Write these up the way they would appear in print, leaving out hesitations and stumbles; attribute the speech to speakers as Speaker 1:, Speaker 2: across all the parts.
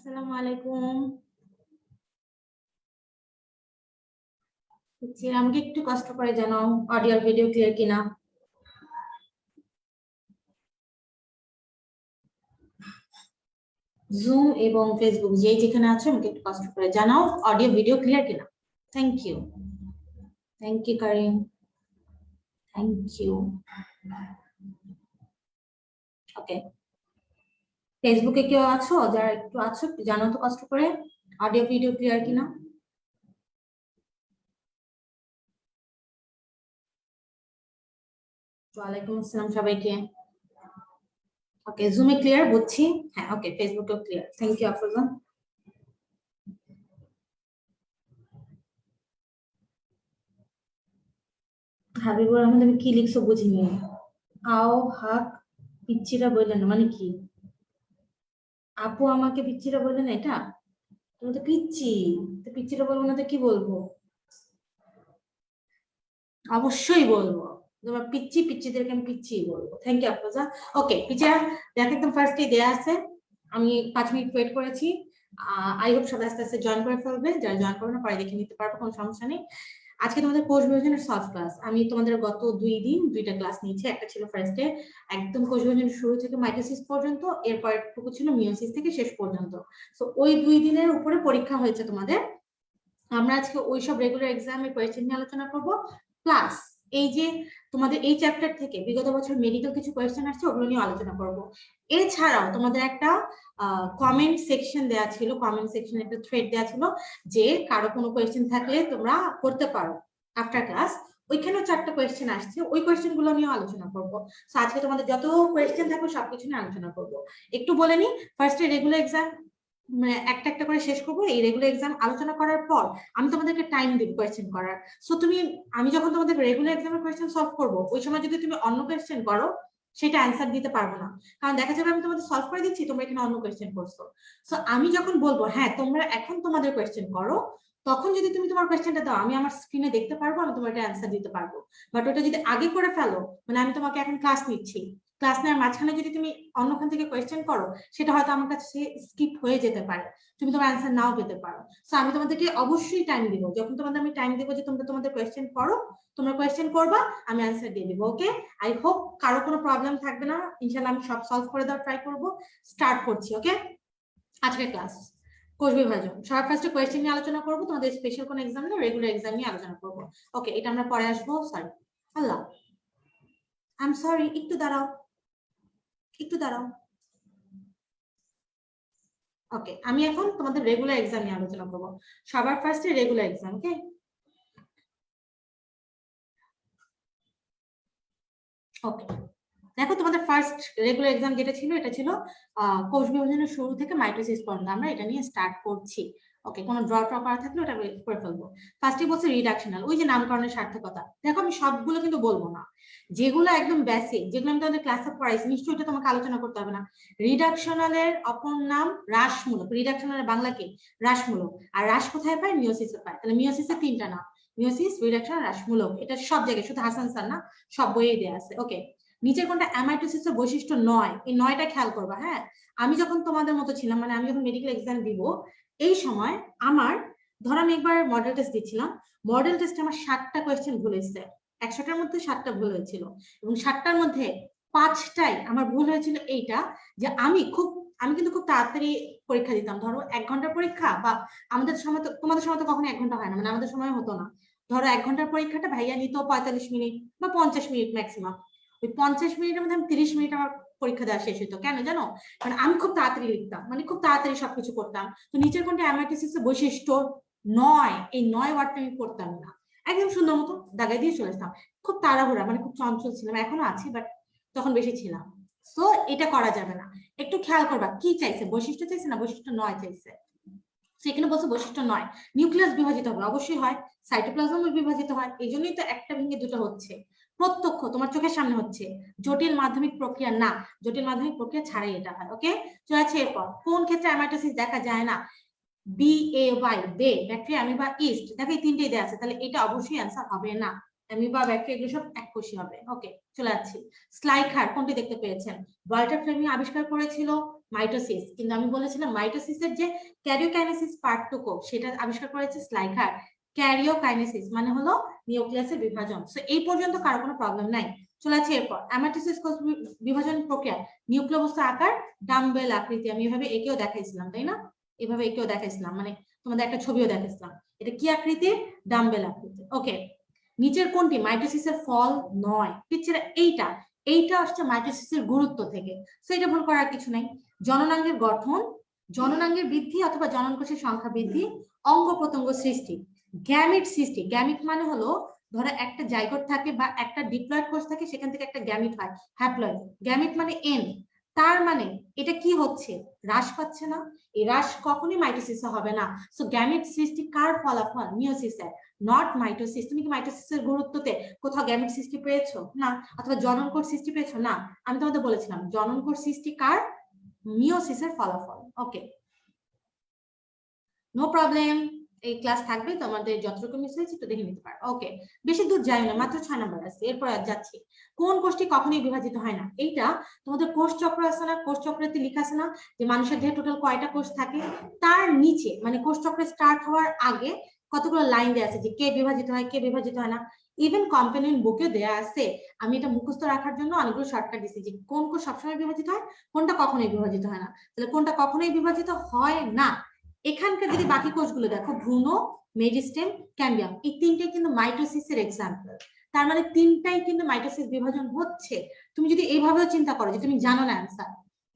Speaker 1: আসসালামু আলাইকুম। আমাকে একটু কষ্ট করে জানাও অডিও ভিডিও ক্লিয়ার কিনা। জুম এবং ফেসবুক যেখানে আছে আমাকে একটু কষ্ট করে জানাও অডিও ভিডিও ক্লিয়ার কিনা। Thank you Karim, thank you. Okay, ফেসবুকে কেউ আছো? যারা একটু আছো একটু জানাও তো কষ্ট করে অডিও ভিডিও ক্লিয়ার কিনা। ওয়ালাইকুম আসসালাম সবাইকে। ওকে, জুমে ক্লিয়ার বুঝছি। হ্যাঁ, ওকে, ফেসবুকেও clear. Thank you Afroza. Habibur Rahman, তুমি কি লিখছো বুঝিনি। আও হাক পিচ্চিরা বললেন মানে কি? আপু আমাকে পিচ্চিরা বললেন এটা? তুমি তো পিচ্ছি, তো পিচ্চিরা বলবো না তো কি বলবো? অবশ্যই বলবো, তোমার পিচ্ছি পিচ্ছিদেরকে আমি পিচ্ছি বলবো। Thank you Afroza. ওকে পিচ্চিরা, দেখো একদম ফার্স্টে দেয়া আছে, আমি 5 মিনিট ওয়েট করেছি। আই হোপ সবাই আস্তে আস্তে জয়েন করে ফেলবে, যারা জয়েন করবে না পরে দেখে নিতে পারবো, কোনো সমস্যা নেই। আজকে তোমাদের কোষ বিভাজনের সলভ ক্লাস। আমি তোমাদের গত 2 দিন 2টা ক্লাস নিয়েছি। একটা ছিল ফার্স্টে একদম কোষ বিভাজনের শুরু থেকে মাইটোসিস পর্যন্ত, এরপর টুকু ছিল মিওসিস থেকে শেষ পর্যন্ত। তো ওই 2 দিনের উপরে পরীক্ষা হয়েছে তোমাদের। আমরা আজকে ওইসব রেগুলার এক্সামের কোয়েশ্চেন নিয়ে আলোচনা করব, প্লাস এই যে তোমাদের এই চ্যাপ্টার থেকে বিগত বছর মেডিকেল কিছু কোয়েশ্চেন আসছে ওগুলো নিয়ে আলোচনা করব। এছাড়াও তোমাদের একটা কমেন্ট সেকশন দেওয়া ছিল, কমেন্ট সেকশনে একটা থ্রেড দেওয়া ছিল যে কারো কোনো কোয়েশ্চেন থাকলে তোমরা করতে পারো আফটার ক্লাস। ওইখানেও 4টা কোয়েশ্চেন আসছে, ওই কোয়েশ্চেন গুলো নিয়ে আলোচনা করবো। তো আজকে তোমাদের যত কোয়েশ্চেন থাকবে সবকিছু নিয়ে আলোচনা করবো। একটু বলে নি, ফার্স্টে রেগুলার এক্সাম মানে একটা একটা করে শেষ করবো। এই রেগুলার এক্সাম আলোচনা করার পর আমি তোমাদেরকে টাইম দিব কোয়েশ্চেন করার। সো তুমি, আমি যখন তোমাদের রেগুলার এক্সামের কোয়েশ্চেন সলভ করবো ওই সময় যদি তুমি অন্য কোয়েশ্চেন করো সেটা অ্যান্সার দিতে পারবো না, কারণ দেখা যাবে আমি তোমাদের সলভ করে দিচ্ছি তোমরা এখানে অন্য কোয়েশ্চেন করছো। সো আমি যখন বলবো হ্যাঁ তোমরা এখন তোমাদের কোয়েশ্চেন করো, তখন যদি তুমি তোমার কোয়েশ্চেনটা দাও আমি আমার স্ক্রিনে দেখতে পারবো, আমি তোমার এটা অ্যান্সার দিতে পারবো। বাট ওটা যদি আগে করে ফেলো, মানে আমি তোমাকে এখন ক্লাস নিচ্ছি, ক্লাস নেওয়ার মাঝখানে যদি তুমি অন্যখান থেকে কোয়েশ্চেন করো সেটা হয়তো আমার কাছে স্কিপ হয়ে যেতে পারে, তুমি তোমার অ্যান্সার নাও পেতে পারো। সো আমি তোমাদেরকে অবশ্যই টাইম দিব, যখন তোমাদের আমি টাইম দিব যে তোমরা তোমাদের কোয়েশ্চেন করো, তোমরা কোয়েশ্চেন করবা, আমি অ্যান্সার দিয়ে দিব। ওকে, আই হোপ কারো কোনো প্রবলেম থাকবে না, ইনশাআল্লাহ আমি সব সলভ করে দেওয়ার ট্রাই করব। স্টার্ট করছি। ওকে, আজকের ক্লাস কোষ বিভাজন। সবার ফার্স্টে কোয়েশ্চেন নিয়ে আলোচনা করবো, তোমাদের স্পেশাল কোনো এক্সাম না, রেগুলার এক্সাম নিয়ে আলোচনা করবো। ওকে, এটা আমরা পরে আসবো। Sorry, Allah I am sorry, একটু দাঁড়াও, একটু দাঁড়াও। ওকে, আমি এখন তোমাদের রেগুলার এক্সাম নিয়ে আলোচনা করবো। সবার ফার্স্টে রেগুলার এক্সাম। ওকে, ওকে, দেখো তোমাদের ফার্স্ট রেগুলার এক্সাম যেটা ছিল এটা ছিল কোষ বিভাজনের শুরু থেকে মাইটোসিস পর্যন্ত, আমরা এটা নিয়ে স্টার্ট করছি। ওকে, কোনো ড্র করা থাকলে ওটা করে ফেলবো। ফার্স্টে বলছে রিডাকশনাল, ওই যে নামকরণের সার্থকতা। দেখো আমি সবগুলো কিন্তু বলবো না, যেগুলো একদম বেসিক, যেগুলো আমি তোমাদের ক্লাসে পড়াইছি নিশ্চয়ই এটা তোমাকে আলোচনা করতে হবে না। রিডাকশনালের অপর নাম হ্রাসমূলক, রিডাকশনালের বাংলা কি? হ্রাসমূলক। আর হ্রাস কোথায় পায়? মিওসিসে পায়। তাহলে মিওসিসের 3টা নাম, মিওসিস, রিডাকশন, হ্রাসমূলক। এটা সব জায়গায়, শুধু হাসান স্যার না, সব বইয়ে দেওয়া আছে। ওকে, নিচের কোনটা অ্যামাইটোসিসের বৈশিষ্ট্য নয়? এই 9টা খেয়াল করবা। হ্যাঁ, আমি যখন তোমাদের মতো ছিলাম, মানে আমি যখন মেডিকেল এক্সাম দিব এই সময় আমার, ধর আমি একবার মডেল টেস্ট দিচ্ছিলাম, মডেল টেস্টে আমার 7টা কোয়েশ্চেন ভুল হয়েছে, 100টার মধ্যে 7টা ভুল হয়েছিল, এবং 7টার মধ্যে 5টাই আমার ভুল হয়েছিল এইটা যে আমি কিন্তু খুব তাড়াতাড়ি পরীক্ষা দিতাম। ধরো 1 ঘন্টার পরীক্ষা, বা আমাদের সময় তো, তোমাদের সময় তো কখনো 1 ঘন্টা হয় না, মানে আমাদের সময় হতো না। ধরো 1 ঘন্টার পরীক্ষাটা ভাইয়া নিত 45 মিনিট বা 50 মিনিট ম্যাক্সিমাম। ওই 50 মিনিটের মধ্যে আমি 30 মিনিট আমার পরীক্ষা দেওয়া শেষ হতো। কেন জানো? মানে আমি খুব তাড়াতাড়ি লিখতাম, মানে খুব তাড়াতাড়ি সবকিছু করতাম। তো নিচের কোনটা অ্যামাইটোসিস এর বৈশিষ্ট্য নয়? এই 9 ওয়ার্ডটা আমি পড়তাম না, একদম সুন্দর মতো দাগাই দিয়ে চলে আসতাম। খুব তাড়াহুড়া, মানে খুব চঞ্চল ছিলাম, এখনো আছি বাট তখন বেশি ছিলাম। তো এটা করা যাবে না। একটু খেয়াল করবা কি চাইছে, বৈশিষ্ট্য চাইছে না বৈশিষ্ট্য নয় চাইছে? সেখানে বলছে বৈশিষ্ট্য নয়। নিউক্লিয়াস বিভাজিত হবে, অবশ্যই হয়। সাইটোপ্লাজম বিভাজিত হয়, এই জন্যই তো একটা ভেঙে দুটো হচ্ছে। প্রত্যক্ষ তোমার চোখের সামনে হচ্ছে, জটিল মাধ্যমিক প্রক্রিয়া না, জটিল মাধ্যমিক প্রক্রিয়া ছাড়াই এটা হয়। ওকে, চলেছে এরপর কোন ক্ষেত্রে অ্যামাইটোসিস দেখা যায় না? BAY, বে, ব্যাকটেরিয়া, অ্যামিবা, ইস্ট। দেখো এই 3টেই দেওয়া আছে, তাহলে এটা অবশ্যই অ্যান্সার হবে না। অ্যামিবা, ব্যাকটেরিয়া এগুলো সব এককোষী হবে। ওকে, চলে যাচ্ছি। স্লাইখার কোনটি দেখতে পেয়েছেন? ওয়াল্টার ফ্লেমিং আবিষ্কার করেছিল মাইটোসিস, কিন্তু আমি বলেছিলাম মাইটোসিসের যে ক্যারিওকাইনেসিস পার্টটুকু সেটা আবিষ্কার করেছে স্লাইকার। ক্যারিওকাইনেসিস মানে হলো নিউক্লিয়াসের বিভাজন। সো এই পর্যন্ত কারো কোনো প্রবলেম নাই। চলে আছে এরপর অ্যামাটোসিস কোষ বিভাজন প্রক্রিয়া, নিউক্লিয়বস্তু আকার ডাম্বেল আকৃতি। আমি এভাবে একেও দেখাইছিলাম, তাই না? এভাবে একেও দেখাইছিলাম, মানে তোমাদের একটা ছবিও দেখাইছিলাম। এটা কি আকৃতির? ডাম্বেল আকৃতি। ওকে, নিচের কোনটি মাইটোসিসের ফল নয়? পিকচার এইটা, এইটা আসছে মাইটোসিসের গুরুত্ব থেকে। সো এটা ভুল করার কিছু নাই। জননাঙ্গের গঠন, জননাঙ্গের বৃদ্ধি অথবা জনন কোষের সংখ্যা বৃদ্ধি, অঙ্গ প্রত্যঙ্গ সৃষ্টি, গ্যামিট সৃষ্টি। গ্যামিট মানে হলো ধরো একটা জাইগোট থাকে বা একটা ডিপ্লয়েড কোষ থাকে, সেখান থেকে একটা গ্যামিট হয়, হ্যাপ্লয়েড। গ্যামিট মানে এন, তার মানে এটা কি হচ্ছে? হ্রাস পাচ্ছে না। এই হ্রাস কখনোই মাইটোসিসে হবে না। সো গ্যামিট সৃষ্টি কার ফলাফল? মিওসিসের, নট মাইটোসিস। তুমি কি মাইটোসিসের গুরুত্বতে কোথাও গ্যামিট সৃষ্টি পেয়েছো? না। অথবা জনন কোষ সৃষ্টি পেয়েছো? না। আমি তোমাদের বলেছিলাম জনন কোষ সৃষ্টি কার? মিওসিসের ফলাফল। ওকে, নো প্রবলেম। এই ক্লাস থাকবে, তোমাদের যতটুকু মিস হয়েছে একটু দেখে নিতে পারো। ওকে, বেশি দূর যাই না, মাত্র 6 নাম্বার আছে। এরপর যাচ্ছি, কোন কোষটি কখনোই বিভাজিত হয় না? এইটা তোমাদের কোষ চক্র আছে না, কোষ চক্রতে লেখা আছে না যে মানুষের দেহে টোটাল কয়টা কোষ থাকে, তার নিচে মানে কোষ চক্র স্টার্ট হওয়ার আগে কতগুলো লাইন দেওয়া আছে যে কে বিভাজিত হয়, কে বিভাজিত হয় না। ইভেন কম্পানিয়ন বুকেও দেয়া আছে। আমি এটা মুখস্থ রাখার জন্য অনেকগুলো শর্টকাট দিচ্ছি যে কোন কোষ সবসময় বিভাজিত হয়, কোনটা কখনোই বিভাজিত হয় না। তাহলে কোনটা কখনোই বিভাজিত হয় না, এখানকার যদি বাকি কোষগুলো দেখো, ভ্রূণ, মেরিস্টেম, ক্যাম্বিয়াম, এই তিনটাই কিন্তু মাইটোসিসের এক্সাম্পল। তার মানে তিনটাই কিন্তু মাইটোসিস বিভাজন হচ্ছে। তুমি যদি এইভাবেও চিন্তা করো যে তুমি জানো না অ্যান্সার,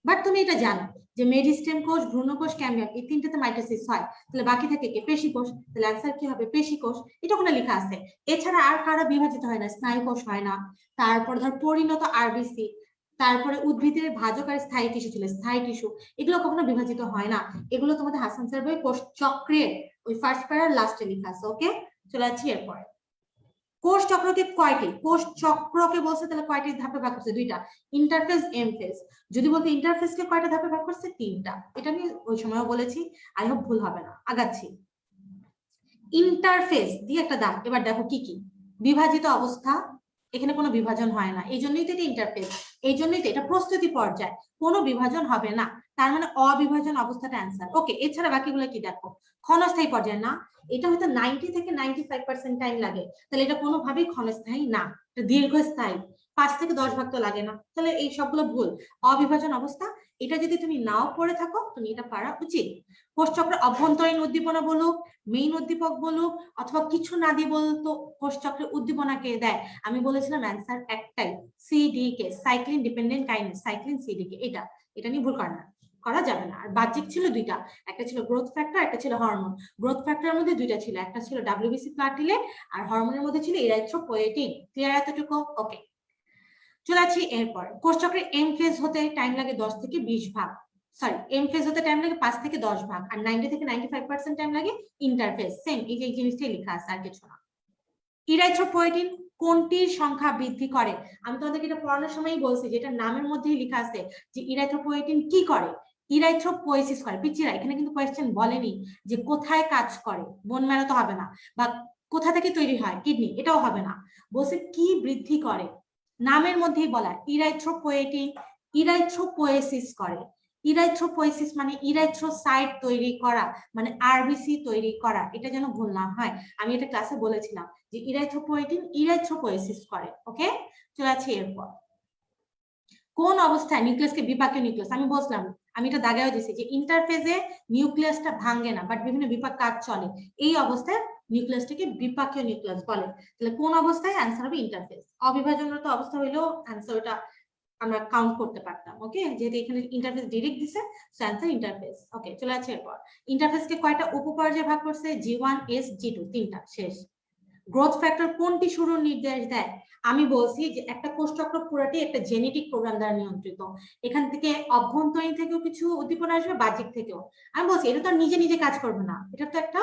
Speaker 1: বাট তুমি এটা জানো যে মেরিস্টেম কোষ, ভ্রূণ কোষ, ক্যাম্বিয়াম, এই তিনটাতে মাইটোসিস হয়, তাহলে বাকি থাকে কি? পেশি কোষ। তাহলে অ্যান্সার কি হবে? পেশি কোষ। এটা ওখানে লেখা আছে। এছাড়া আর কারা বিভাজিত হয় না? স্নায়ু কোষ হয় না, তারপর ধর পরিণত আরবিসি, তারপরে উদ্ভিদের ভাজক আর স্থায়ী টিস্যু ছিল, স্থায়ী টিস্যু, এগুলো কখনো বিভাজিত হয় না। এগুলো তোমাদের হাসান স্যার বই কোষ চক্রের ওই ফার্স্ট প্যারার লাস্টে লেখা আছে। ওকে, চলে যাচ্ছি এরপরে। কোষ চক্রকে কয়টি? কোষ চক্রকে বলছে তাহলে কয়টি ধাপে ভাগ করছে? দুইটা, ইন্টারফেজ, এম ফেজ। যদি বলতে ইন্টারফেজকে কয়টা ধাপে ভাগ করছে? তিনটা। এটা আমি ওই সময়ও বলেছি, আই হোপ ভুল হবে না। আগাচ্ছি, ইন্টারফেজ দিয়ে একটা দাগ। এবার দেখো কি কি বিভাজিত অবস্থা, এখানে কোনো বিভাজন হয় না, এই জন্যই তো এটা ইন্টারফেজ, এই জন্যই তো এটা প্রস্তুতি পর্যায়, কোনো বিভাজন হবে না, তার মানে অবিভাজন অবস্থাটা অ্যান্সার। ওকে, এছাড়া বাকিগুলো কি দেখো? ক্ষণস্থায়ী পর্যায়ে না, এটা হয়তো 90 থেকে 95% টাইম লাগে, তাহলে এটা কোনোভাবেই ক্ষণস্থায়ী না, এটা দীর্ঘস্থায়ী। 5 থেকে 10 ভাগ তো লাগে না, তাহলে এই সবগুলো ভুল। অবিভাজন অবস্থা, এটা যদি তুমি নাও পড়ে থাকো, তুমি এটা পারা উচিত। কোষ চক্রের অভ্যন্তরীণ উদ্দীপনা বলুক, মেইন উদ্দীপক বলুক, অথবা কিছু না দিয়ে বলতো কোষ চক্রের উদ্দীপনাকে দেয়, আমি বলেছিলাম অ্যান্সার একটাই, সিডিকে, সাইক্লিন ডিপেন্ডেন্ট কাইনেস, সাইক্লিন সিডিকে। এটা নিয়ে ভুল করা যাবে না। আর বাহ্যিক ছিল দুইটা, একটা ছিল গ্রোথ ফ্যাক্টর, একটা ছিল হরমোন। গ্রোথ ফ্যাক্টরের মধ্যে দুইটা ছিল, একটা ছিল ডাব্লিউবিসি প্লাটিলেট, আর হরমোনের মধ্যে ছিল ইরাইথ্রোপোয়েটিন। ক্লিয়ার এতটুকু? ওকে, চলে আসছি এরপর। কোষ চক্রের এম ফেজ হতে টাইম লাগে 10 থেকে 20 ভাগ, সরি, এম ফেজ হতে টাইম লাগে 5 থেকে 10 ভাগ, আর 90 থেকে 95% টাইম লাগে ইন্টারফেজ। সেম এই যে জিনিসটাই লেখা আছে, আর কিছু না। ইরাইথ্রোপোয়েটিন কোনটির সংখ্যা বৃদ্ধি করে? আমি তোমাদেরকে এটা পড়ানোর সময়ই বলছি, যেটা নামের মধ্যেই লেখা আছে যে ইরাইথ্রোপোয়েটিন কি করে? ইরাইথ্রোপোয়েসিস করে। পিচিরা এখানে কিন্তু কোয়েশ্চেন বলেনি যে কোথায় কাজ করে, বোন ম্যারো তো হবে না, বা কোথা থেকে তৈরি হয়, কিডনি, এটাও হবে না, বলছে কি বৃদ্ধি করে। নামের মধ্যেই বলা, ইরাইথ্রোপোয়েটিন ইরাইথ্রোপোয়েসিস করে। ইরাইথ্রোপোয়েসিস মানে ইরাইথ্রোসাইট তৈরি করা, মানে আরবিসি তৈরি করা, এটা যেন ভুল না হয়। আমি এটা ক্লাসে বলেছিলাম যে ইরাইথ্রোপোয়েটিন ইরাইথ্রোপোয়েসিস করে। ওকে, চলে আছে এরপর। কোন অবস্থায় নিউক্লিয়াসকে বিপাকীয় নিউক্লিয়াস? আমি বলছিলাম, আমি এটা দাগায়ও দিছি যে ইন্টারফেজে নিউক্লিয়াসটা ভাঙে না, বাট বিভিন্ন বিপাক কাজ চলে, এই অবস্থায় নিউক্লিয়াসটাকে বিপাকীয় নিউক্লিয়াস বলে। তাহলে কোন অবস্থায়? অ্যান্সার হবে ইন্টারফেজ। অবিভাজনরত অবস্থা হইলেও অ্যান্সার ওটা আমরা কাউন্ট করতে পারতাম। ওকে, যেহেতু এখানে ইন্টারফেস ডিরেক্ট দিছে, সো অ্যান্সার ইন্টারফেস। ওকে, চলে আছে এরপর। ইন্টারফেসকে কয়টা উপপর্যায়ে ভাগ করছে? G1, S, G2, তিনটা, শেষ। গ্রোথ ফ্যাক্টর কোনটি শুরুর নির্দেশ দেয়? আমি বলছি যে একটা কোষ চক্র পুরোটি একটা জেনেটিক প্রোগ্রাম দ্বারা নিয়ন্ত্রিত, এখান থেকে অভ্যন্তরীণ থেকেও কিছু উদ্দীপনা আসবে, বাহ্যিক থেকেও। আমি বলছি এটা তো নিজে নিজে কাজ করবে না, এটা তো একটা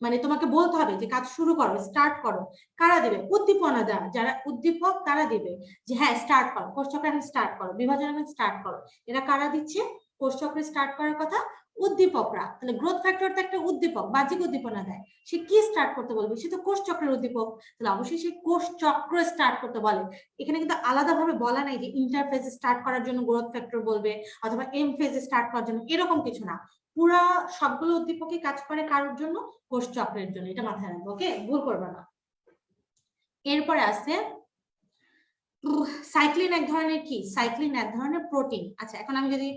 Speaker 1: মানে তোমাকে বলতে হবে যে কাজ শুরু করো, স্টার্ট করো। কারা দেবে? উদ্দীপনা দ্বারা, যারা উদ্দীপক তারা দেবে যে হ্যাঁ স্টার্ট করো, কোষ চক্র এখন স্টার্ট করো, বিভাজন এখন স্টার্ট করো। এরা কারা দিচ্ছে কোষ চক্রে স্টার্ট করার কথা? উদ্দীপকরা, তাহলে গ্রোথ ফ্যাক্টর তো একটা উদ্দীপক, বাহ্যিক উদ্দীপনা দেয়, সে কি স্টার্ট করতে বলবে? সে তো কোষ চক্রের উদ্দীপক, তাহলে অবশ্যই সে কোষ চক্র স্টার্ট করতে বলে। এখানে কিন্তু আলাদাভাবে বলা নাই যে ইন্টারফেজ স্টার্ট করার জন্য গ্রোথ ফ্যাক্টর বলবে অথবা এম ফেজ স্টার্ট করার জন্য, এরকম কিছু না। পুরা সবগুলো উদ্দীপকই কাজ করে কারোর জন্য? কোষ চক্রের জন্য, এটা মাথায় রাখবো, ওকে, ভুল করবে না। এরপরে আছে সাইক্লিন এক ধরনের কি? সাইক্লিন এক ধরনের প্রোটিন। আচ্ছা, এখন আমি যদি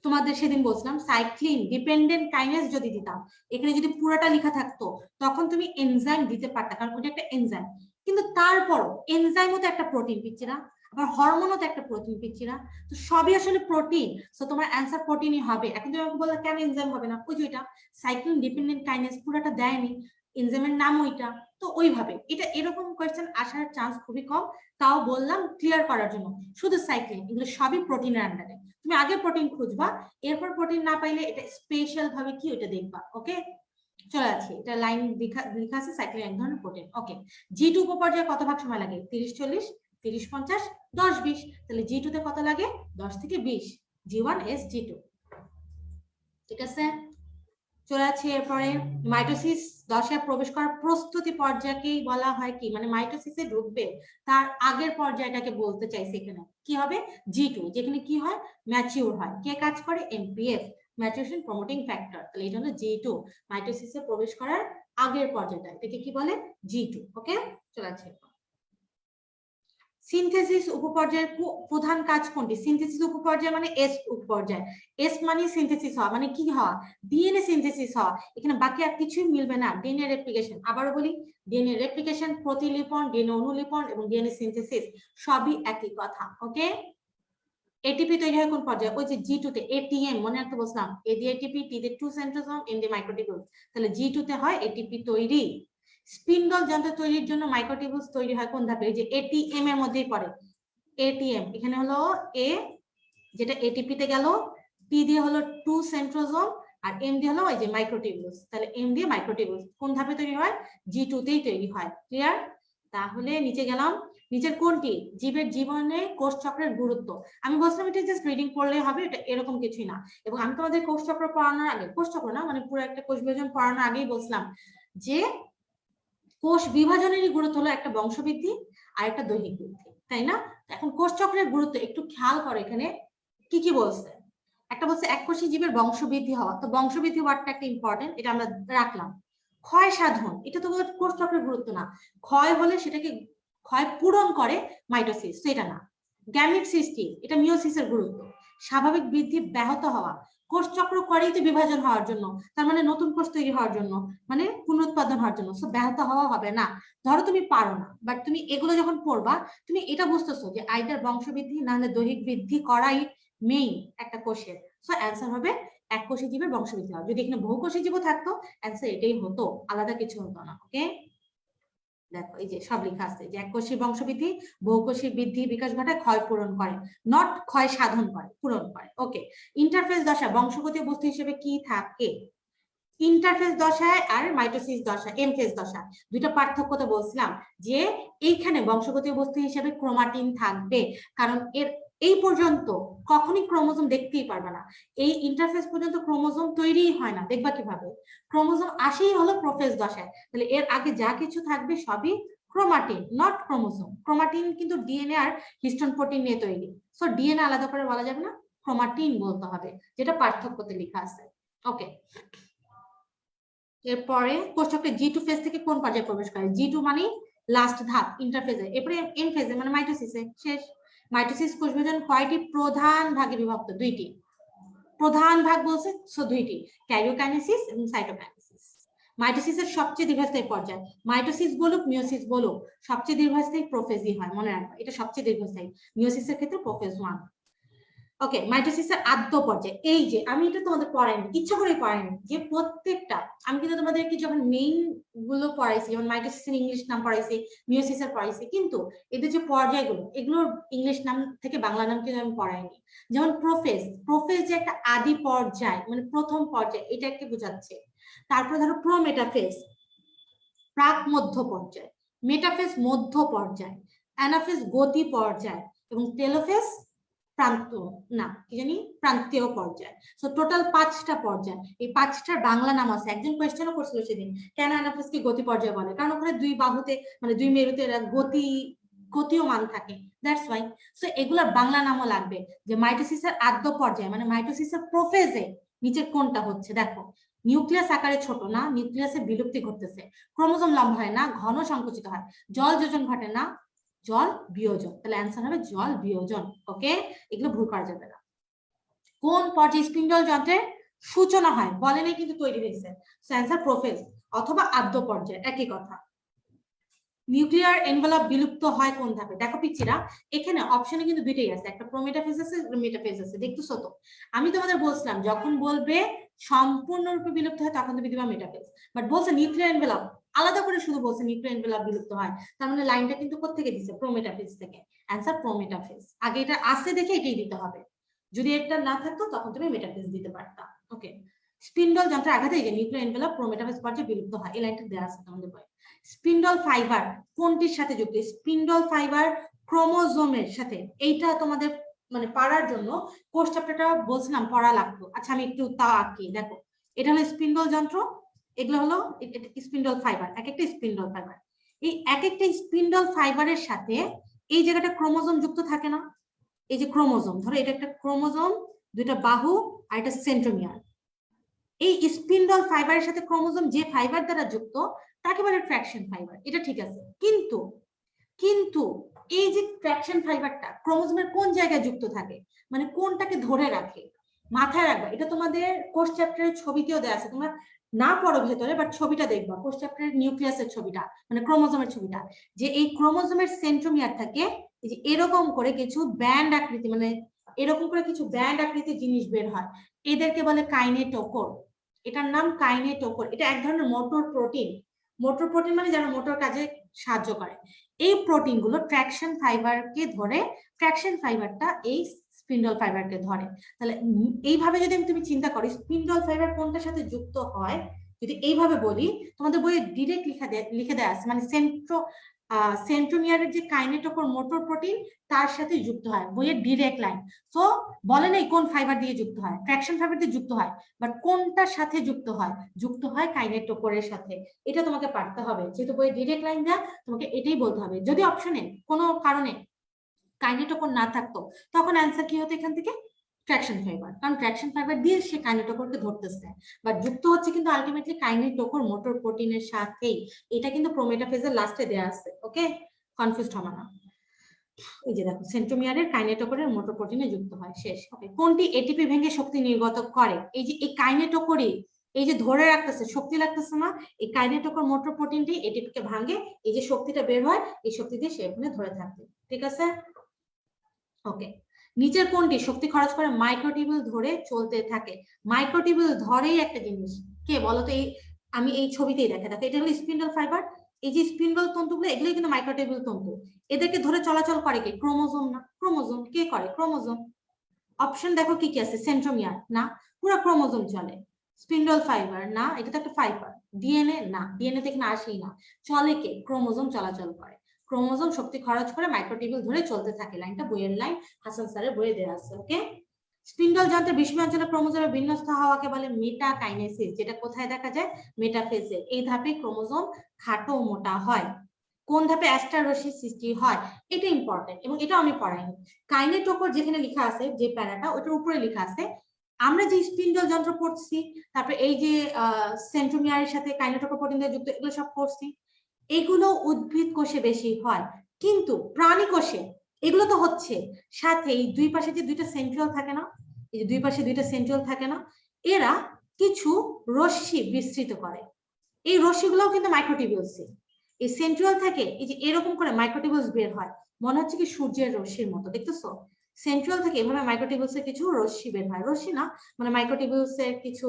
Speaker 1: তোমাদের সেদিন বলছিলাম সাইক্লিন ডিপেন্ডেন্ট কাইনেজ যদি দিতাম, এখানে যদি পুরোটা লেখা থাকতো তখন তুমি এনজাইম দিতে পারতা, কারণ ওটা একটা এনজাইম। কিন্তু তারপরও এনজাইমও তো একটা প্রোটিন, পিচ্ছি না? আবার হরমোনও তো একটা প্রোটিন, পিচ্ছি না? তো সবই আসলে প্রোটিন, সো তোমার অ্যান্সার প্রোটিনই হবে। এখন তুমি আমাকে বললে কেন এনজাইম হবে না? ওই যে ওইটা সাইক্লিন ডিপেন্ডেন্ট কাইনেজ পুরোটা দেয়নি, এনজাইমের নাম ওইটা, তো ওইভাবে এটা এরকম কোয়েশ্চেন আসার চান্স খুবই কম। তাও বললাম ক্লিয়ার করার জন্য, শুধু সাইক্লিন, এগুলো সবই প্রোটিনের আন্ডারে। তুমি আগে প্রোটিন খুঁজবা, এরপর প্রোটিন না পাইলে এটা স্পেশাল ভাবে কি ওটা দেখবা, ওকে। চলে আছে, এটা লাইন লেখা আছে সাইক্লিন এক ধরনের প্রোটিন, ওকে। জি2 উপপর্যায়ে কত ভাগ সময় লাগে? 30-40, 30-50, 10-20। তাহলে জি2 তে কত লাগে? 10 থেকে 20, G1S G2, ঠিক আছে। চলে আছে এরপরে মাইটোসিস দশায় প্রবেশ করার প্রস্তুতি পর্যায়কেই বলা হয় কি? মানে মাইটোসিসে ঢুকবে তার আগের পর্যায়টাকে বলতে চাইছে এখানে। কি হবে? জি2, যেখানে কি হয়? ম্যাচিউর হয়। কে কাজ করে? এমপিএফ, ম্যাচুরেশন প্রমোটিং ফ্যাক্টর। তাহলে এটা হলো জি2, মাইটোসিসে প্রবেশ করার আগের পর্যায়টা, এটাকে কি বলে? জি2, ওকে। চলে আছে সিনথেসিস উপপর্যায়ের প্রধান কাজ কোনটি? সিনথেসিস উপপর্যায় মানে এস উপপর্যায়, এস মানে সিনথেসিস হওয়া, মানে কি হওয়া? ডিএনএ সিনথেসিস হওয়া। এখানে বাকি আর কিছুই মিলবে না। ডিএনএ রেপ্লিকেশন, আবারও বলি, ডিএনএ রেপ্লিকেশন, প্রতিলিপন, ডিএনএ অনুলিপন এবং ডিএনএ সিনথেসিস সবই একই কথা, ওকে। এটিপি তৈরি হয় কোন পর্যায়ে? ওই যে জি2 তে, এটিএম মনে রাখতে বলছিলাম, এ দিয়ে এটিপি, টি দিয়ে 2 সেন্ট্রোসোম, এম দিয়ে মাইক্রোটিবিউলস। তাহলে জি2 তে হয় এটিপি তৈরি। স্পিন্ডল যন্ত্র তৈরির জন্য মাইক্রোটিবিউলস তৈরি হয় কোন ধাপে? এই যে এটিএম এর মধ্যেই পড়ে। এটিএম এখানে হলো এ, যেটা এটিপি তে গেল, টি দিয়ে হলো 2 সেন্ট্রোসোম, আর এম দিয়ে হলো ওই যে মাইক্রোটিবিউলস। তাহলে এম দিয়ে মাইক্রোটিবিউলস কোন ধাপে তৈরি হয়? জি2 তেই তৈরি হয়, ক্লিয়ার? তাহলে নিচে গেলাম, নিচের কোনটি জীবের জীবনে কোষ চক্রের গুরুত্ব? আমি বলছিলাম এটা জাস্ট রিডিং পড়লেই হবে, এটা এরকম কিছুই না। এবং আমি তোমাদের কোষ চক্র পড়ানোর আগে, কোষ চক্র না মানে পুরো একটা কোষ বিভাজন পড়ানোর আগেই বলছিলাম যে কোষ বিভাজনেরই গুরুত্ব হলো একটা বংশবৃদ্ধি আর একটা দৈহিক বৃদ্ধি, তাই না? এখন কোষ চক্রের গুরুত্ব একটু খেয়াল করো, এখানে কি কি বলছে। একটা বলছে এককোষী জীবের বংশবৃদ্ধি হওয়া, তো বংশবৃদ্ধি ওয়ার্ডটা একটা ইম্পর্টেন্ট, এটা আমরা রাখলাম। ক্ষয় সাধন, এটা তো কোষ চক্রের গুরুত্ব না, ক্ষয় হলে সেটাকে ক্ষয় পূরণ করে মাইটোসিস, তো এটা না। গ্যামিট সৃষ্টি, এটা মিওসিসের গুরুত্ব। স্বাভাবিক বৃদ্ধি ব্যাহত হওয়া, কোষ চক্র করেই তো বিভাজন হওয়ার জন্য, তার মানে নতুন কোষ তৈরি হওয়ার জন্য, মানে পুনরুৎপাদন হওয়ার জন্য, সো ব্যাহত হওয়া হবে না। ধরো তুমি পারো না, বাট তুমি এগুলো যখন পড়বা তুমি এটা বুঝতেছো যে আইদার বংশবৃদ্ধি না হলে দৈহিক বৃদ্ধি করাই মেইন একটা কোষের, সো অ্যান্সার হবে এককোষী জীবের বংশবৃদ্ধি হওয়া। যদি এখানে বহুকোষী জীব থাকতো অ্যান্সার এটাই হতো, আলাদা কিছু হতো না, ওকে। দেখো এই যে সব লেখা আছে যে এককোষী বংশবৃদ্ধি বহুকোষী বৃদ্ধি বিকাশ ঘটায়, ক্ষয় পূরণ করে, নট ক্ষয় সাধন করে, পূরণ করে, ওকে। ইন্টারফেস দশা বংশগতীয় বস্তু হিসেবে কি থাকে? ইন্টারফেস দশায় আর মাইটোসিস দশা, এম ফেজ দশা, দুইটা পার্থক্য তো বলছিলাম যে এইখানে বংশগতীয় বস্তু হিসেবে ক্রোমাটিন থাকবে, কারণ এর এই পর্যন্ত কখনই ক্রোমোজোম দেখতেই পারবে না। এই ইন্টারফেস পর্যন্ত ক্রোমোজোম তৈরিই হয় না, দেখবা কিভাবে? ক্রোমোজোম আসেই হলো প্রোফেজ দশায়, তাহলে এর আগে যা কিছু থাকবে সবই ক্রোমাটিন, নট ক্রোমোজোম। ক্রোমাটিন কিন্তু ডিএনএ আর হিস্টোন প্রোটিন নিয়ে তৈরি, সো ডিএনএ আলাদা করে বলা যাবে না, ক্রোমাটিন বলতে হবে, যেটা পার্থক্যতে লেখা আছে, ওকে। এরপরে কোষচক্রে জি2 ফেজ থেকে কোন পর্যায়ে প্রবেশ করে? জি2 মানে লাস্ট ধাপ ইন্টারফেজে, এরপরে এম ফেজে মানে মাইটোসিসে শেষ। মাইটোসিস কোষ বিভাজন কয়টি প্রধান ভাগে বিভক্ত? দুইটি প্রধান ভাগ বলছে, সো দুইটি, ক্যারিওকাইনেসিস এবং সাইটোকাইনেসিস। মাইটোসিসের সবচেয়ে দীর্ঘস্থায়ী পর্যায়, মাইটোসিস বলুক মিওসিস বলুক, সবচেয়ে দীর্ঘস্থায়ী প্রোফেজই হয়, মনে রাখবা এটা সবচেয়ে দীর্ঘস্থায়ী। মিওসিসের ক্ষেত্রে প্রোফেজ 1, ওকে। মাইটোসিসের আদ্য পর্যায়ে, এই যে আমি এটা তোমাদের পড়াইনি, ইচ্ছা করে পড়াইনি, যে প্রত্যেকটা আমি কিন্তু তোমাদেরকে যখন মেইন গুলো পড়াইছি, যেমন মাইটোসিসের ইংলিশ নাম পড়াইছি, মিওসিসের পড়াইছি, কিন্তু এদের যে পর্যায়গুলো এগুলোর ইংলিশ নাম থেকে বাংলা নাম কিন্তু আমি পড়াইনি। যেমন প্রোফেজ, প্রোফেজ যে একটা আদি পর্যায় মানে প্রথম পর্যায়, এটা একটা বোঝাচ্ছে। তারপর ধরো প্রোমেটাফেজ, প্রাক মধ্য পর্যায়, মেটাফেজ মধ্য পর্যায়, অ্যানাফেজ গতি পর্যায় এবং টেলোফেজ প্রান্ত না কি জানি প্রান্তীয় পর্যায়। সো টোটাল 5টা পর্যায়, এই 5টার বাংলা নাম আছে। একজন কোয়েশ্চেনও করছিল সেদিন, কেন অ্যানাফেজকে গতি পর্যায় বলে? কারণ ওখানে দুই বাহুতে মানে দুই মেরুতে গতিয়মান থাকে, দ্যাটস ওয়াই। সো এগুলোর বাংলা নামও লাগবে, যে মাইটোসিসের আদ্য পর্যায়ে মানে মাইটোসিসের প্রোফেজে নিচের কোনটা হচ্ছে। দেখো নিউক্লিয়াস আকারে ছোট না, নিউক্লিয়াসের বিলুপ্তি ঘটতেছে, ক্রোমোজোম লম্বা হয় না, ঘন সংকুচিত হয়, জল যোজন ঘটে না, জল বিয়োজন। তাহলে অ্যান্সার হবে জল বিয়োজন। ওকে, এগুলো ভুল করা যাবে না। কোন পর্যায়ে স্পিন্ডল যন্ত্রের সূচনা হয়? বলেনি কিন্তু তৈরি হয়েছে। অ্যান্সার প্রোফেজ অথবা আদ্য পর্যায়ে, একই কথা। নিউক্লিয়ার এনভেলপ বিলুপ্ত হয় কোন ধাপে? দেখো পিচ্ছিরা, এখানে অপশনে কিন্তু দুইটাই আছে, একটা প্রোমেটাফেজ আছে, মেটাফেজ আছে, দেখতেছো তো? আমি তোমাদের বলছিলাম যখন বলবে সম্পূর্ণরূপে বিলুপ্ত হয় তখন তুমি দিবা মেটাফেজ, বাট বলছে নিউক্লিয়ার এনভেলপ আলাদা করে শুধু বলছে নিউক্লিয়ার এনভেলপ বিলুপ্ত হয়, তার মানে লাইনটা কিন্তু কোত্থেকে দিছে? প্রোমেটাফেজ থেকে। Answer prometaphase. আগে এটা আছে দেখে এটাই দিতে হবে, যদি এটা না থাকতো তখন তুমি মেটাফেজ দিতে পারতা। ওকে, স্পিন্ডল যন্ত্রের আঘাতে নিউক্লিয়ার এনভেলপ প্রোমেটাফেজ পর্যায়ে বিলুপ্ত হয়, এই লাইনটা দেওয়া আছে তোমাদের বই। স্পিন্ডল ফাইবার কোনটির সাথে যুক্ত? স্পিন্ডল ফাইবার ক্রোমোজোমের সাথে। এইটা তোমাদের মানে পড়ার জন্য কোর্স চ্যাপ্টারটা বলছিলাম পড়া লাগতো। আচ্ছা আমি একটু তা আঁকি, দেখো এটা হলো স্পিন্ডল যন্ত্র, এগুলো হলো স্পিন্ডল ফাইবার, এক একটা স্পিন্ডল ফাইবার। এই এক একটা স্পিন্ডল ফাইবারের সাথে এই জায়গাটা ক্রোমোজোম যুক্ত থাকে না? এই যে ক্রোমোজোম, ধরো এটা একটা ক্রোমোজোম, দুইটা বাহু আর একটা সেন্ট্রোমিয়ার। এই স্পিন্ডল ফাইবারের সাথে ক্রোমোজোম যে ফাইবার দ্বারা যুক্ত তাকে বলে ট্র্যাকশন ফাইবার, এটা ঠিক আছে। কিন্তু কিন্তু এই যে ট্র্যাকশন ফাইবারটা ক্রোমোজোমের কোন জায়গায় যুক্ত থাকে, মানে কোনটাকে ধরে রাখে, মাথায় রাখবা। এটা তোমাদের কোর্স চ্যাপ্টারের ছবিতেও দেওয়া আছে, তোমরা না পড়ো ভেতরে, বাট ছবিটা দেখবা, কোর্স চ্যাপ্টারের নিউক্লিয়াসের ছবিটা মানে ক্রোমোজোমের ছবিটা, যে এই ক্রোমোজোমের সেন্ট্রোমিয়ার থাকে এই যে এরকম করে কিছু ব্যান্ড আকৃতি, মানে এরকম করে কিছু ব্যান্ড আকৃতির জিনিস বের হয়, এদেরকে বলে কাইনেটোকোর। এটার নাম কাইনেটোকোর। এটা এক ধরনের মোটর প্রোটিন। মোটর প্রোটিন মানে যারা মোটর কাজে সাহায্য করে। এই প্রোটিন গুলো ট্র্যাকশন ফাইবারকে ধরে, ট্র্যাকশন ফাইবারটা এই স্পিন্ডল ফাইবারকে ধরে। তাহলে এইভাবে যদি তুমি চিন্তা করো স্পিন্ডল ফাইবার কোনটার সাথে যুক্ত হয়, যদি এইভাবে বলি, তোমাদের বইয়ে ডিরেক্ট লিখে দেয়া আছে, মানে সেন্ট্রোমিয়ারের যে কাইনেটোকোর মোটর প্রোটিন তার সাথে যুক্ত হয়, বইয়ের ডিরেক্ট লাইন। সো বলে নেই কোন ফাইবার দিয়ে যুক্ত হয়, ট্র্যাকশন ফাইবার দিয়ে যুক্ত হয়, বাট কোনটার সাথে যুক্ত হয়? যুক্ত হয় কাইনেটোকোরের সাথে। এটা তোমাকে পারতে হবে, যেহেতু বইয়ের ডিরেক্ট লাইন দেয়া, তোমাকে এটাই বলতে হবে। যদি অপশনে কোনো কারণে কাইনেটোকোর না থাকতো তখন অ্যান্সার কি হতো এখান থেকে? ট্র্যাকশন ফাইবার, কারণ ট্র্যাকশন ফাইবার দিয়ে সে কাইনেটোকোরকে ধরতেছে, বাট যুক্ত হচ্ছে কিন্তু আলটিমেটলি কাইনেটোকোর মোটর প্রোটিনের সাথেই। এটা কিন্তু প্রোমেটাফেজের লাস্টে দেয়া আছে। ওকে, কনফিউজড হবে না। এই যে দেখো সেন্ট্রোমিয়ারের কাইনেটোকোরের মোটর প্রোটিনে যুক্ত হয়, শেষ। ওকে, কোনটি এটিপি ভেঙে শক্তি নির্গত করে? এই যে এই কাইনেটোকোরই এই যে ধরে রাখতেছে, শক্তি লাগতেছে না, এই কাইনেটোকোর মোটর প্রোটিনটি এটিপি কে ভাঙে, এই যে শক্তিটা বের হয় এই শক্তি দিয়ে সে এখানে ধরে থাকবে। ঠিক আছে? ওকে, নিচের কোনটি শক্তি খরচ করে মাইক্রোটিবিউল ধরে চলতে থাকে? মাইক্রোটিবিউল ধরেই একটা জিনিস, কে বলতো? এই আমি এই ছবিতেই দেখে, দেখো এটা হলো স্পিন্ডল ফাইবার, এই যে স্পিন্ডল তন্তুগুলো এগুলোই কিন্তু মাইক্রোটিবিউল তন্তু। এদেরকে ধরে চলাচল করে কে? ক্রোমোজোম না? ক্রোমোজোম কে করে? ক্রোমোজোম। অপশন দেখো কি কি আছে? সেন্ট্রোমিয়ার না, পুরো ক্রোমোজোম চলে। স্পিন্ডল ফাইবার না, এটা তো একটা ফাইবার। ডিএনএ না, ডিএনএ তো এখানে আসেই না। চলে কে? ক্রোমোজোম চলাচল করে। ক্রোমোজোম শক্তি খরচ করে মাইক্রোটিবিউল ধরে চলতে থাকে। লাইনটা বইয়ের লাইন, হাসান স্যারের বইয়ে দেওয়া আছে। ওকে, স্পিন্ডল যন্ত্রের বিষমী অঞ্চলে ক্রোমোজোমের বিন্যস্ত হওয়াকে বলে মেটাকাইনেসিস, যেটা কোথায় দেখা যায়? মেটাফেজে। এই ধাপে ক্রোমোজোম খাটো ও মোটা হয়। কোন ধাপে অ্যাস্টার রশ্মির সৃষ্টি হয়? এটা ইম্পর্টেন্ট এবং এটা আমি পড়াইনি। কাইনেটোকোর যেখানে লেখা আছে, যে প্যারাটা ওটার উপরে লেখা আছে, আমরা যে স্পিন্ডল যন্ত্র পড়ছি, তারপরে এই যে সেন্ট্রোমিয়ারের সাথে কাইনেটোকোর প্রোটিন দিয়ে যুক্ত, এগুলো সব পড়ছি। এগুলো উদ্ভিদ কোষে বেশি হয়, কিন্তু প্রাণী কোষে এগুলো তো হচ্ছে। সাথে এই দুই পাশে যে দুইটা সেন্ট্রিওল থাকে না, এই যে দুই পাশে দুইটা সেন্ট্রিওল থাকে না, এরা কিছু রশ্মি বিস্তৃত করে। এই রশ্মিগুলোও কিন্তু মাইক্রোটিবিউলস। এই সেন্ট্রিওল থেকে এই যে এরকম করে মাইক্রোটিবিউলস বের হয়, মনে হচ্ছে কি সূর্যের রশ্মির মতো, দেখতেছো? সেন্ট্রিওল থেকে এভাবে মাইক্রোটিবিউলস এর কিছু রশ্মি বের হয়, রশ্মি না মানে মাইক্রোটিবিউলস এর কিছু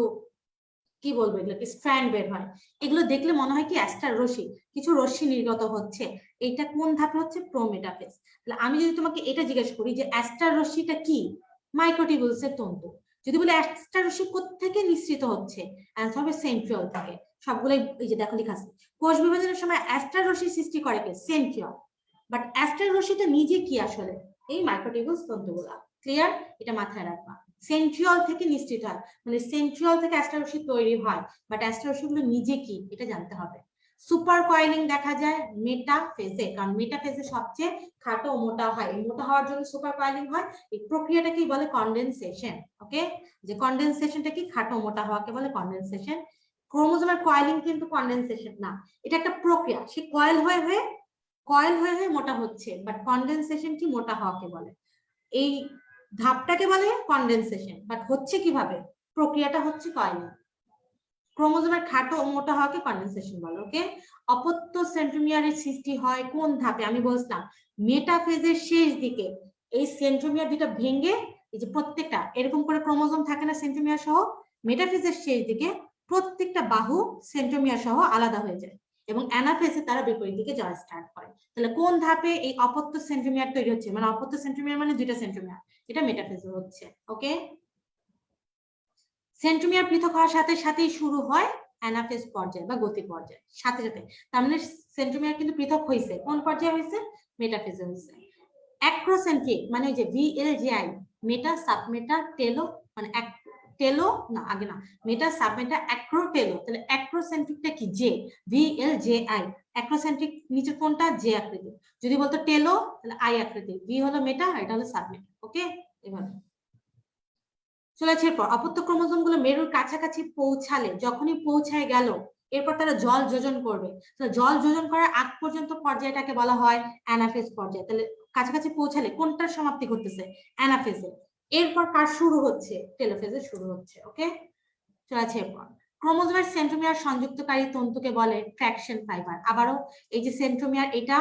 Speaker 1: কি বলবো এগুলোকে, স্ট্র্যান্ড বের হয়। এগুলো দেখলে মনে হয় কি অ্যাস্টার রশ্মি, কিছু রশ্মি নির্গত হচ্ছে। এটা কোন ধাপে হচ্ছে? প্রোমেটাফেজ। তাহলে আমি যদি তোমাকে এটা জিজ্ঞেস করি যে অ্যাস্টার রশ্মিটা কি, মাইক্রোটিবিউলস এর তন্তু। যদি বলে অ্যাস্টার রশ্মি কোত্থেকে নিঃসৃত হচ্ছে, অ্যান্সার হবে সেন্ট্রিওল থেকে। সবগুলোই এই যে দেখো লেখা আছে, কোষ বিভাজনের সময় অ্যাস্টার রশ্মি সৃষ্টি করে কে? সেন্ট্রিওল। বাট অ্যাস্টার রশ্মিটা নিজে কি আসলে? এই মাইক্রোটিবিউলস তন্তুগুলা। ক্লিয়ার? এটা মাথায় রাখবা। সেন্ট্রিওল থেকে নিশ্চিত হয়, মানে সেন্ট্রিওল থেকে অ্যাস্টার রশ্মি তৈরি হয়, বাট অ্যাস্টার রশ্মিগুলো নিজে কি এটা জানতে হবে। সুপার কয়েলিং দেখা যায় মেটাফেজে, কারণ মেটাফেজে সবচেয়ে খাটো ও মোটা হয়, এই মোটা হওয়ার জন্য সুপার কয়েলিং হয়। এই প্রক্রিয়াটাকে বলে কনডেনসেশন। ওকে, যে কনডেনসেশনটা কি, খাটো মোটা হওয়াকে বলে কনডেনসেশন। ক্রোমোজোমের কয়েলিং কিন্তু কনডেনসেশন না, এটা একটা প্রক্রিয়া, সে কয়েল হয়ে হয়ে মোটা হচ্ছে, বাট কনডেনসেশন কি, মোটা হওয়াকে বলে। এই ধাপটাকে বলে কনডেনসেশন, বাট হচ্ছে কিভাবে, প্রক্রিয়াটা হচ্ছে কয়েলিং। ক্রোমোজোমের খাটো ও মোটা হওয়াকে কনডেনসেশন বলে। ওকে, অপত্য সেন্ট্রোমিয়ারের সৃষ্টি হয় কোন ধাপে, আমি বলছিলাম মেটাফেজের শেষ দিকে। এই সেন্ট্রোমিয়ার দুটো ভেঙে, এই যে প্রত্যেকটা এরকম করে ক্রোমোজোম থাকে না সেন্ট্রোমিয়ার সহ, মেটাফেজের শেষ দিকে প্রত্যেকটা বাহু সেন্ট্রোমিয়ার সহ আলাদা হয়ে যায় এবং অ্যানাফেজে তারা বিপরীত দিকে যাওয়া স্টার্ট করে। তাহলে কোন ধাপে এই অপত্য সেন্ট্রোমিয়ার তৈরি হচ্ছে, মানে অপত্য সেন্ট্রোমিয়ার মানে দুইটা সেন্ট্রোমিয়ার, এটা মেটাফেজে হচ্ছে। ওকে, সেন্ট্রোমিয়ার পৃথক হওয়ার সাথে সাথেই শুরু হয় অ্যানাফেজ পর্যায় বা গতি পর্যায়, সাথে সাথে। তার মানে সেন্ট্রোমিয়ার কিন্তু পৃথক হয়েছে, কোন পর্যায়ে হয়েছে, মেটাফেজে হয়েছে। অ্যাক্রোসেন্ট্রিক মানে যে VLGI, মেটা সাবমেটা টেলো, মানে টেলো না, আগে না, মেটা সাবমেটা অ্যাক্রোটেলো। তাহলে অ্যাক্রোসেন্ট্রিকটা কি, জে, VLJI। অ্যাক্রোসেন্ট্রিক নিচে কোনটা, জে আকৃতি। যদি বলতো টেলো তাহলে আই আকৃতি, ভি হলো মেটা, এটা হলো সাবমেটা। ওকে, এভাবে চলেছে। এরপর অপত্য ক্রোমোজোম গুলো মেরুর কাছাকাছি পৌঁছালে, যখনই পৌঁছায় গেল, এরপর তারা জল যোজন করবে। জল যোজন করার আগ পর্যন্ত পর্যায়টাকে বলা হয় অ্যানাফেজ পর্যায়। তাহলে কাছাকাছি পৌঁছালে কোনটার সমাপ্তি ঘটতেছে, অ্যানাফেজে। এরপর কার শুরু হচ্ছে, টেলোফেজে শুরু হচ্ছে। ওকে, চলেছে। এরপর ক্রোমোজোমের সেন্ট্রোমিয়ার সংযুক্তকারী তন্তুকে বলে ট্র্যাকশন ফাইবার। আবারও এই যে সেন্ট্রোমিয়ার, এটা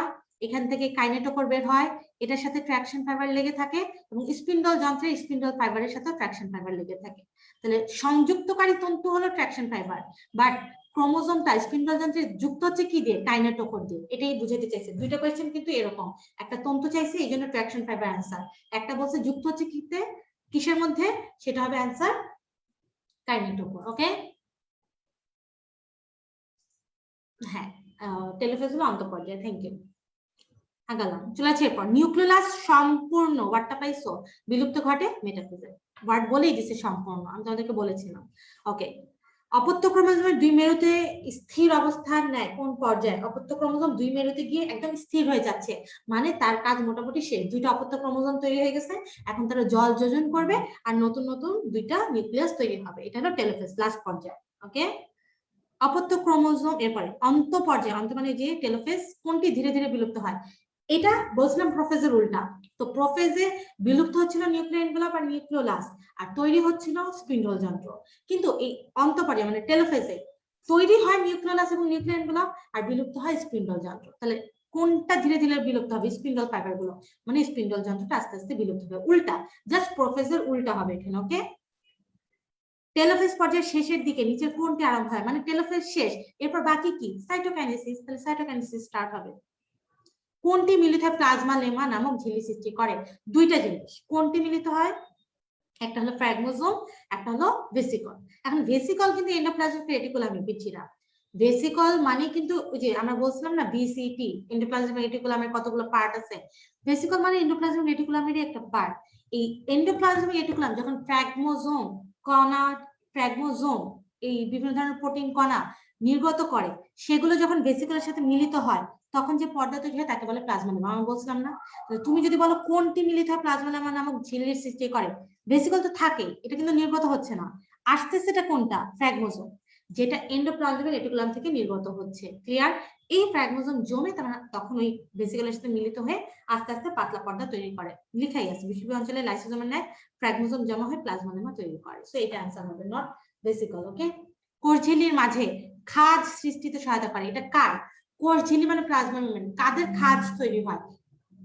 Speaker 1: এখান থেকে কাইনেটোকোর বের হয়, এটার সাথে ট্র্যাকশন ফাইবার লেগে থাকে, এবং স্পিন্ডল যন্ত্রে স্পিন্ডল ফাইবারের সাথে ট্র্যাকশন ফাইবার লেগে থাকে। তাহলে সংযুক্তকারী তন্তু হলো ট্র্যাকশন ফাইবার, বাট ক্রোমোজোমটা স্পিন্ডল যন্ত্রে যুক্ত হচ্ছে কি দিয়ে, কাইনেটোকোর দিয়ে। এটাই বুঝাতে চাইছে। দুইটা কোয়েশ্চেন কিন্তু এরকম, একটা তন্তু চাইছে এই জন্য ট্র্যাকশন ফাইবার অ্যান্সার, একটা বলছে যুক্ত হচ্ছে কিতে, কিসের মধ্যে, সেটা হবে অ্যান্সার কাইনেটোকোর। ওকে, হ্যাঁ, টেলোফেজ হলো অন্তঃপর্যায়। Thank you, আগালাম। চলেছে এরপর নিউক্লিয়াস সম্পূর্ণ, ওয়ার্ডটা পাইছো, বিলুপ্ত ঘটে মেটাফেজে। ওয়ার্ড বলেই দিছে সম্পূর্ণ, আমি তোমাদেরকে বলেছিলাম। ওকে, অপত্য ক্রোমোজোমের দুই মেরুতে স্থির অবস্থান নেয় কোন পর্যায়ে, অপত্য ক্রোমোজোম দুই মেরুতে গিয়ে একদম স্থির হয়ে যাচ্ছে, মানে তার কাজ মোটামুটি শেষ। দুইটা অপত্য ক্রোমোজোম তৈরি হয়ে গেছে, এখন তারা জল যোজন করবে আর নতুন নতুন দুইটা নিউক্লিয়াস তৈরি হবে। এটা হলো টেলোফেজ, লাস্ট পর্যায়ে। ওকে, অপত্য ক্রোমোজোম। এরপরে অন্ত পর্যায়ে, অন্ত মানে যে টেলোফেজ, কোনটি ধীরে ধীরে বিলুপ্ত হয়, এটা বলছিলাম প্রোফেজের উল্টা। তো প্রোফেজে বিলুপ্ত হচ্ছিল নিউক্লিয়ান গুলো বা নিউক্লিওলাস, আর তৈরি হচ্ছিল স্পিন্ডল যন্ত্র। কিন্তু এই অন্ত পর্যায়ে মানে টেলোফেজে তৈরি হয় নিউক্লিওলাস এবং নিউক্লিয়ান গুলো, আর বিলুপ্ত হয় স্পিন্ডল যন্ত্র। তাহলে কোনটা ধীরে ধীরে বিলুপ্ত হবে, স্পিন্ডল ফাইবার গুলো, মানে স্পিন্ডল যন্ত্রটা আস্তে আস্তে বিলুপ্ত হবে। উল্টা, জাস্ট প্রোফেজের উল্টা হবে এখানে। ওকে, টেলোফেজ পর্যায়ের শেষের দিকে নিচের কোনটি আরম্ভ হয়, মানে টেলোফেজ শেষ, এরপর বাকি কি, সাইটোকাইনেসিস। তাহলে সাইটোকাইনেসিস স্টার্ট হবে। কোনটি মিলিত হয় প্লাজমা লেমা নামক ঝিল্লি সৃষ্টি করে, দুইটা জিনিস। কোনটি মিলিত হয়, একটা হলো ফ্র্যাগমোজোম, একটা হলো ভেসিকল। এখন ভেসিকল কিন্তু এন্ডোপ্লাজমিক রেটিকুলামে পিছিরা। ভেসিকল মানে কিন্তু ওই যে আমরা বলছিলাম না বিসিটি, এন্ডোপ্লাজমিক রেটিকুলামের কতগুলো পার্ট আছে, ভেসিকল মানে এন্ডোপ্লাজমিক রেটিকুলামেরই একটা পার্ট। এই এন্ডোপ্লাজমিক রেটিকুলাম যখন ফ্র্যাগমোজোম কণা, ফ্র্যাগমোজোম এই বিভিন্ন ধরনের প্রোটিন কণা নির্গত করে, সেগুলো যখন ভেসিকলের সাথে মিলিত হয়, তখন যে পর্দা তৈরি হয় তাকে বলে প্লাজমা লেমা। আমি বলছিলাম না, তুমি যদি বলো কোনটি মিলিত হয় প্লাজমা লেমা নামক ঝিল্লির সৃষ্টি করে, ভেসিকল তো থাকে, এটা কিন্তু নির্গত হচ্ছে না, আসতেছে এটা কোনটা, ফ্র্যাগমোজোম, যেটা এন্ডোপ্লাজমিক রেটিকুলাম থেকে নির্গত হচ্ছে। ক্লিয়ার? এই ফ্র্যাগমোজোম জমে তখন ওই ভেসিকলের সাথে মিলিত হয়ে আস্তে আস্তে পাতলা পর্দা তৈরি করে। লিখাই আছে বিষুবীয় অঞ্চলে লাইসোজোমের ন্যায় ফ্র্যাগমোজোম জমা হয়ে প্লাজমা লেমা তৈরি করে। সো এটা অ্যান্সার হবে, নট ভেসিকল। ওকে, কোষ ঝিল্লির মাঝে খাজ সৃষ্টিতে সহায়তা করে, এটা কার, কোষ ঝিল্লি মানে প্লাজমা মেমব্রেন, কাদের খাজ তৈরি হয়,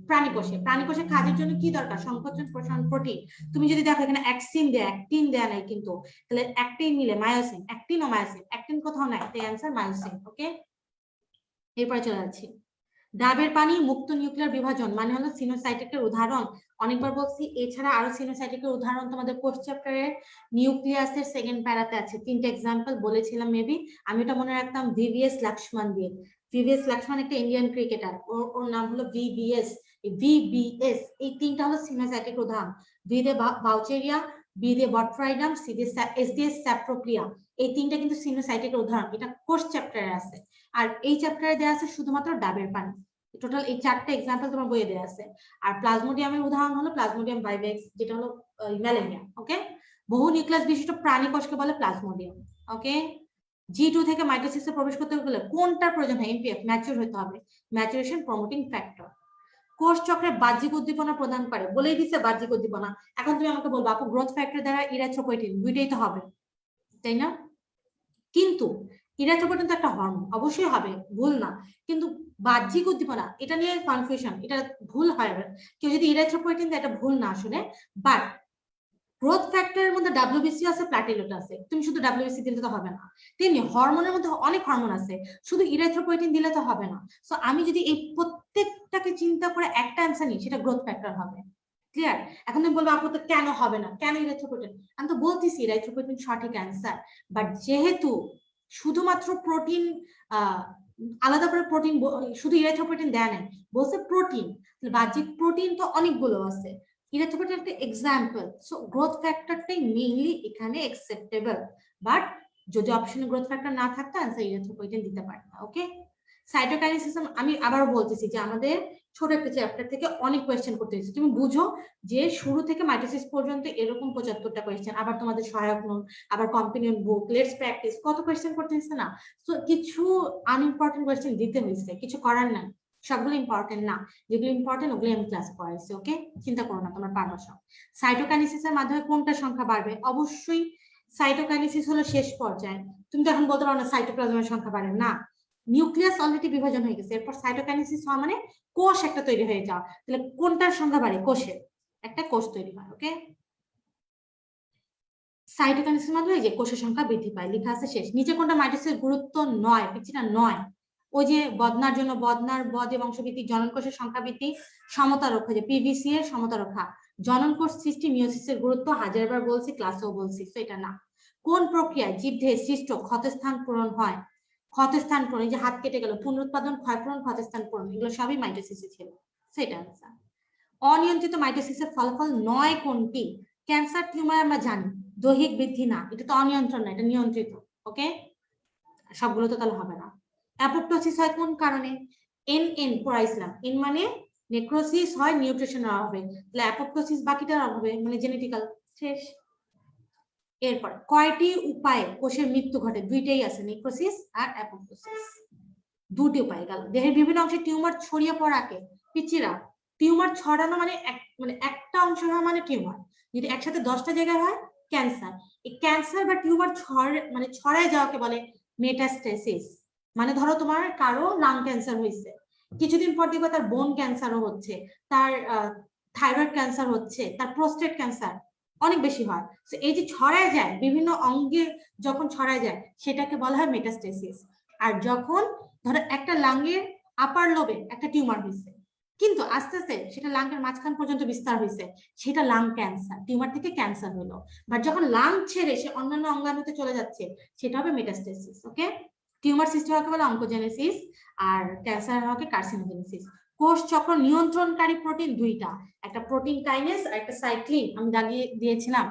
Speaker 1: প্রাণীকোষে। প্রাণীকোষে কাজের জন্য কি দরকার, সংকোচন প্রসারণ প্রোটিন। তুমি যদি দেখো এখানে অ্যাক্সিন দেয়া, অ্যাক্টিন দেয়া নাই কিন্তু, তাহলে অ্যাক্টিন মিলে মায়োসিন, অ্যাক্টিন ও মায়োসিন, অ্যাক্টিন কোথাও নাই, তাই অ্যান্সার মায়োসিন। ওকে, এরপরে চলে যাচ্ছি। ডাবের পানি মুক্ত নিউক্লিয়ার বিভাজন মানে হলো সিনোসাইটিকের উদাহরণ। অনেকবার বলছি, এছাড়া আরো সিনোসাইটিকের উদাহরণ তোমাদের কোর্স চ্যাপ্টারের নিউক্লিয়াসের সেকেন্ড প্যারাতে আছে, তিনটা এক্সাম্পল বলেছিলাম মেবি, আমি ওটা মনে রাখতাম ভিভিএস লক্ষ্মণ দিয়ে। ভিভিএস লক্ষ্মণ একটা ইন্ডিয়ান ক্রিকেটার, ওর নাম হলো ভিবিএস। ভিবিএস এই তিনটা হলো সিনোসাইটিক উদাহরণ। দুই দিয়ে বাউচেরিয়া, বি দিয়ে বটফ্রাইডাম, সি দিয়ে এস দিয়ে স্যাপ্রোক্লিয়া। এই তিনটা কিন্তু সিনোসাইটিকের উদাহরণ, এটা কোষ চ্যাপ্টারে আছে। আর এই চ্যাপ্টারে দেওয়া আছে শুধুমাত্র ডাবের পানি। টোটাল এই 4টা এক্সাম্পল তোমার বইয়ে দেওয়া আছে। আর প্লাজমোডিয়ামের উদাহরণ হলো প্লাজমোডিয়াম ভাইভেক্স, যেটা হলো ম্যালেরিয়া। ওকে, বহু নিউক্লিয়াস বিশিষ্ট প্রাণী কোষকে বলে প্লাজমোডিয়াম। ওকে, G2 থেকে মাইটোসিসে প্রবেশ করতে গেলে কোনটার প্রয়োজন হয়? এমপিএফ, ম্যাচিউর হতে হবে, ম্যাচুরেশন প্রমোটিং ফ্যাক্টর। কোষ চক্রে বাহ্যিক উদ্দীপনা প্রদান করে, বলেই দিচ্ছে বাহ্যিক উদ্দীপনা। এখন তুমি আমাকে বলবো আপু গ্রোথ ফ্যাক্টর দ্বারা ইরাথ্রোপয়েটিন, দুইটাই তো হবে, তাই না? কিন্তু ইরাথ্রোপয়েটিন তো একটা হরমোন, অবশ্যই হবে, ভুল না। কিন্তু বাহ্যিক উদ্দীপনা, এটা নিয়ে কনফিউশন, এটা ভুল হয়। কেউ যদি ইরাথ্রোপয়েটিন দেয়, এটা ভুল না আসলে। বাট গ্রোথ ফ্যাক্টরের মধ্যে ডাব্লিউবিসি আছে, প্ল্যাটিলেট আছে, তুমি শুধু ডাব্লিউবিসি দিলে তো হবে না। তেমনি হরমোনের মধ্যে অনেক হরমোন আছে, শুধু ইরাথ্রোপয়েটিন দিলে তো হবে না। সো আমি যদি এই প্রত্যেকটাকে চিন্তা করে একটা অ্যান্সার নিই, সেটা গ্রোথ ফ্যাক্টর হবে। ক্লিয়ার? এখন তুমি বলবো আপু তো কেন হবে না, কেন ইরাথ্রোপয়েটিন? আমি তো বলতেছি ইরাথ্রোপয়েটিন সঠিক অ্যান্সার, বাট যেহেতু শুধুমাত্র প্রোটিন, আলাদা করে প্রোটিন, শুধু ইরাথ্রোপয়েটিন দেয় নাই, বলছে প্রোটিন, বাহ্যিক প্রোটিন তো অনেকগুলো আছে, ইরাথ্রোপয়েটিন একটা এক্সাম্পল। সো গ্রোথ ফ্যাক্টরটাই মেইনলি এখানে অ্যাকসেপ্টেবল। বাট যদি অপশনে গ্রোথ ফ্যাক্টর না থাকতো অ্যান্সার ইরাথ্রোপয়েটিন দিতে পারতাম। ওকে, সাইটোকাইনেসিস আমি আবারও বলতেছি যে আমাদের ছোট একটা চ্যাপ্টার থেকে অনেক কোয়েশ্চেন করতে হয়েছে। তুমি বুঝো যে শুরু থেকে মাইটোসিস পর্যন্ত এরকম 75টা কোয়েশ্চেন, আবার তোমাদের সহায়ক নোট, আবার কম্পেনিয়ন বুক, লেটস প্র্যাকটিস, কত কোয়েশ্চেন করতে হয়েছে না? তো কিছু আনইম্পর্টেন্ট কোয়েশ্চেন দিতে হয়েছে, কিছু করার নাই, সবগুলো ইম্পর্টেন্ট না, যেগুলো ইম্পর্টেন্ট ওগুলো আমি ক্লাস করাইছি। ওকে, চিন্তা করো না, তোমার পারবা সব। সাইটোকাইনেসিসের মাধ্যমে কোনটা সংখ্যা বাড়বে? অবশ্যই সাইটোকাইনেসিস হলো শেষ পর্যায়ে। তুমি তো এখন বলতে পারো না সাইটোপ্লাজমের সংখ্যা বাড়ে না, নিউক্লিয়াস অলরেডি বিভাজন হয়ে গেছে, এরপর সাইটোকাইনেসিস হওয়া মানে কোষ একটা তৈরি হয়ে যাওয়া। তাহলে কোনটার সংখ্যা বাড়ে? কোষের, একটা কোষ তৈরি হয়। ওকে, সাইটোকাইনেসিসের মাধ্যমে যে কোষের সংখ্যা বৃদ্ধি পায়, লেখা আছে শেষ। নিচে কোনটা মাইটোসিসের গুরুত্ব নয়? পিছিটা নয়, ওই যে বদনার জন্য বদনার বদে বংশবৃদ্ধি, জনন কোষের সংখ্যা বৃদ্ধি, সমতা রক্ষা, যে পিভিসি এর সমতা রক্ষা, জনন কোষ সৃষ্টি, মিওসিসের গুরুত্ব হাজারবার বলছি, ক্লাসেও বলছি, তো এটা না। কোন প্রক্রিয়ায় জীবদেহে সৃষ্ট ক্ষতস্থান পূরণ হয়? ক্ষতস্থান পূরণ, এই যে হাত কেটে গেল, পুনরুৎপাদন, ক্ষয়পূরণ, ক্ষতস্থান পূরণ, এগুলো সবই মাইটোসিসে ছিল, সেটা আনসার। অনিয়ন্ত্রিত মাইটোসিসের ফলাফল নয় কোনটি? ক্যান্সার, টিউমার আমরা জানি, দৈহিক বৃদ্ধি না, এটা তো অনিয়ন্ত্রণ না, এটা নিয়ন্ত্রিত। ওকে, সবগুলো তো তাহলে হবে না। অ্যাপোপ্টোসিস হয় কোন কারণে? এন পড়াইছিলাম, এন মানে নেক্রোসিস হয় নিউট্রিশনের অভাবে, তাহলে অ্যাপোপ্টোসিস বাকিটার অভাবে, মানে জেনেটিক্যাল। শেষ। এরপর কয়টি উপায়ে কোষের মৃত্যু ঘটে? দুইটাই আছে, নেক্রোসিস আর অ্যাপোপ্টোসিস, দুটি উপায় গেল। দেহের বিভিন্ন অংশে টিউমার ছড়িয়ে পড়াকে পিচিরা, টিউমার ছড়ানো মানে একটা অংশ হওয়া মানে টিউমার, যদি একসাথে 10টা জায়গায় হয় ক্যান্সার। এই ক্যান্সার বা টিউমার ছড়ায় যাওয়াকে বলে মেটাস্টেসিস। মানে ধরো তোমার কারো লাং ক্যান্সার হয়েছে, কিছুদিন পর দেখবে তার বোন ক্যান্সারও হচ্ছে, তার থাইরয়েড ক্যান্সার হচ্ছে, তার প্রোস্টেট ক্যান্সার অনেক বেশি হয়। এই যে ছড়ায় যায় বিভিন্ন অঙ্গে, যখন ছড়ায় যায় সেটাকে বলা হয় মেটাস্টেসিস। আর যখন ধরো একটা লাংয়ের আপার লোবে একটা টিউমার হয়েছে, কিন্তু আস্তে আস্তে সেটা লাংয়ের মাঝখান পর্যন্ত বিস্তার হয়েছে, সেটা লাং ক্যান্সার, টিউমার থেকে ক্যান্সার হলো। বাট যখন লাং ছেড়ে সে অন্যান্য অঙ্গাণুতে চলে যাচ্ছে, সেটা হবে মেটাস্টেসিস। ওকে, টিউমার সৃষ্টি হওয়াকে বলে অঙ্কোজেনেসিস, আর ক্যান্সার হওয়াকে কার্সিনোজেনেসিস। কোষ চক্র নিয়ন্ত্রণকারী প্রোটিন দুইটা, একটা প্রোটিন কাইনেজ আর একটা সাইক্লিন, আমি দাগিয়ে দিয়েছিলাম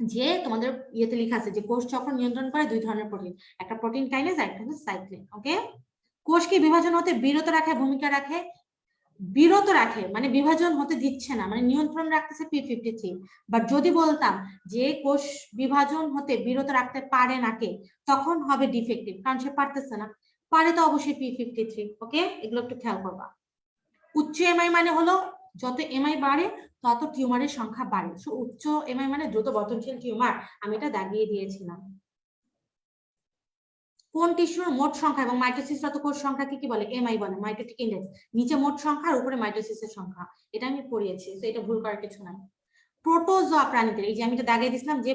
Speaker 1: যে তোমাদের ইয়েতে লেখা আছে যে কোষ চক্র নিয়ন্ত্রণ করে দুই ধরনের প্রোটিন, একটা প্রোটিন কাইনেজ আর একটা হচ্ছে সাইক্লিন। ওকে, কোষকে বিভাজন হতে বিরত রাখে, ভূমিকা রাখে, বিরত রাখে মানে বিভাজন হতে দিচ্ছে না, মানে নিয়ন্ত্রণ রাখতেছে P53। বাট যদি বলতাম যে কোষ বিভাজন হতে বিরত রাখতে পারে না কে, তখন হবে ডিফেক্টিভ, কারণ সে পারতেছে না। পারে তো অবশ্যই P53। ওকে, এগুলো একটু খেয়াল করবা। উচ্চ এমআই মানে হলো যত এমআই বাড়ে তত টিউমারের সংখ্যা বাড়ে। উচ্চ এমআই মানে দ্রুত বর্ধনশীল টিউমার, আমি এটা দাগিয়ে দিয়েছিলাম। কোন টিস্যুর মোট সংখ্যা এবং মাইটোসিসরত কোষ সংখ্যাকে কি বলে? এমআই বলে, মাইটোটিক ইন্ডেক্স। নিচে মোট সংখ্যা আর উপরে মাইটোসিসের সংখ্যা, এটা আমি পড়িয়েছি, তো এটা ভুল করার কিছু নাই। প্রোটোজোয়া প্রাণীদের, এই যে আমি তো দাগিয়ে দিয়েছিলাম যে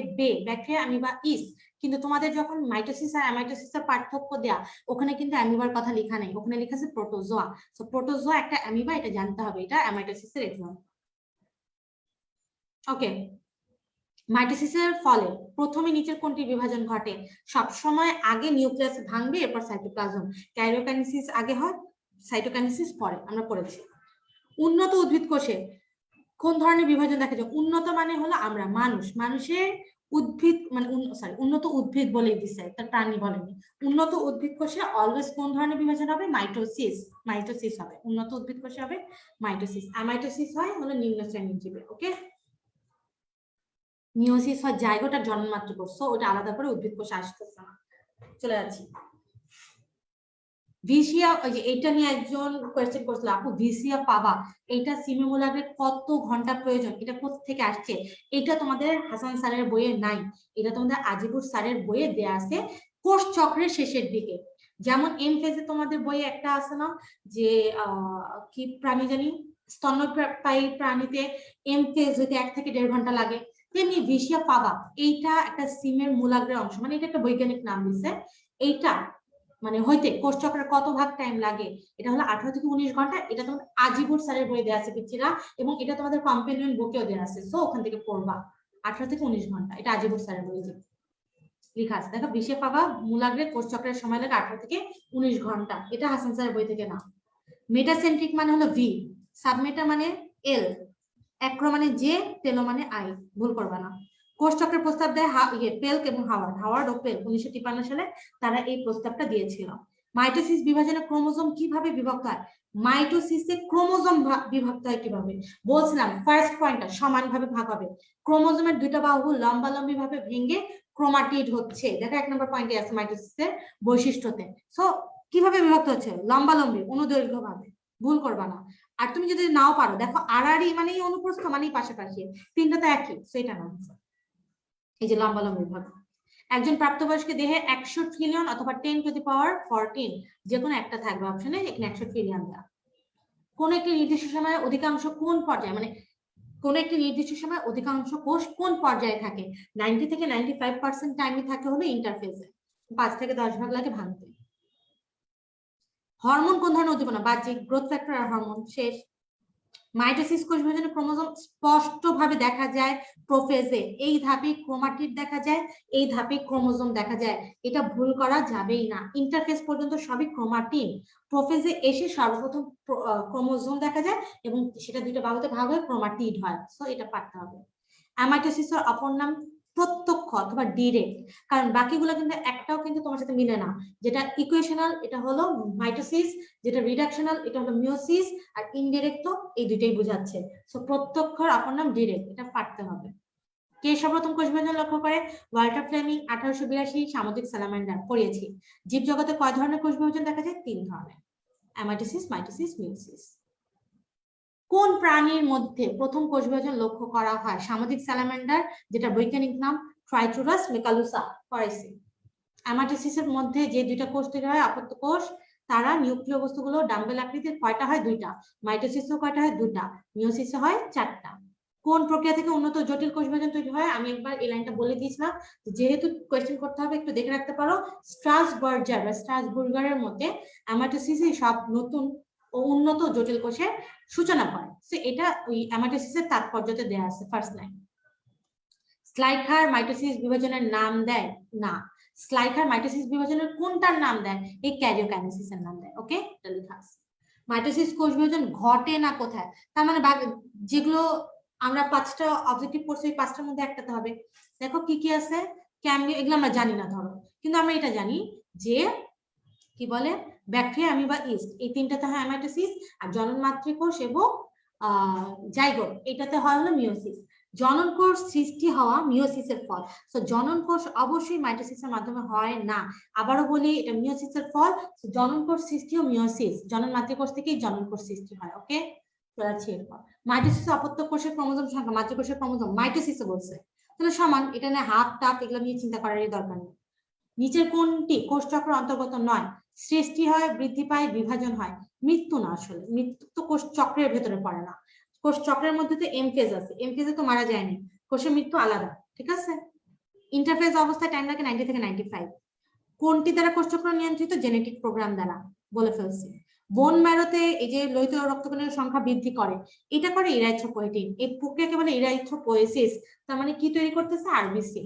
Speaker 1: ব্যাকটেরিয়া, অ্যামিবা, ইস্ট, কিন্তু তোমাদের যখন মাইটোসিস আর অ্যামাইটোসিসের পার্থক্য দেয়া, ওখানে কিন্তু অ্যামিবার কথা লেখা নেই, ওখানে লেখা আছে প্রোটোজোয়া। সো প্রোটোজোয়া একটা অ্যামিবা, এটা জানতে হবে, এটা অ্যামাইটোসিসের এক্সাম্পল। ওকে, মাইটোসিসের ফলে প্রথমে নিচের কোনটি বিভাজন ঘটে? সবসময় আগে নিউক্লিয়াস ভাঙবে, এরপর সাইটোপ্লাজম। ক্যারিওকাইনেসিস আগে হয়, সাইটোকাইনেসিস পরে, আমরা পড়েছি। উন্নত উদ্ভিদ কোষে কোন ধরনের বিভাজন দেখা যায়? উন্নত মানে হলো আমরা মানুষ, মানুষের উদ্ভিদ মানে উন্নত উদ্ভিদ বলে দিছে, তার প্রাণী বলেনি। উন্নত উদ্ভিদ কোষে অলওয়েজ কোন ধরনের বিভাজন হবে? মাইটোসিস। মাইটোসিস হবে উন্নত উদ্ভিদ কোষে হবে মাইটোসিস। অ্যামাইটোসিস হয় হলো নিম্ন শ্রেণীর জীবে। ওকে, মিওসিস হয় জাইগোট আর জন্মমাত্র কোষ, সো ওটা আলাদা করে উদ্ভিদ কোষে আসতেছে না। চলে যাচ্ছি ভিসিয়া। ওই যে এটা নিয়ে একজন কোয়েশ্চেন করছিল, আপু ভিসিয়া পাবা, এটা সিমিমুলারের কত ঘন্টা প্রয়োজন, এটা কোথা থেকে আসছে? এটা তোমাদের হাসান স্যারের বইয়ে নাই, এটা তোমাদের আজিবুর স্যারের বইয়ে দেয়া আছে কোষ চক্রের শেষের দিকে। যেমন এম ফেজে তোমাদের বইয়ে একটা আছে না যে কি প্রাণী জানি, স্তন্যপায়ী প্রাণীতে এম ফেজ হইতে 1 থেকে 1.5 ঘন্টা লাগে, তেমনি ভিসিয়া পাবা এইটা একটা সিমের মূলাগ্রের অংশ, মানে এটা একটা বৈজ্ঞানিক নাম দিছে। এইটা মানে হইতে কোষ চক্রের কত ভাগ টাইম লাগে, এটা হলো 18 থেকে 19 ঘন্টা। এটা তোমাদের আজিবুর স্যারের বই দেওয়া আছে পিচ্ছিরা, এবং এটা তোমাদের কম্পেনিয়ন বুকেও দেওয়া আছে, সো ওখান থেকে পড়বা। 18 থেকে 19 ঘন্টা, এটা আজিবুর স্যারের বই লেখা আছে। দেখো বিশে পাবা মূলাগ্রে কোষ চক্রের সময় লাগে 18 থেকে 19 ঘন্টা, এটা হাসান স্যারের বই থেকে না। মেটাসেন্ট্রিক মানে হলো ভি, সাবমেটা মানে এল, অ্যাক্রো মানে জে, টেলো মানে আই, ভুল করবা না। কোষ চক্রের প্রস্তাব দেয় পেল্ক এবং হাওয়ার্ড ও পেল্ক 1953 সালে তারা এই প্রস্তাবটা দিয়েছিল। মাইটোসিস বিভাজনে ক্রোমোজোম কিভাবে বিভক্ত হয়? মাইটোসিসে ক্রোমোজোম বিভক্ত হয় কিভাবে বলছিলাম, ফার্স্ট পয়েন্টটা সমানভাবে ভাগ হবে। ক্রোমোজোমের দুইটা বাহু লম্বালম্বি ভাবে ভেঙে ক্রোমাটিড হচ্ছে, দেখো 1 নম্বর পয়েন্টে আছে মাইটোসিসের বৈশিষ্ট্যতে। সো কিভাবে বিভক্ত হচ্ছে? লম্বালম্বি, অনুদৈর্ঘ্য ভাবে, ভুল করবা না। আর তুমি যদি নাও পারো, দেখো আড়াআড়ি মানেই অনুপ্রস্থ মানেই পাশাপাশি, তিনটা তো একই, সেটা না। এই যে লম্বালম্বি ভাগ। একজন প্রাপ্তবয়স্ক দেহে 100 ট্রিলিয়ন অথবা 10 টু দি পাওয়ার 14 যে কোনো একটা থাকবে অপশনে, এখানে 100 ট্রিলিয়ন দেওয়া। কোন একটি নির্দিষ্ট সময়ে অধিকাংশ কোন পর্যায়ে, মানে কোন একটি নির্দিষ্ট সময় অধিকাংশ কোষ কোন পর্যায়ে থাকে? 90 থেকে 95% টাইমই থাকে হলো ইন্টারফেজে, 5 থেকে 10 ভাগ লাগে ভাঙতে। হরমোন কোন ধরনের উদ্দীপনা? বাহ্যিক, গ্রোথ ফ্যাক্টর আর হরমোন। শেষ। মাইটোসিস কোষ বিভাজনে ক্রোমোজোম স্পষ্টভাবে দেখা যায় প্রোফেজে, এই ধাপে ক্রোমাটিড দেখা যায়, এই ধাপে ক্রোমোজোম দেখা যায়, এটা ভুল করা যাবেই না। ইন্টারফেজ পর্যন্ত সবই ক্রোমাটিন, প্রোফেজে এসে সর্বপ্রথম ক্রোমোজোম দেখা যায় এবং সেটা দুইটা বাহুতে ভাগ হয়ে ক্রোমাটিড হয়, সো এটা পারতে হবে। অ্যামাইটোসিসের অপর নাম প্রত্যক্ষ অথবা ডিরেক্ট, কারণ বাকিগুলো কিন্তু একটাও কিন্তু তোমার সাথে মিলে না। যেটা ইকুয়েশনাল এটা হলো মাইটোসিস, যেটা রিডাকশনাল এটা হলো মিওসিস, আর ইনডিরেক্ট তো এই দুইটাই বোঝাচ্ছে। সো প্রত্যক্ষর অপর নাম ডিরেক্ট, এটা পারতে হবে। কে সর্বপ্রথম কোষ বিভাজন লক্ষ্য করে? ওয়াল্টার ফ্লেমিং 1882, সামুদ্রিক স্যালামান্ডার। পড়িয়েছি। জীবজগতে কয় ধরনের কোষ বিভাজন দেখা যায়? 3 ধরনের, অ্যামাইটোসিস, মাইটোসিস, মিওসিস। কোন প্রাণীর মধ্যে প্রথম কোষ বিভাজন লক্ষ্য করা হয়? সামুদ্রিক স্যালামান্ডার, যেটা বৈজ্ঞানিক নাম ট্রাইচুরাস মেকালুসা। পড়াইছি। অ্যামাইটোসিসের মধ্যে যে দুইটা কোষ তৈরি হয় আপত্য কোষ, তারা নিউক্লিয় বস্তুগুলো ডাম্বেল আকৃতির, কয়টা হয়? 2টা। মাইটোসিসও কয়টা হয়? 2টা। মিওসিসে হয় 4টা। কোন প্রক্রিয়া থেকে উন্নত জটিল কোষ বিভাজন তৈরি হয়? আমি একবার এই লাইনটা বলে দিয়েছিলাম, যেহেতু কোয়েশ্চেন করতে হবে একটু দেখে রাখতে পারো। স্ট্রাসবার্জার বা স্ট্রাসবুর্গারের মধ্যে অ্যামাইটোসিসই সব নতুন ও উন্নত জটিল কোষের সূচনা করে। সো এটা ওই অ্যামাইটোসিসের তাৎপর্যতে দেয়া আছে ফার্স্ট লাইন। স্লাইখার মাইটোসিস বিভাজনের নাম দেয় না। স্লাইখার মাইটোসিস বিভাজনের কোনটার নাম দেয়? এই ক্যারিওকাইনেসিসের নাম দেয়। ওকে, এটা লেখা আছে। মাইটোসিস কোষ বিভাজন ঘটে না কোথায়? তার মানে যেগুলো আমরা 5টা অবজেক্টিভ পড়ছি, ওই 5টার মধ্যে একটাতে হবে। দেখো কি কি আছে, ক্যামিও, এগুলো আমরা জানি না ধরো, কিন্তু আমরা এটা জানি যে কি বলে ব্যাকটেরিয়া, অ্যামিবা, ইস্ট, এই 3টাতে হয় অ্যামাইটোসিস, আর জনন মাতৃকোষ এবং জাইগোট এটাতে হয় হলো মিওসিস। জনন কোষ সৃষ্টি হওয়া মিওসিসের ফল, তো জনন কোষ অবশ্যই মাইটোসিসের মাধ্যমে হয় না। আবারও বলি, এটা মিওসিসের ফল। জনন কোষ সৃষ্টি ও মিওসিস, জনন মাতৃকোষ থেকেই জনন কোষ সৃষ্টি হয়। ওকে, মাইটোসিস অপত্য কোষের ক্রোমোজোম সংখ্যা, মাতৃকোষের ক্রোমোজোম মাইটোসিসে বলছে, তাহলে সমান, এটা নিয়ে হাফ টাফ এগুলো নিয়ে চিন্তা করারই দরকার নেই। নিচের কোনটি কোষ চক্র অন্তর্গত নয়? সৃষ্টি হয়, বৃদ্ধি পায়, বিভাজন হয়। মৃত্যু না, আসলে মৃত্যু তো কোষ চক্রের ভেতরে পড়ে না। কোষ চক্রের মধ্যে তো এম ফেজ আছে, এম ফেজে তো মারা যায়নি, কোষের মৃত্যু আলাদা, ঠিক আছে। ইন্টারফেজ অবস্থায় টাইম লাগে 90 থেকে 95। কোনটি দ্বারা কোষ চক্র নিয়ন্ত্রিত? জেনেটিক প্রোগ্রাম দ্বারা, বলে ফেলছি। বোন ম্যারোতে এই যে লোহিত রক্তকণের সংখ্যা বৃদ্ধি করে, এটা করে ইরাইথ্রোপয়েটিন, এই প্রক্রিয়াকে বলে ইরাইথ্রোপোয়েসিস। তার মানে কি তৈরি করতেছে? আরবিসি।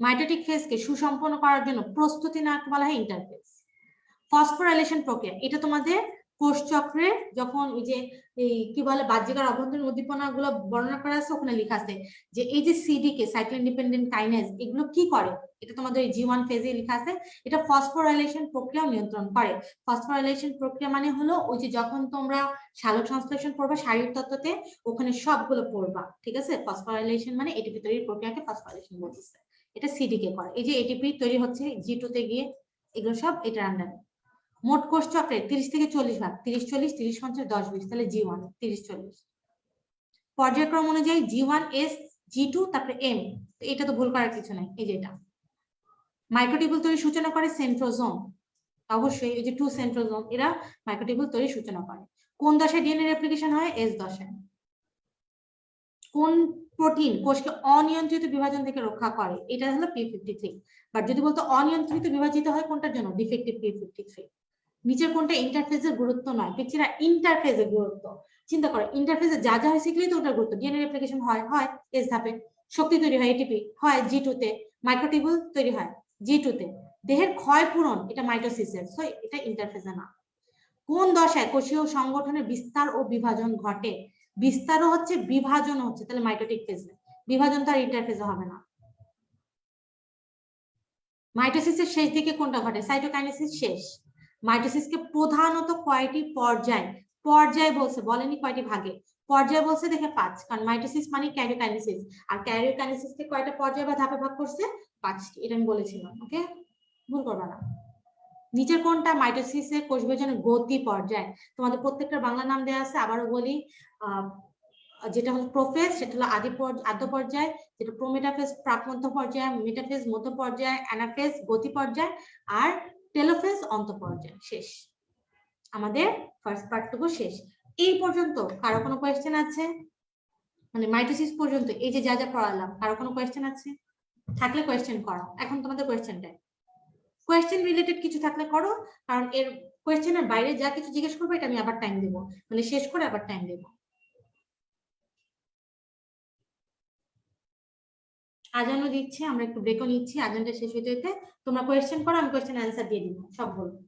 Speaker 1: মাইটোটিক ফেজকে সুসম্পন্ন করার জন্য প্রস্তুতি না বলা হয় ইন্টারফেজ। ফসফোরাইলেশন প্রক্রিয়া, এটা তোমাদের কোষ চক্রে যখন ওই যে এই কি বলে বাহ্যিকার অভ্যন্তরীণ উদ্দীপনা গুলো বর্ণনা করা আছে, ওখানে লেখা আছে যে এই যে সিডিকে সাইক্লিন ডিপেন্ডেন্ট কাইনেজ এগুলো কি করে, এটা তোমাদের এই জি1 ফেজে লেখা আছে। এটা ফসফোরাইলেশন প্রক্রিয়া নিয়ন্ত্রণ করে। ফসফোরাইলেশন প্রক্রিয়া মানে হলো ওই যে যখন তোমরা সালোক সংশ্লেষণ পড়বা শারীরিক তত্ত্বতে, ওখানে সবগুলো পড়বা, ঠিক আছে। ফসফোরাইলেশন মানে এটিপি তৈরির প্রক্রিয়াকে ফসফোরাইলেশন বলতেছে। এটা সিডিকে করে। এই যে এটিপি তৈরি হচ্ছে জি2 তে গিয়ে, এগুলো সব এটার আন্ডারে। মোট কোষ চক্রে 30 থেকে 40 ভাগ, 30-40, 30-50, 10-20, তাহলে জি1 30-40। পর্যায়ক্রম অনুযায়ী জি1 এস, জি2, তারপরে এম। এটা তো ভুল করার কিছু নাই, এই যে এটা। মাইক্রোটিবিউল তৈরির সূচনা করে সেন্ট্রোজোম, অবশ্যই এই যে 2 সেন্ট্রোজোম, এরা মাইক্রোটিবিউল তৈরির সূচনা করে। কোন দশায় ডিএনএ রেপ্লিকেশন হয়? এস দশায়। কোন প্রোটিন কোষকে অনিয়ন্ত্রিত বিভাজন থেকে রক্ষা করে? এটা হলো p53। বাট যদি বলতো অনিয়ন্ত্রিত বিভাজিত হয় কোনটার জন্য? Defective p53। নিচের কোনটা ইন্টারফেজের গুরুত্ব নয়? পিছিয়ে ইন্টারফেজের গুরুত্ব। চিন্তা করো, ইন্টারফেজে যা যা হয়েছে তো ওটার গুরুত্ব। ডিএনএ রেপ্লিকেশন হয় হয় এস ধাপে, শক্তি তৈরি হয় এটিপি হয় জি2 তে, মাইক্রোটিবিউল তৈরি হয় জি2 তে, দেহের ক্ষয় পূরণ এটা মাইটোসিসের, সো এটা ইন্টারফেজে না। কোন দশায় কোষীয় সংগঠনের বিস্তার ও বিভাজন ঘটে? বিস্তারও হচ্ছে বিভাজন হচ্ছে, তাহলে মাইটোটিক ফেজে। বিভাজন তো আর ইন্টারফেজে হবে না। মাইটোসিসের শেষ দিকে কোনটা ঘটে? সাইটোকাইনেসিস শেষ। মাইটোসিসকে প্রধানত কয়টি পর্যায়, পর্যায় বলছে, বলেনি কয়টি ভাগে, পর্যায় বলছে দেখে 5, কারণ মাইটোসিস মানে ক্যারিওকাইনেসিস, আর ক্যারিওকাইনেসিসকে কয়টা পর্যায় বা ধাপে ভাগ করছে? 5টি, এটা আমি বলেছিলাম। ওকে, ভুল করবা না। নিচের কোনটা মাইটোসিসের কোষ বিভাজনের গতি পর্যায়? তোমাদের প্রত্যেকটার বাংলা নাম দেওয়া আছে, আবারও বলি। যেটা হলো প্রোফেজ, সেটা হলো আদ্য পর্যায়, যেটা প্রোমেটাফেজ প্রাক মধ্য পর্যায়, মেটাফেজ মধ্য পর্যায়, অ্যানাফেজ গতি পর্যায়, আর টেলোফেজ অন্ত পর্যায়। শেষ, আমাদের ফার্স্ট পার্টটুকু শেষ। এই পর্যন্ত কারো কোনো কোয়েশ্চেন আছে? মানে মাইটোসিস পর্যন্ত এই যে যা যা পড়ালাম, কারো কোনো কোয়েশ্চেন আছে? থাকলে কোয়েশ্চেন করো, এখন তোমাদের কোয়েশ্চেনটা। কোয়েশ্চেন রিলেটেড কিছু থাকলে করো, কারণ এর কোয়েশ্চেনের বাইরে যা কিছু জিজ্ঞেস করবো এটা আমি আবার টাইম দেবো, মানে শেষ করে আবার টাইম দেবো। আজানও দিচ্ছে, আমরা একটু ব্রেকও নিচ্ছি, আজানটা শেষ হইতে হইতে তোমরা কোয়েশ্চেন করো, আমি কোয়েশ্চেন অ্যান্সার দিয়ে দিব, সব বলবো।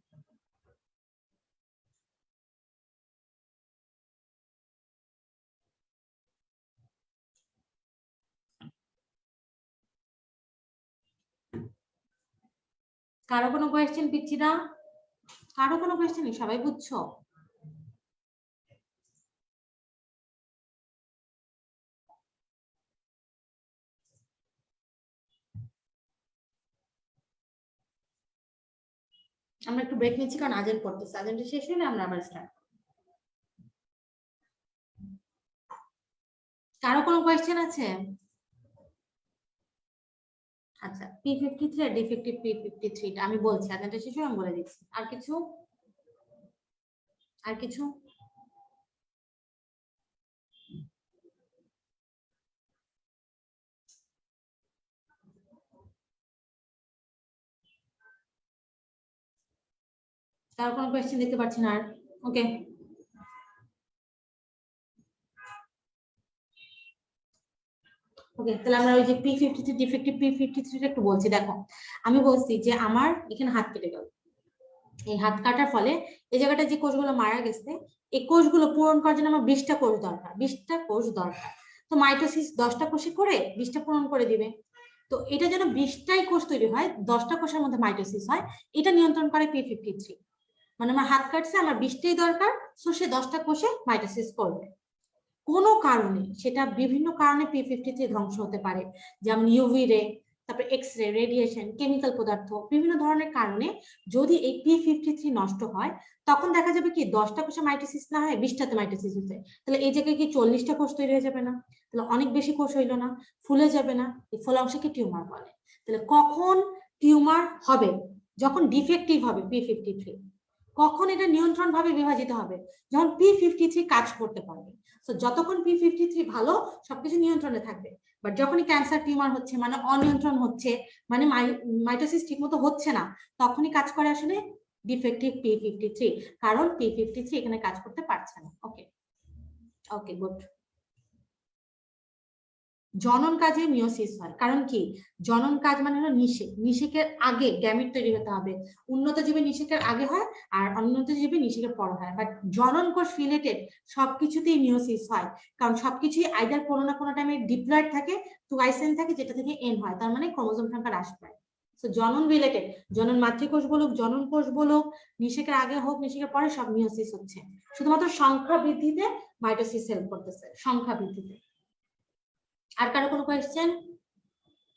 Speaker 1: কারো কোনো কোয়েশ্চেন পিচ্ছি না? কারো কোনো কোয়েশ্চেন নেই? সবাই বুঝছো? আমরা একটু ব্রেক নিচ্ছি, কারণ আজান পড়তেছে, আজানটা শেষ হলে আমরা আবার স্টার্ট। কারো কোনো কোয়েশ্চেন আছে? আচ্ছা, p53 আর ডিফেক্টিভ p53 আমি বলছি, আজানটা শেষ হলে আমি বলে দিচ্ছি। আর কিছু? আর কিছু? কারো কোনো কোয়েশ্চেন দেখতে পাচ্ছি না আর। ওকে, ওকে, তাহলে আমরা ওই যে p53 ডিফেক্টিভ p53 একটু বলছি। দেখো, আমি বলছি যে আমার এখানে হাত কেটে গেল, এই হাত কাটার ফলে এই জায়গাটা যে কোষগুলো মারা গেছে, এই কোষগুলো পূরণ করার জন্য আমার 20টা কোষ দরকার, 20টা কোষ দরকার। তো মাইটোসিস 10টা কোষে করে 20টা পূরণ করে দিবে। তো এটা যেন 20টাই কোষ তৈরি হয়, 10টা কোষের মধ্যে মাইটোসিস হয়, এটা নিয়ন্ত্রণ করে p53। মানে আমার হাত কাটছে, আমার 20টাই দরকার, সো সে 10টা কোষে মাইটোসিস করবে। কোনো কারণে, সেটা বিভিন্ন কারণে p53 ধ্বংস হতে পারে, যেমন ইউভি রে, তারপরে এক্স রে, রেডিয়েশন, কেমিক্যাল পদার্থ, বিভিন্ন ধরনের কারণে যদি এই p53 নষ্ট হয়, তখন দেখা যাবে কি 10টা কোষে মাইটোসিস না হয় 20টাতে মাইটোসিস হচ্ছে। তাহলে এই জায়গায় কি 40টা কোষ তৈরি হয়ে যাবে না? তাহলে অনেক বেশি কোষ হইলো না, ফুলে যাবে না? এই ফোলা অংশকে টিউমার বলে। তাহলে কখন টিউমার হবে? যখন ডিফেক্টিভ হবে p53। কখন এটা নিয়ন্ত্রণ ভাবে বিভাজিত হবে? যখন p53 কাজ করতে পারবে। তো যতক্ষণ p53 ভালো, সবকিছু নিয়ন্ত্রণে থাকবে। বাট যখনই ক্যান্সার টিউমার হচ্ছে, মানে অনিয়ন্ত্রণ হচ্ছে, মানে মাইটোসিস ঠিকমতো হচ্ছে না, তখনই কাজ করে আসলে ডিফেক্টিভ p53, কারণ p53 এখানে কাজ করতে পারছে না। ওকে, ওকে, গুড। জনন কাজে মিওসিস হয়, কারণ কি জনন কাজ মানে হলো নিষেক, নিষেকের আগে গ্যামিট তৈরি হতে হবে। উন্নত জীবে নিষেকের আগে হয় আর অনুন্নত জীবে নিষেকের পর হয়, বাট জনন কোষ রিলেটেড সবকিছুতেই মিওসিস হয়, কারণ সবকিছুই আইদার কোনো না কোনো টাইমে ডিপ্লয়েড থাকে, টুয়াইস এন থাকে, যেটা থেকে এন হয়, তার মানে ক্রোমোজোম সংখ্যা হ্রাস পায়। তো জনন রিলেটেড, জনন মাতৃকোষ বলুক, জনন কোষ বলুক, নিষেকের আগে হোক নিষেকের পরে, সব মিওসিস হচ্ছে। শুধুমাত্র সংখ্যা বৃদ্ধিতে মাইটোসিস হেল্প করতেছে, সংখ্যা বৃদ্ধিতে। আর কারো কোনো কোয়েশ্চেন?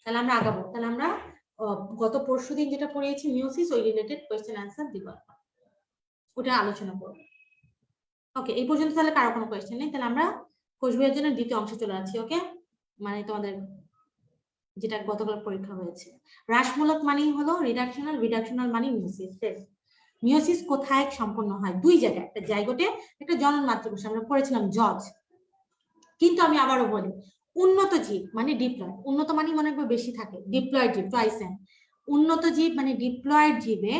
Speaker 1: তাহলে আমরা আগাবো। তাহলে আমরা গত পরশুদিন যেটা পড়িয়েছি মিওসিস, ওই রিলেটেড কোয়েশ্চেন আনসার দিব, ওটা আলোচনা করব। ওকে, এই পর্যন্ত তাহলে কারো কোনো কোয়েশ্চেন নেই। তাহলে আমরা কোষ বিভাজনের জন্য দ্বিতীয় অংশে চলে যাচ্ছি। ওকে, মানে তোমাদের যেটা গতকাল পরীক্ষা হয়েছে, হ্রাসমূলক মানেই হলো রিডাকশনাল, রিডাকশনাল মানে মিওসিস। মিওসিস কোথায় সম্পন্ন হয়? দুই জায়গায়, একটা জাইগোটে, একটা জনন মাতৃকোষে, আমরা পড়েছিলাম জজ। কিন্তু আমি আবারও বলি, উন্নত জীব মানে ডিপ্লয়েড, উন্নত মানে মনে করবে বেশি থাকে, ডিপ্লয়েড জীব টুয়াইস এন। উন্নত জীব মানে ডিপ্লয়েড জীবে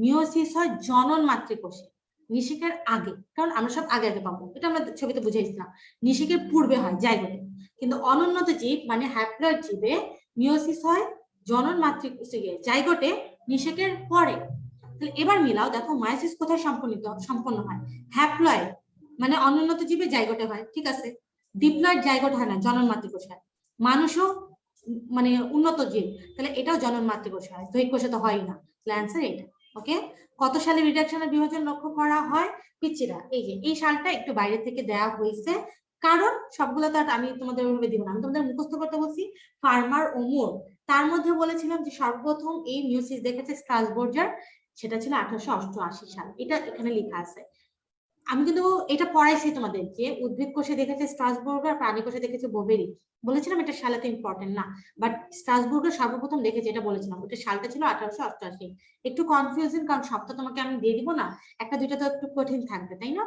Speaker 1: মিওসিস হয় জনন মাতৃকোষে, নিষেকের আগে, কারণ আমরা সব আগে আগে পাবো, এটা আমরা ছবিতে বুঝাইছিলাম, নিষেকের পূর্বে হয় জাইগোটে। কিন্তু অনুন্নত জীব মানে হ্যাপ্লয়েড জীবে মিওসিস হয় জনন মাতৃকোষে জাইগোটে, নিষেকের পরে। তাহলে এবার মিলাও, দেখো মায়োসিস কোথায় সম্পন্ন হয়? হ্যাপ্লয়েড মানে অনুন্নত জীবে জাইগোটে হয়, ঠিক আছে। ডিপ্লয়েড জাইগোট হয় না, জনন মাতৃকোষ হয়। মানুষও মানে উন্নত জীব, তাহলে এটাও জনন মাতৃকোষ হয়, দৈহিক কোষে তো হয় না। তাহলে অ্যান্সার এটা। ওকে, কত সালে রিডাকশনের বিভাজন লক্ষ্য করা হয়? পিচ্চিরা, এই যে এই সালটা একটু বাইরে থেকে দেওয়া হয়েছে, কারণ সবগুলো তো আমি তোমাদের ওইভাবে দিব না, আমি তোমাদের মুখস্থ করতে বলছি। ফার্মার ও মুর, তার মধ্যে বলেছিলাম যে সর্বপ্রথম এই মিওসিস দেখেছে স্ট্রাসবার্গার, সেটা ছিল 1888 সাল, এটা এখানে লেখা আছে। আমি কিন্তু এটা পড়াইছি তোমাদের, যে উদ্ভিদ কোষে দেখেছে স্ট্রাসবার্গার, প্রাণী কোষে দেখেছে বোভেরি, বলেছিলাম এটা সালাতে ইম্পর্টেন্ট না, বাট স্ট্রাসবার্গার সর্বপ্রথম দেখেছে এটা বলেছিলাম, ওটা সালটা ছিল 1888। একটু কনফিউজিং, কারণ সবটা তোমাকে আমি দিয়ে দিব না, একটা দুইটা তো একটু কঠিন থাকবে, তাই না?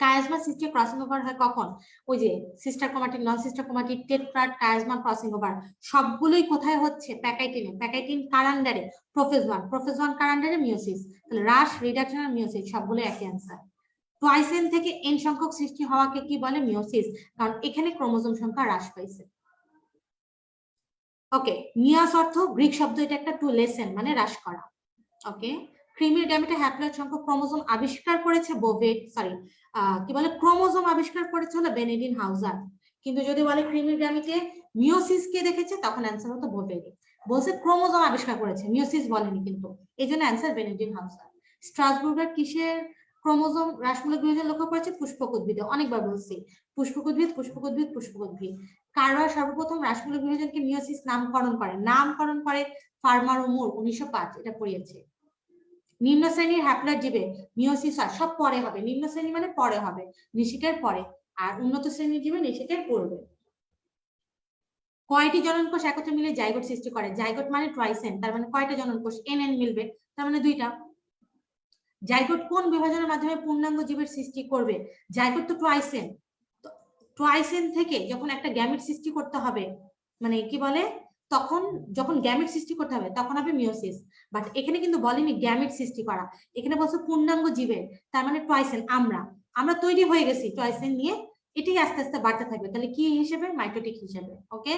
Speaker 1: কায়াজমা সিস্টেম ক্রসিং ওভার হয় কখন? ওই যে সিস্টার ক্রোমাটিড, নন sister chromatid, tetrad, chiasma crossing over সবগুলোই কোথায় হচ্ছে? প্যাকাইটিনে। প্যাকাইটিন কার আন্ডারে? প্রোফেজ 1। প্রোফেজ 1 কার আন্ডারে? মিওসিস। তাহলে হ্রাস, রিডাকশন আর মিওসিস সবগুলো একই অ্যান্সার। টুয়াইস এন থেকে এন সংখ্যক সৃষ্টি হওয়াকে কি বলে? মিওসিস, কারণ এখানে ক্রোমোজোম সংখ্যা হ্রাস পাইছে। ওকে, মিয়াস অর্থ গ্রিক শব্দ, এটা একটা টু লেসেন মানে হ্রাস করা। ওকে, ক্রিমির গ্যামেটে হ্যাপ্লয়েড সংখ্যক ক্রোমোজোম আবিষ্কার করেছে কি বলে, ক্রোমোজোম আবিষ্কার করেছে হলো বেনেডিন হাউজার। কিন্তু যদি বলে ক্রিমির গ্যামেটে মিওসিস কে দেখেছে, তখন অ্যান্সার হতো বোভেরি। বলছে ক্রোমোজোম আবিষ্কার করেছে, মিওসিস বলেনি কিন্তু, এই জন্য অ্যান্সার বেনেডিন হাউজার। স্ট্রাসবার্গার কিসের ক্রোমোজোম হ্রাসমূলক বিভাজন লক্ষ্য করেছে? পুষ্পক উদ্ভিদে, অনেকবার বলছি, পুষ্পক উদ্ভিদ, পুষ্পক উদ্ভিদ, পুষ্পক উদ্ভিদ। কারা সর্বপ্রথম হ্রাসমূলক বিভাজনকে মিওসিস নামকরণ করে? ফার্মার ও মুর 1905, এটা পড়িয়েছে। নিম্ন শ্রেণীর হ্যাপ্লয়েড জীবে মিওসিস হয়, সব পরে হবে, নিম্ন শ্রেণী মানে পরে হবে, নিষেকের পরে, আর উন্নত শ্রেণীর জীবে নিষেকের পূর্বে। কয়টি জনন কোষ একত্রে মিলে জাইগোট সৃষ্টি করে? জাইগোট মানে টুয়াইস এন, তার মানে কয়টা জনন কোষ? এন এন মিলবে, তার মানে দুইটা। জাইগোট কোন বিভাজনের মাধ্যমে পূর্ণাঙ্গ জীবের সৃষ্টি করবে? জাইগোট তো টুয়াইস এন, টুয়াইস এন থেকে যখন একটা গ্যামেট সৃষ্টি করতে হবে, মানে কি বলে, তখন যখন গ্যামেট সৃষ্টি করতে হবে তখন হবে মিওসিস। বাট এখানে কিন্তু বলেনি গ্যামেট সৃষ্টি করা, এখানে বলছে পূর্ণাঙ্গ জীবের, তার মানে টুয়াইস এন। আমরা তৈরি হয়ে গেছি টুয়াইস এন নিয়ে, এটাই আস্তে আস্তে বাড়তে থাকবে। তাহলে কি হিসেবে? মাইটোটিক হিসেবে। ওকে,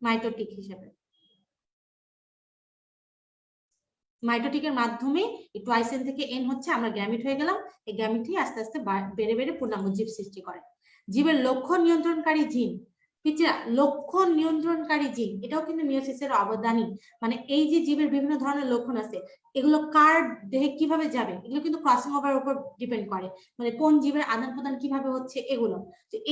Speaker 1: মাইটোটিক হিসেবে, মাইটোটিকের মাধ্যমে টুয়াইস এন থেকে এন হচ্ছে, আমরা গ্যামেট হয়ে গেলাম, এই গ্যামেটই আস্তে আস্তে বেড়ে বেড়ে পূর্ণাঙ্গ জীব সৃষ্টি করে। জীবের লক্ষ্য নিয়ন্ত্রণকারী জিন, পিচিরা, লক্ষণ নিয়ন্ত্রণকারী জিন, এটাও কিন্তু মিওসিসের অবদানই। মানে এই যে জীবের বিভিন্ন ধরনের লক্ষণ আছে, এগুলো কার দেহে কিভাবে যাবে, এগুলো কিন্তু ক্রসিং ওভার উপর ডিপেন্ড করে, মানে কোন জীবের আদান প্রদান কিভাবে হচ্ছে এগুলো।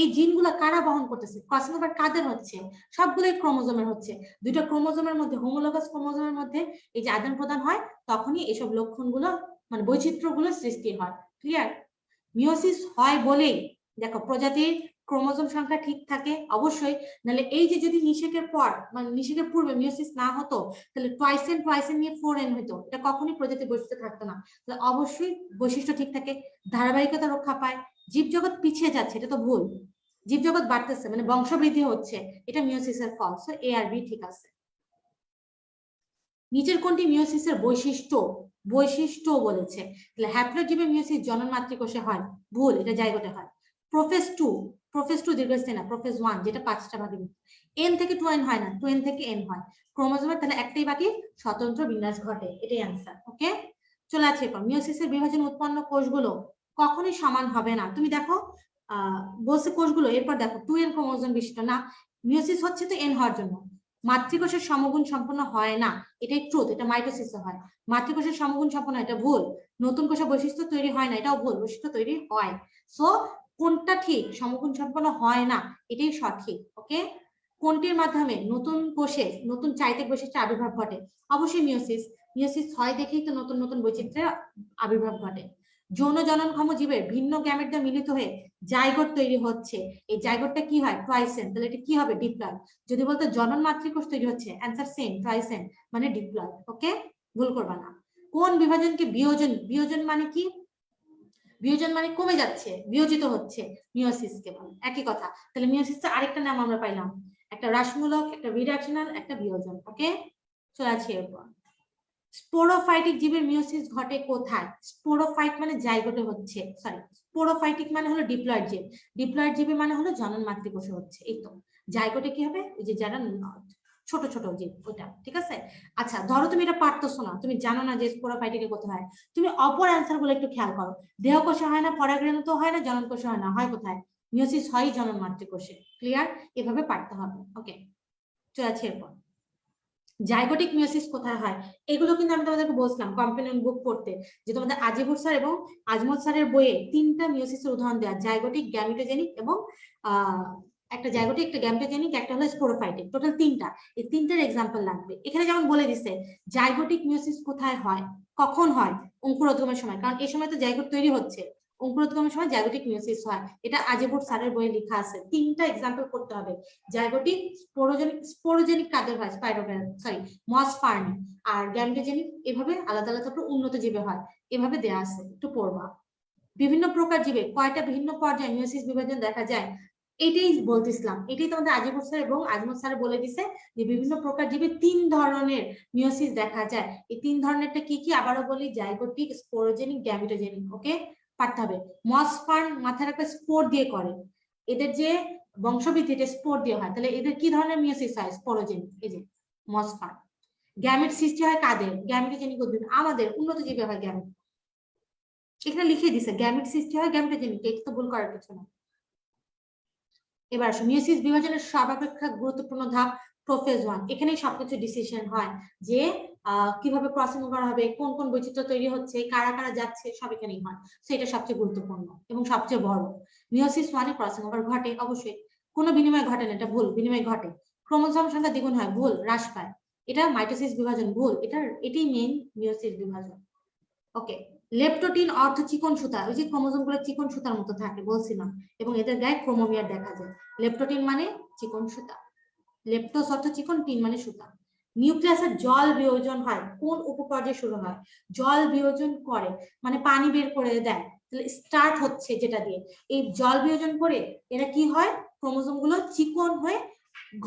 Speaker 1: এই জিনগুলো কারা বহন করতেছে? ক্রসিং ওভার কাদের হচ্ছে? সবগুলোই ক্রোমোজোমের হচ্ছে। দুইটা ক্রোমোজোমের মধ্যে, হোমোলোগাস ক্রোমোজোমের মধ্যে এই যে আদান প্রদান হয়, তখনই এসব লক্ষণগুলো মানে বৈচিত্র্যগুলো সৃষ্টি হয়। ক্লিয়ার? মিওসিস হয় বলেই দেখো প্রজাতির ক্রোমোজোম সংখ্যা ঠিক থাকে অবশ্যই, নাহলে এই যে যদি নিষেকের পর মানে নিষেকের পূর্বে মিওসিস না হতো, তাহলে টুয়াইস এন নিয়ে 4n হতো, এটা কখনোই প্রজাতি বৈশিষ্ট্য থাকতো না। তাহলে অবশ্যই বৈশিষ্ট্য ঠিক থাকে, ধারাবাহিকতা রক্ষা পায়, জীবজগৎ পিছিয়ে যাচ্ছে, এটা তো ভুল, জীবজগৎ বাড়তেছে মানে বংশবৃদ্ধি হচ্ছে, এটা মিওসিসের ফল। সো এ আর বি ঠিক আছে। নিচের কোনটি মিওসিসের বৈশিষ্ট্য বলেছে? তাহলে হ্যাপ্লয়েড জীবে মিওসিস জনন মাতৃকোষে হয়, ভুল, এটা জাইগোটে হয়। প্রোফেজ টু দীর্ঘস্থায়ী না, প্রোফেজ 1 যেটা 5টা ভাগে। এন থেকে 2n হয় না, 2n থেকে n হয় ক্রোমোজোমের, তাহলে একটাই বাকি স্বতন্ত্র বিন্যাস ঘটে, এটাই অ্যান্সার। ওকে, চলে আছে এরপর মিওসিসের বিভাজন উৎপন্ন কোষগুলো কখনোই সমান হবে না। তুমি দেখো বলছে কোষগুলো, এরপর দেখো 2n ক্রোমোজোম বিশিষ্ট না, মিওসিস হচ্ছে তো n হওয়ার জন্য, মাতৃকোষের সমগুণ সম্পন্ন হয় না, এটাই ট্রুথ, এটা মাইটোসিসে হয়। মাতৃকোষের সমগুণ সম্পন্ন, এটা ভুল। নতুন কোষে বৈশিষ্ট্য তৈরি হয় না, এটাও ভুল, বৈশিষ্ট্য তৈরি হয়। সো কোনটা ঠিক? সমগুণ সম্পন্ন হয় না, এটাই সঠিক। ওকে, কোনটির মাধ্যমে নতুন কোষে নতুন চাইতিক বৈশিষ্ট্যের আবির্ভাব ঘটে? অবশ্যই মিওসিস। মিওসিস হয় দেখেই তো নতুন নতুন বৈচিত্র্যের আবির্ভাব ঘটে। যৌন জননক্ষম জীবের ভিন্ন গ্যামেট দ্বারা মিলিত হয়ে জাইগোট তৈরি হচ্ছে, এই জাইগোটটা কি হয়? ট্রাইসেন, তাহলে এটা কি হবে? ডিপ্লয়েড। যদি বলতো জনন মাতৃকোষ তৈরি হচ্ছে, অ্যান্সার সেম, ট্রাইসেন মানে ডিপ্লয়েড। ওকে, ভুল করবা না। কোন বিভাজনকে বিয়োজন? বিয়োজন মানে কি? বিয়োজন মানে কমে যাচ্ছে, বিয়োজিত হচ্ছে, মিওসিসকে বলে, একই কথা। তাহলে মিওসিসের আরেকটা নাম আমরা পাইলাম, একটা হ্রাসমূলক, একটা রিডাকশনাল, একটা বিয়োজন। ওকে, চলে আসি এরপর। স্পোরোফাইটিক জীবের মিওসিস ঘটে কোথায়? স্পোরোফাইট মানে জাইগোটে হচ্ছে, সরি, স্পোরোফাইটিক মানে হলো ডিপ্লয়েড জীব, ডিপ্লয়েড জীবে মানে হলো জনন মাতৃকোষে হচ্ছে। এই তো, জাইগোটে কি হবে? ওই যে যারা ছোট ছোট জীব, ওটা ঠিক আছে। আচ্ছা, ধরো তুমি এটা পারতেছো না, তুমি জানো না যে স্পোরোফাইটিকে কোথায় হয়, তুমি অপর অ্যান্সার গুলো একটু খেয়াল করো। দেহকোষে হয় না, পরাগরেণুতে হয় না, জনন কোষে হয় না, হয় কোথায়? মিওসিস হয় জনন মাতৃকোষে। ক্লিয়ার? এভাবে পারতে হবে। ওকে, চলে আছে এরপর। জাইগোটিক মিওসিস কোথায় হয়? এগুলো কিন্তু আমি তোমাদেরকে বলছিলাম কম্পেনিয়ন বুক পড়তে, যে তোমাদের আজিবুর স্যার এবং আজমত স্যারের বইয়ে 3টা মিওসিসের উদাহরণ দেওয়া, জাইগোটিক, গ্যামিটোজেনিক এবং একটা জাইগোটিক, একটা গ্যামিটোজেনিক, একটা হলো স্পোরোফাইটিক, টোটাল 3টা। এই 3টার এক্সাম্পল লাগবে। এখানে যেমন বলে দিছে জাইগোটিক মিওসিস কোথায় হয়, কখন হয়? অঙ্কুরোদ্গমের সময়, কারণ এই সময় তো জাইগোট তৈরি হচ্ছে, অঙ্কুরোদ্গমের সময় জাইগোটিক মিওসিস হয়। এটা আজিবুর স্যারের বইয়ে লেখা আছে, 3টা এক্সাম্পল করতে হবে। জাইগোটিক, স্পোরোজেনিক কাদের হয়? স্পাইরোগ্যাম, সরি, মস ফার্মি। আর গ্যামিটোজেনিক এভাবে আলাদা আলাদা উন্নত জীবে হয়, এভাবে দেয়া আছে, একটু পড়বা। বিভিন্ন প্রকার জীবে কয়টা ভিন্ন পর্যায়ে মিওসিস বিভাজন দেখা যায়? এটাই বলতেছিলাম, এটাই তোমাদের আজিবুর স্যার এবং আজমত স্যার বলে দিছে যে বিভিন্ন প্রকার জীবে 3 ধরনের মিওসিস দেখা যায়। এই 3 ধরনেরটা কি কি আবারও বলি? জাইগোটিক, স্পোরোজেনিক, গ্যামিটোজেনিক। ওকে, পারতে হবে। মস ফার্ম মাথায় রাখবে, স্পোর দিয়ে করে, এদের যে বংশবৃদ্ধি এটা স্পোর দিয়ে হয়, তাহলে এদের কি ধরনের মিওসিস হয়? স্পোরোজেনিক। এই যে মস ফার্ম। গ্যামেট সৃষ্টি হয় কাদের? গ্যামিটোজেনিক উদ্ভিদ, আমাদের উন্নত জীবে হয় গ্যামেট। এখানে লিখে দিছে গ্যামেট সৃষ্টি হয় গ্যামিটোজেনিক, এটা তো ভুল করার কিছু না। এবার আসো, মিওসিস বিভাজনের সর্বাপেক্ষা গুরুত্বপূর্ণ ধাপ প্রোফেজ 1। এখানেই সবকিছু ডিসিশন হয় যে কিভাবে ক্রসিং ওভার হবে, কোন কোন বৈচিত্র্য তৈরি হচ্ছে, কারা কারা যাচ্ছে, সব এখানেই হয়। সো এটা সবচেয়ে গুরুত্বপূর্ণ এবং সবচেয়ে বড়। মিওসিস 1-এ ক্রসিং ওভার ঘটে, অবশ্যই। কোনো বিনিময় ঘটে না, এটা ভুল, বিনিময় ঘটে। ক্রোমোসোম সংখ্যা দ্বিগুণ হয়, ভুল, হ্রাস পায়। এটা মাইটোসিস বিভাজন, ভুল, এটাই মেইন মিওসিস বিভাজন। ওকে, লেপটোটিন অর্থ চিকন সুতা, ওই যে ক্রোমোসোম গুলো চিকন সুতার মতো থাকে বলছিলাম, এবং এদের গায়ে ক্রোমোমিয়ার দেখা যায়। লেপটোটিন মানে চিকন সুতা, লেপটোস অর্থ চিকন, টিন মানে সুতা। নিউক্লিয়াসের জল বিয়োজন হয় কোন উপপর্যায়ে শুরু হয়? জল বিয়োজন করে মানে পানি বের করে দেয়, তাহলে স্টার্ট হচ্ছে যেটা দিয়ে, এই জল বিয়োজন করে এরা কি হয়? ক্রোমোসোম গুলো চিকন হয়ে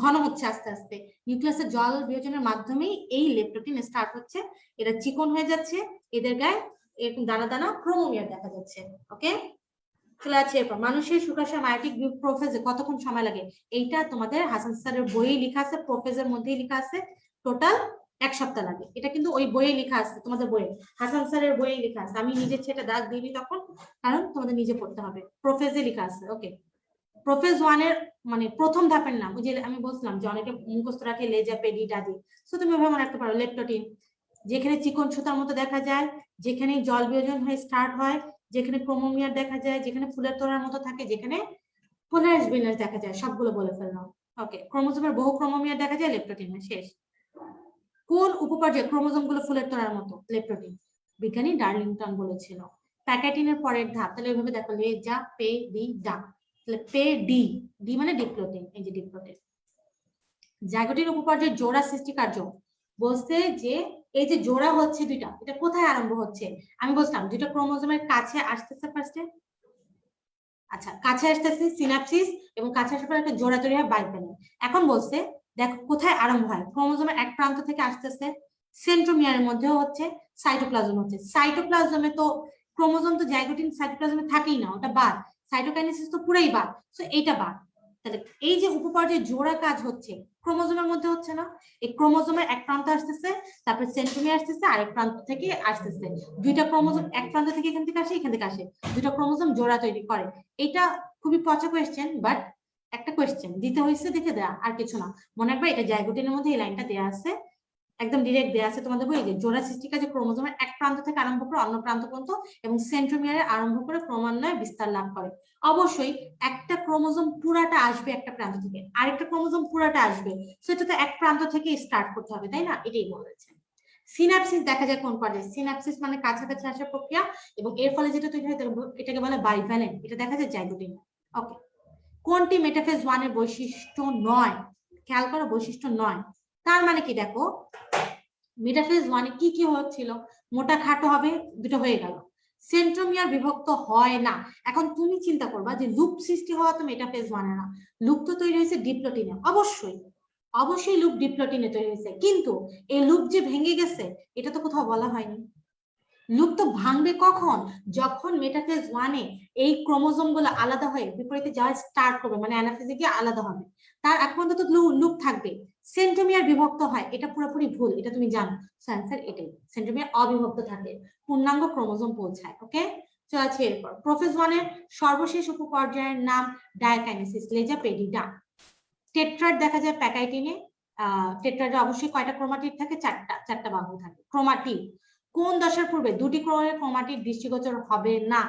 Speaker 1: ঘন হচ্ছে আস্তে আস্তে। নিউক্লিয়াসের জল বিয়োজনের মাধ্যমেই এই লেপটোটিন স্টার্ট হচ্ছে, এরা চিকন হয়ে যাচ্ছে, এদের গায়ে এরকম দানা দানা ক্রোমোমিয়ার দেখা যাচ্ছে। ওকে, চলে আছে এরপর। মানুষের শুক্রাশয় মায়োটিক প্রোফেজে কতক্ষণ সময় লাগে? এইটা তোমাদের হাসান স্যারের বইয়ে লেখা আছে, প্রোফেজের মধ্যেই লেখা আছে, টোটাল 1 সপ্তাহ লাগে। এটা কিন্তু ওই বইয়ে লেখা আছে, তোমাদের বইয়ে, হাসান স্যারের বইয়ে লেখা আছে। আমি নিজের ছেটা দাগ দিইনি তখন, কারণ তোমাদের নিজে পড়তে হবে, প্রোফেজে লেখা আছে। ওকে, প্রোফেজ 1-এর মানে প্রথম ধাপের নাম, ওই যে আমি বলছিলাম যে অনেকে মুখস্থ রাখে লেজা, পেডি, ডাদি, সো তুমি ওভাবে মনে রাখতে পারো। লেপটোটিন, যেখানে চিকন সুতার মতো দেখা যায়, যেখানে জল বিয়োজন হয়ে স্টার্ট হয়, যেখানে ক্রোমোমিয়ার দেখা যায়, যেখানে ফুলের তোড়ার মতো থাকে, যেখানে পোলারিস বিন্যাস দেখা যায়, সবগুলো বলে ফেললাম। ওকে, ক্রোমোজোমের বহু ক্রোমোমিয়ার দেখা যায়, লেপটোটিনে শেষ। কোন উপপর্যায়ে ক্রোমোজোম গুলো ফুলের তোড়ার মতো? লেপটোটিন, বিজ্ঞানী ডার্লিংটন বলেছিল। প্যাকেটিনের পরের ধাপ, তাহলে এইভাবে দেখো, লেজা, পে, ডি, ডা, তাহলে পে ডি, ডি মানে ডিপ্লোটিন, এই যে ডিপ্লোটিন। জাইগোটিন উপপর্যায়ে জোড়া সৃষ্টি কার্য বলতে যে এই যে জোড়া হচ্ছে দুইটা, এটা কোথায় আরম্ভ হচ্ছে? আমি বলছিলাম দুইটা ক্রোমোজোমের কাছে আসতেছে ফার্স্টে, আচ্ছা কাছে আসতেছে সিনাপসিস, এবং কাছে আসার পর একটা জোড়া তৈরি হয় বাইপ্যানেল। এখন বলছে দেখো কোথায় আরম্ভ হয়? ক্রোমোজোমের এক প্রান্ত থেকে আসতেছে, সেন্ট্রোমিয়ারের মধ্যেও হচ্ছে, সাইটোপ্লাজম হচ্ছে। সাইটোপ্লাজমে তো ক্রোমোজোম তো জাইগোটিন সাইটোপ্লাজমে থাকেই না, ওটা বাদ, সাইটোকাইনেসিস তো পুরাই বাদ, সো এইটা বাদ। তাহলে এই যে উপপর্যায়ে জোড়া কাজ হচ্ছে ক্রোমোজোমের মধ্যে হচ্ছে না, এই ক্রোমোজোমের এক প্রান্ত আসতেছে, তারপর সেন্ট্রোমিয়ার আসতেছে, আরেক প্রান্ত থেকে আসতেছে, দুইটা ক্রোমোজোম এক প্রান্ত থেকে এখান থেকে আসে, এখান থেকে আসে, দুইটা ক্রোমোজোম জোড়া তৈরি করে। এটা খুবই পচা কোয়েশ্চেন, বাট একটা কোয়েশ্চেন দিতে হয়েছে দেখে দেয়া, আর কিছু না। মনে রাখবে এটা জাইগোটিনের মধ্যে এই লাইনটা দেয়া আছে, একদম ডিরেক্ট দেয়া আছে তোমাদের বই, যে জোড়া সৃষ্টি কাজে ক্রোমোজোমের এক প্রান্ত থেকে আরম্ভ করে অন্য প্রান্ত পর্যন্ত এবং সেন্ট্রোমিয়ারে আরম্ভ করে ক্রমান্বয়ে বিস্তার লাভ করে। অবশ্যই একটা ক্রোমোজোম পুরাটা আসবে একটা প্রান্ত থেকে, আরেকটা ক্রোমোজোম পুরাটা আসবে, সেটা তো এক প্রান্ত থেকে স্টার্ট করতে হবে, তাই না? এটাই বলেছে। সিনাপসিস দেখা যায় কোন পর্যায়ে? সিনাপসিস মানে কাছাকাছি আসার প্রক্রিয়া, এবং এর ফলে যেটা তৈরি হয় এটাকে বলে বাইভ্যালেন্ট, এটা দেখা যায় জাইগোটিনে। ওকে, কোনটি মেটাফেজ 1 এর বৈশিষ্ট্য নয়? খেয়াল করো, বৈশিষ্ট্য নয় তার মানে কি? দেখো মেটাফেজ 1 এ কি কি হচ্ছিল? মোটা খাটো হবে, দুটো হয়ে গেল। সেন্ট্রোমিয়ার বিভক্ত হয় না। এখন তুমি চিন্তা করবা যে লুপ সৃষ্টি হওয়া তো মেটাফেজ 1 এ না, লুপ তো তৈরি হয়েছে ডিপ্লোটিনে। অবশ্যই অবশ্যই লুপ ডিপ্লোটিনে তৈরি হয়েছে, কিন্তু এই লুপ যে ভেঙে গেছে এটা তো কোথাও বলা হয়নি। লুপ তো ভাঙবে কখন? যখন মেটাফেজ 1 এ এই ক্রোমোজোম গুলো আলাদা হয়ে বিপরীতে যাওয়া স্টার্ট করবে, মানে অ্যানাফেজে গিয়ে আলাদা হবে, তার এক পর্যন্ত তো লুপ থাকবে। সেন্ট্রোমিয়ার বিভক্ত হয়, এটা পুরোপুরি ভুল, এটা তুমি জানো। আনসার এটাই, সেন্ট্রোমিয়ার অবিভক্ত থাকে, পূর্ণাঙ্গ ক্রোমোজোম পৌঁছায়। ওকে, চলো আছে এরপর প্রোফেজ 1 এর সর্বশেষ উপপর্যায়ের নাম ডায়াকাইনেসিস, লেজা পেডিডা। টেট্রাড দেখা যায় প্যাকাইটিনে। টেট্রাডে অবশ্যই কয়টা ক্রোমাটিড থাকে? চারটা বাহু থাকে। ক্রোমাটিড কোন দশার পূর্বে দুটি ক্রোমাটিড দৃষ্টিগোচর হবে না?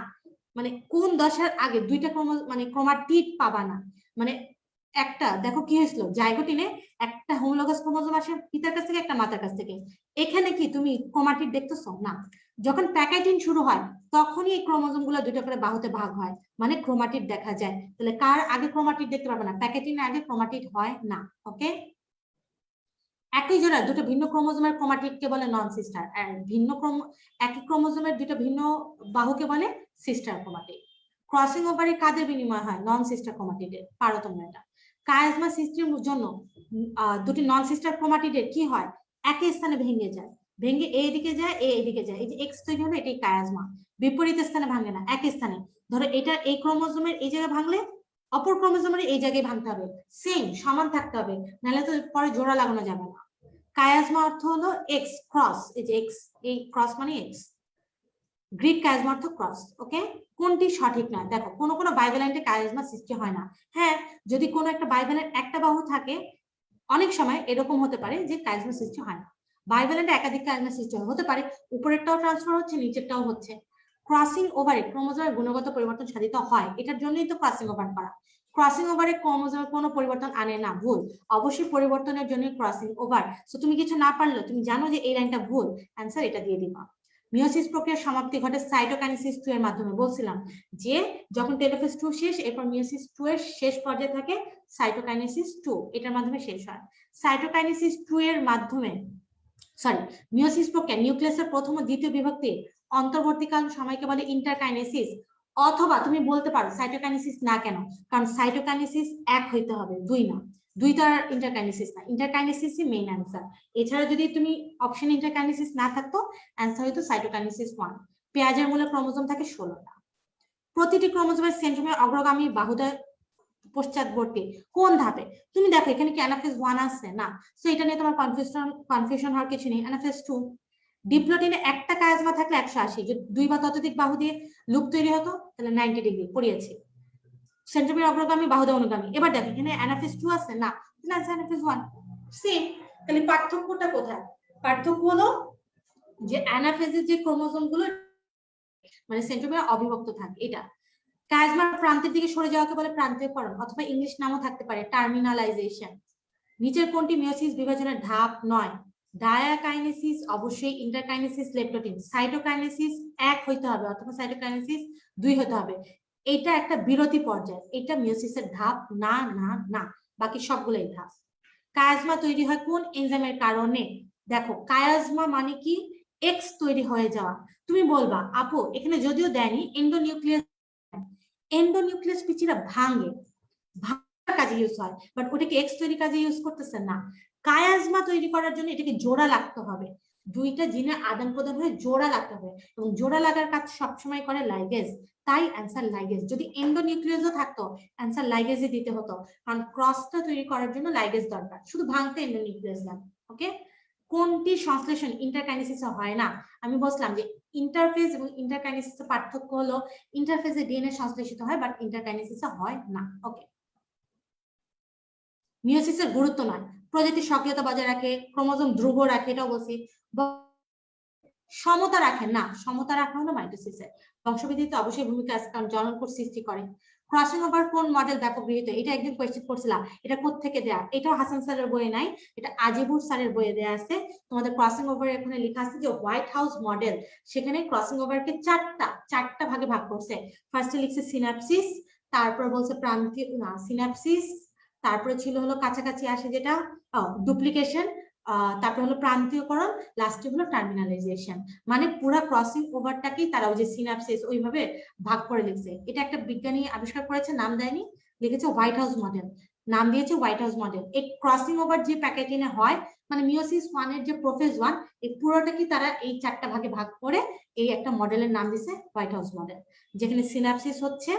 Speaker 1: মানে কোন দশার আগে দুইটা মানে ক্রোমাটিড পাবা না? মানে একটা দেখো কি হয়েছিল, জাইগোটিনে একটা হোমোলোগাস ক্রোমোজোম আসে পিতার কাছ থেকে, একটা মাতার কাছ থেকে। এখানে কি তুমি ক্রোমাটিড দেখতেছো? না। যখন প্যাকাইটিন শুরু হয় তখনই এই ক্রোমোজোম গুলো দুটো করে বাহুতে ভাগ হয়, মানে ক্রোমাটিড দেখা যায়। তাহলে কার আগে ক্রোমাটিড দেখতে পাবে না? প্যাকাইটিনের আগে ক্রোমাটিড হয় না। ওকে, একই জোড়া দুটো ভিন্ন ক্রোমোজোমের ক্রোমাটিডকে বলে নন সিস্টার, আর একই ক্রোমোজোমের দুটো ভিন্ন বাহুকে বলে সিস্টার ক্রোমাটিড। ক্রসিং ওভারে কাদের বিনিময় হয়? নন সিস্টার ক্রোমাটিডের। পারো তোমরা এটা। কায়াজমা সৃষ্টির জন্য দুটি নন সিস্টার ক্রোমাটিডের কি হয়? একই স্থানে ভেঙে যায়, ভেঙে এইদিকে যায়, এইদিকে যায়। এই যে এক্স তৈরি হলো, এটাই কায়াজমা। বিপরীত স্থানে ভাঙে না, একই স্থানে। ধরো এটা এই ক্রোমোজোমের এই জায়গায় ভাঙলে অপর ক্রোমোজোমের এই জায়গায় ভাঙতে হবে, সেম সমান থাকতে হবে, নাহলে তো পরে জোড়া লাগানো যাবে না। কায়াজমা অর্থ হলো এক্স ক্রস, এই যে এক্স, এই ক্রস মানে এক্স। গ্রিক কায়াজমা অর্থ ক্রস। ওকে, কোনটি সঠিক নয়? দেখো কোনো কোনো বাইভ্যালেন্টে কায়াজমা সৃষ্টি হয় না। হ্যাঁ, যদি কোনো একটা বাইভ্যালেন্ট একটা বাহু থাকে, অনেক সময় এরকম হতে পারে যে কায়াজমা সৃষ্টি হয় না। বাইভ্যালেন্টে একাধিক কায়াজমা সৃষ্টি হতে পারে, উপরেরটাও ট্রান্সফার হচ্ছে, নিচেরটাও হচ্ছে। ক্রসিং ওভারে ক্রোমোজোমের গুণগত পরিবর্তন সাধিত হয়, এটার জন্যই তো ক্রসিং ওভার করা। ক্রসিং ওভারে ক্রোমোজোমের কোনো পরিবর্তন আনে না, ভুল। অবশ্যই পরিবর্তনের জন্য ক্রসিং ওভার। সো তুমি কিছু না পারলেও তুমি জানো যে এই লাইনটা ভুল, অ্যান্সার এটা দিয়ে দিবা। মিয়োসিস প্রক্রিয়ার সমাপ্তি ঘটে সাইটোকাইনেসিস 2 এর মাধ্যমে। বলছিলাম যে যখন টেলোফেজ 2 শেষ, এরপর মিয়োসিস 2 এর শেষ পর্যায়ে থাকে সাইটোকাইনেসিস 2, এটার মাধ্যমে শেষ হয়। সাইটোকাইনেসিস 2 এর মাধ্যমে মিয়োসিস প্রক্রিয়া নিউক্লিয়াসের প্রথম ও দ্বিতীয় বিভক্তি অন্তর্বর্তীকালীন সময়কে বলে ইন্টারকাইনেসিস। অথবা তুমি বলতে পারো সাইটোকাইনেসিস না, কেন? কারণ সাইটোকাইনেসিস এক হইতে হবে, দুই না। দুই তো আর ইন্টারকাইনেসিস না, ইন্টারকাইনেসিসই মেইন অ্যান্সার। এছাড়া যদি তুমি অপশন ইন্টারকাইনেসিস না থাকতো, অ্যান্সার হইতো সাইটোকাইনেসিস 1। পেঁয়াজের মূলে ক্রোমোজোম থাকে 16টা। প্রতিটি ক্রোমোজোমের সেন্ট্রোমিয়ার অগ্রগামী বাহুদ্বয় পশ্চাৎবর্তী কোন ধাপে? তুমি দেখো এখানে কি অ্যানাফেজ 1 আছে? না। সো এটা নিয়ে তোমার কনফিউশন হওয়ার কিছু নেই। অ্যানাফেজ 2। ডিপ্লোটিনে একটা কায়াজমা থাকলে 180, যদি দুই বা ততোধিক বাহু দিয়ে লুপ তৈরি হতো তাহলে 90 ডিগ্রি পড়িয়েছি। সেন্ট্রোমিয়ার অগ্রগামী বাহুদ্বয় অনুগামী। এবার দেখো এখানে অ্যানাফেজ 2 আছে, না, তাহলে আছে অ্যানাফেজ 1। সেম। তাহলে পার্থক্যটা কোথায়? পার্থক্য হলো যে অ্যানাফেজের যে ক্রোমোজোম গুলো মানে সেন্ট্রোমিয়ার অবিভক্ত থাকে, এটা। কায়াজমার প্রান্তের দিকে সরে যাওয়াকে বলে প্রান্তীয়করণ, অথবা ইংলিশ নামও থাকতে পারে টার্মিনালাইজেশন। নিচের কোনটি মিয়োসিস বিভাজনের ধাপ নয়? ডায়াকাইনেসিস অবশ্যই, ইন্টারকাইনেসিস লেপ্টোটিন। সাইটোকাইনেসিস 1 হইতে হবে, অথবা সাইটোকাইনেসিস 2 হতে হবে। এটা একটা বিরতি পর্যায়, এটা মিয়োসিসের ধাপ না না না, বাকি সবগুলোই ধাপ। কায়াজমা তৈরি হয় কোন এনজাইমের কারণে? দেখো কায়াজমা মানে কি? এক্স তৈরি হয়ে যাওয়া। তুমি বলবা আপু এখানে যদিও দেয়নি এন্ডোনিউক্লিয়াস, এন্ডোনিউক্লিয়াস পিচিরা ভাঙে, ভাঙার কাজে ইউজ হয়, বাট ওটাকে এক্স তৈরি কাজে ইউজ করতেছে না। কায়াজমা তৈরি করার জন্য এটাকে জোড়া লাগতে হবে। দুইটা জিনের আদান প্রদান হয়ে জোড়া লাগতে হবে, এবং জোড়া লাগার কাজ সবসময় করে লাইগেজ, তাই অ্যান্সার লাইগেজ। যদি এন্ডোনিউক্লিয়াসও থাকতো অ্যান্সার লাইগেজই দিতে হতো, কারণ ক্রসটা তৈরি করার জন্য লাইগেজ দরকার, শুধু ভাঙতে এন্ডোনিউক্লিয়াস লাগে। ওকে, কোনটি সংশ্লেষণ ইন্টারকাইনেসিসে হয় না? আমি বলছিলাম যে ইন্টারফেজ এবং ইন্টারকাইনেসিসের পার্থক্য হলো ইন্টারফেজে ডিএনএ সংশ্লেষিত হয়, বাট ইন্টারকাইনেসিসে হয় না। ওকে, মিওসিসের গুরুত্ব নয়, প্রজাতির সক্রিয়তা বজায় রাখে, ক্রোমোজোম ধ্রুব রাখে, এটাও বলছি। সমতা রাখেন না, সমতা রাখা হলো মাইটোসিসের। বংশবৃদ্ধিতে অবশ্যই ভূমিকা আছে, কারণ জননকোষ সৃষ্টি করে। ক্রসিং ওভার কোন মডেল ব্যাপক গৃহীত? এটা একদিন কোয়েশ্চেন করছিলাম, এটা কোত্থেকে দেয়া? এটাও হাসান স্যারের বইয়ে নাই, এটা আজিবুর স্যারের বইয়ে দেয়া আছে। তোমাদের ক্রসিং ওভার এখানে লেখা আছে যে হোয়াইট হাউস মডেল, সেখানে ক্রসিং ওভারকে চারটা ভাগে ভাগ করছে। ফার্স্টে লিখছে সিনাপসিস, তারপর বলছে প্রান্তীয় না সিনাপসিস, তারপরে ছিল হলো কাছাকাছি আসে যেটা ডুপ্লিকেশন, তারপর হলো প্রান্তীয়করণ, লাস্টে হলো টার্মিনালাইজেশন। মানে পুরো ক্রসিং ওভারটাকেই তারা ওই যে সিনাপসিস ওইভাবে ভাগ করে লিখছে। এটা একটা বিজ্ঞানী আবিষ্কার করেছে, নাম দেয়নি, লিখেছে হোয়াইট হাউস মডেল, নাম দিয়েছে হোয়াইট হাউস মডেল। এই ক্রসিং ওভার যে প্যাকেটিনে হয়, মানে মিওসিস 1 এর যে প্রোফেজ 1, এই পুরোটাকে তারা এই চারটা ভাগে ভাগ করে এই একটা মডেলের নাম দিয়েছে হোয়াইট হাউস মডেল, যেখানে সিনাপসিস হচ্ছে,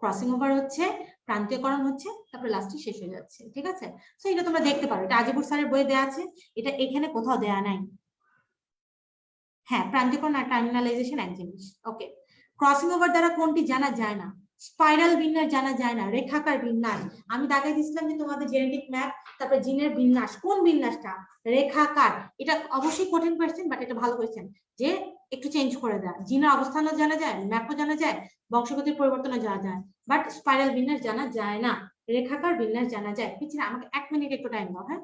Speaker 1: ক্রসিং ওভার হচ্ছে, প্রান্তীয়করণ হচ্ছে, তারপরে লাস্টে শেষ হয়ে যাচ্ছে। ঠিক আছে, তো এটা তোমরা দেখতে পারো, এটা আজিবুর স্যারের বইয়ে দেয়া আছে, এটা এখানে কোথাও দেয়া নাই। হ্যাঁ, প্রান্তীয়করণ আর টার্মিনালাইজেশন এক জিনিস। ওকে, ক্রসিং ওভার দ্বারা কোনটি জানা যায় না? স্পাইরাল বিন্যাস জানা যায় না, রেখাকার বিন্যাস। আমি দাগাই দিচ্ছিলাম যে তোমাদের জেনেটিক ম্যাপ, তারপরে জিনের বিন্যাস, কোন বিন্যাসটা? রেখাকার। এটা অবশ্যই কঠিন কোয়েশ্চেন, বাট এটা ভালো কোয়েশ্চেন, যে একটু চেঞ্জ করে দেয়। জিনের অবস্থানও জানা যায়, ম্যাপও জানা যায়, বংশগতির পরিবর্তনও জানা যায়, বাট স্পাইরাল বিন্যাস জানা যায় না, রেখাকার বিন্যাস জানা যায়। পিছিয়ে আমাকে 1 মিনিট একটু টাইম দাও। হ্যাঁ,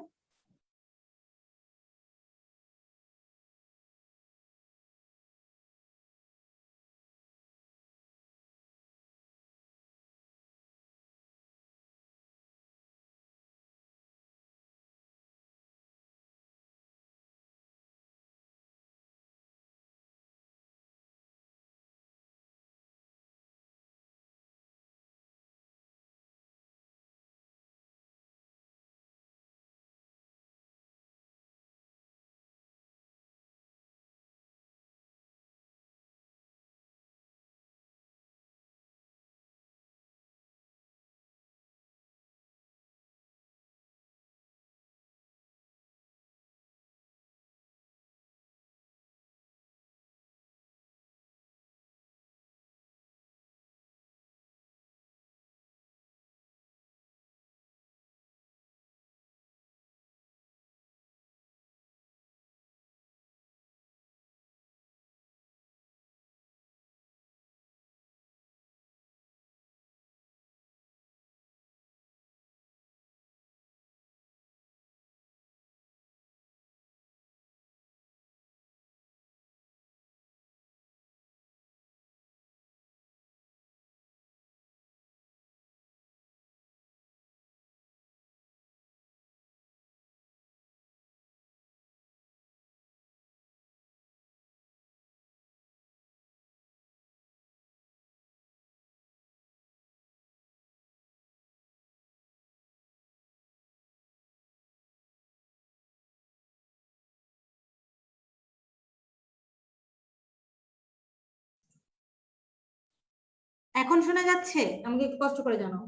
Speaker 1: এখন শোনা যাচ্ছে? আমাকে একটু কষ্ট করে জানাও।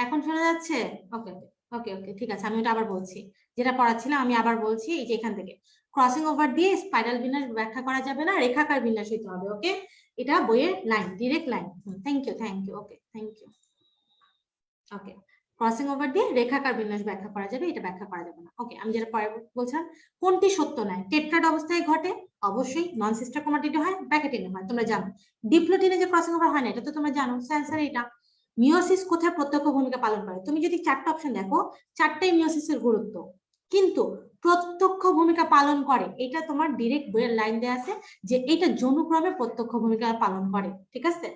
Speaker 1: এখন শোনা যাচ্ছে? ওকে ওকে ওকে, ঠিক আছে, আমি ওটা আবার বলছি, যেটা পড়াচ্ছিলাম আমি আবার বলছি। এই যে এখান থেকে ক্রসিং ওভার দিয়ে স্পাইরাল বিন্যাস ব্যাখ্যা করা যাবে না, রেখাকার বিন্যাস হইতে হবে। ওকে, এটা বইয়ের line, direct line. Thank you thank you, okay thank you. Okay, crossing over দিয়ে রেখাকার বিন্যাস ব্যাখ্যা করা যাবে, এটা ব্যাখ্যা করা যাবে না। ওকে, আমি যেটা পরে বলছিলাম, কোনটি সত্য নয়? টেট্রাড অবস্থায় ঘটে, অবশ্যই নন সিস্টার ক্রোমাটিডে হয়, ব্যাকেটিনে হয়, তোমরা জানো। ডিপ্লোটিনে যে ক্রসিং ওভার হয় না, এটা তো তোমরা জানো, সেন্সার এটা। মিওসিস কোথায় প্রত্যক্ষ ভূমিকা পালন করে? তুমি যদি চারটা অপশন দেখো, চারটাই মিওসিসের গুরুত্ব, কিন্তু প্রত্যক্ষ ভূমিকা পালন করে, এটা তোমার ডিরেক্ট বইয়ের লাইন দেয়া আছে যে এটা যৌনক্রমে প্রত্যক্ষ ভূমিকা পালন করে। ঠিক আছে,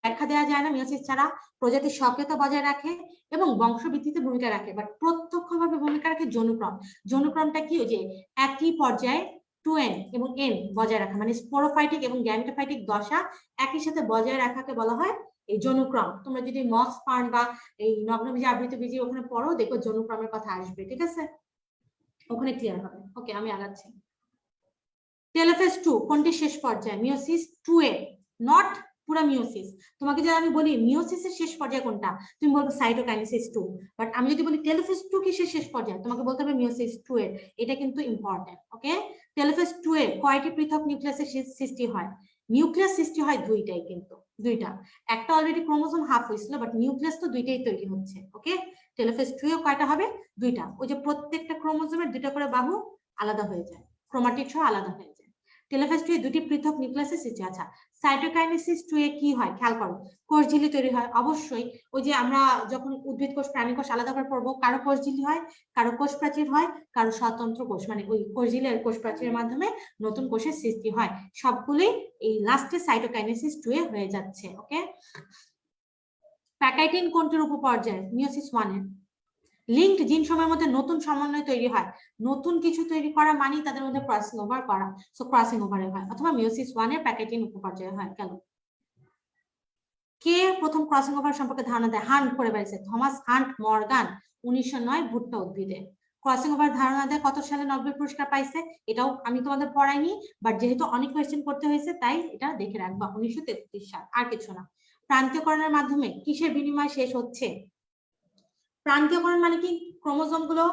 Speaker 1: ব্যাখ্যা দেওয়া যায় না। মিওসিস ছাড়া প্রজাতির সক্রিয়তা বজায় রাখে এবং বংশবৃদ্ধিতে ভূমিকা রাখে, বাট প্রত্যক্ষভাবে ভূমিকা রাখে যৌনক্রম। যৌনক্রমটা কি? ওই যে একই পর্যায়ে 2n এবং n বজায় রাখা, মানে স্পোরোফাইটিক এবং গ্যামেটোফাইটিক দশা একই সাথে বজায় রাখাকে বলা হয় এই যৌনক্রম। তোমরা যদি মস ফার্ন বা এই নগ্নবীজি আবৃতবীজি ওখানে পড়ো, দেখো যৌনক্রমের কথা আসবে, ঠিক আছে, ওখানে ক্লিয়ার হবে। ওকে, আমি আগাচ্ছি। টেলোফেজ 2 কোনটি শেষ পর্যায়ে? মিওসিস 2a, নট পুরো মিওসিস। তোমাকে যদি আমি বলি মিওসিসের শেষ পর্যায়ে কোনটা, তুমি বলবে সাইটোকাইনেসিস 2, বাট আমি যদি বলি টেলোফেজ 2 কিসের শেষ পর্যায়ে, তোমাকে বলতে হবে মিওসিস 2 এর। এটা কিন্তু ইম্পর্টেন্ট। ওকে, টেলোফেজ 2 এর কয়টি পৃথক নিউক্লিয়াসের সৃষ্টি হয়? নিউক্লিয়াস সৃষ্টি হয় দুইটাই, কিন্তু দুইটা, একটা অলরেডি ক্রোমোজোম হাফ হয়েছিল, বাট নিউক্লিয়াস তো দুইটাই তৈরি হচ্ছে। ওকে, টেলোফেজ 2 এ কয়টা হবে? দুইটা। ওই যে প্রত্যেকটা ক্রোমোজোমের দুইটা করে বাহু আলাদা হয়ে যায়, ক্রোমাটিড সহ আলাদা হয়ে যায়। টেলোফেজ 2 এ দুটি পৃথক নিউক্লিয়াসের সৃষ্টি। আচ্ছা, সাইটোকাইনেসিস 2 এ কি হয় খেয়াল করো, কোষঝিল্লি তৈরি হয়। অবশ্যই ওই যে আমরা যখন উদ্ভিদ কোষ প্রাণী কোষ আলাদা করে পড়বো, কারো কোষঝিল্লি হয়, কারো কোষ প্রাচীর হয়, কারো স্বতন্ত্র কোষ, মানে ওই কোষঝিল্লি আর কোষ প্রাচীরের মাধ্যমে নতুন কোষের সৃষ্টি হয়। সবগুলোই এই লাস্টে সাইটোকাইনেসিস 2 এ হয়ে যাচ্ছে। ওকে, প্যাকাইটিন কোনটির উপপর্যায়? মিওসিস 1 এর। লিঙ্কড জিন সময়ের মধ্যে নতুন সমন্বয় তৈরি হয়। নতুন কিছু তৈরি করা মানেই তাদের মধ্যে ক্রসিং ওভার করা, সো ক্রসিং ওভারে হয়, অথবা মিওসিস 1 এর প্যাকেটিন উপপর্যায়ে হয়। কেন? কে প্রথম ক্রসিং ওভার সম্পর্কে ধারণা দেয়? হান্ট করে বেড়েছে, থমাস হান্ট মর্গান 1909 ভুট্টা উদ্ভিদে। ক্রসিং ওভার ধারণা দেয় কত সালে নোবেল পুরস্কার পাইছে? এটাও আমি তোমাদের পড়াইনি, বাট যেহেতু অনেক কোয়েশ্চেন করতে হয়েছে তাই এটা দেখে রাখবা, 1933 সাল, আর কিছু না। প্রান্তীয়করণের মাধ্যমে কিসের বিনিময় শেষ হচ্ছে? প্রান্তীয়করণ মানে কি? ক্রোমোজোম গুলো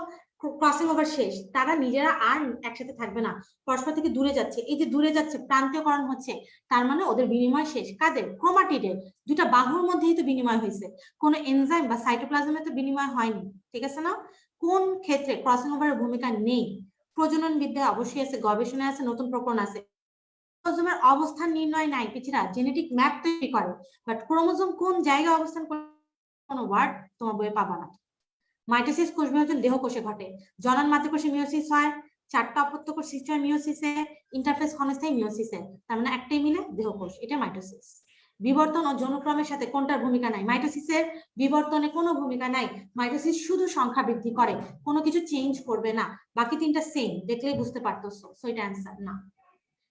Speaker 1: ক্রসিং ওভার শেষ, তারা নিজেরা আর একসাথে থাকবে না, পরস্পর থেকে দূরে যাচ্ছে। এই যে দূরে যাচ্ছে, প্রান্তীয়করণ হচ্ছে, তার মানে ওদের বিনিময় শেষ। কাদের? ক্রোমাটিডের। দুটা বাহুর মধ্যেই তো বিনিময় হয়েছে, কোনো এনজাইম বা সাইটোপ্লাজমে তো বিনিময় হয়নি, ঠিক আছে না? কোন ক্ষেত্রে ক্রসিং ওভারের ভূমিকা নেই? প্রজনন বিদ্যায় অবশ্যই আছে, গবেষণায় আছে, নতুন প্রকরণ আছে। ক্রোমোজোমের অবস্থান নির্ণয় নাই, পিছিরা জেনেটিক ম্যাপ তৈরি করে, বাট ক্রোমোজোম কোন জায়গায় অবস্থান করে কোনো ওয়ার্ড তোমার বইয়ে পাবা না। মাইটোসিস কোষ বিভাজন দেহ কোষে ঘটে। জনন মাতৃকোষে মিওসিস হয়, 4টা অপত্য কোষ সৃষ্টি হয় মিওসিসে, ইন্টারফেস ক্ষণস্থায়ী মিওসিসে, তার মানে একটাই মিলে দেহ কোষ, এটা মাইটোসিস। বিবর্তন ও যৌনক্রমের সাথে কোনটার ভূমিকা নাই? মাইটোসিসের বিবর্তনে কোনো ভূমিকা নাই, মাইটোসিস শুধু সংখ্যা বৃদ্ধি করে, কোনো কিছু চেঞ্জ করবে না, বাকি তিনটা সেম, দেখলেই বুঝতে পারতেছো, সো এটা অ্যান্সার না।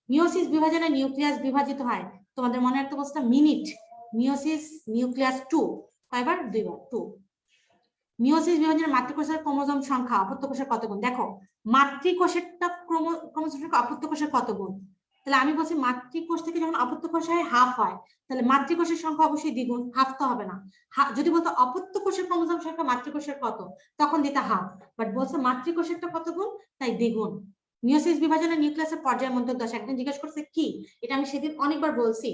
Speaker 1: মিওসিস বিভাজনে নিউক্লিয়াস বিভাজিত হয়, তোমাদের মনে একটা অবস্থা মিনিট, মিওসিস নিউক্লিয়াস 2 কয়বার? 2বার, 2। মিওসিস বিভাজনের মাতৃকোষের ক্রোমোজোম সংখ্যা অপত্য কোষের কত গুণ? দেখো মাতৃকোষেরটা ক্রোমোজোম সংখ্যা অপত্য কোষের কত গুণ, তাহলে আমি বলছি মাতৃকোষ থেকে যখন অপত্য কোষ হয় হাফ হয়, তাহলে মাতৃকোষের সংখ্যা অবশ্যই দ্বিগুণ, হাফ তো হবে না। যদি বলতো অপত্য কোষের ক্রোমোজোম সংখ্যা মাতৃকোষের কত, তখন দিতে হাফ, বাট বলছে মাতৃকোষেরটা কত গুণ, তাই দ্বিগুণ। মিওসিস বিভাজনের নিউক্লিয়াসের পর্যায় মন্তব্য দশা, একদিন জিজ্ঞেস করছে কি, এটা আমি সেদিন অনেকবার বলছি,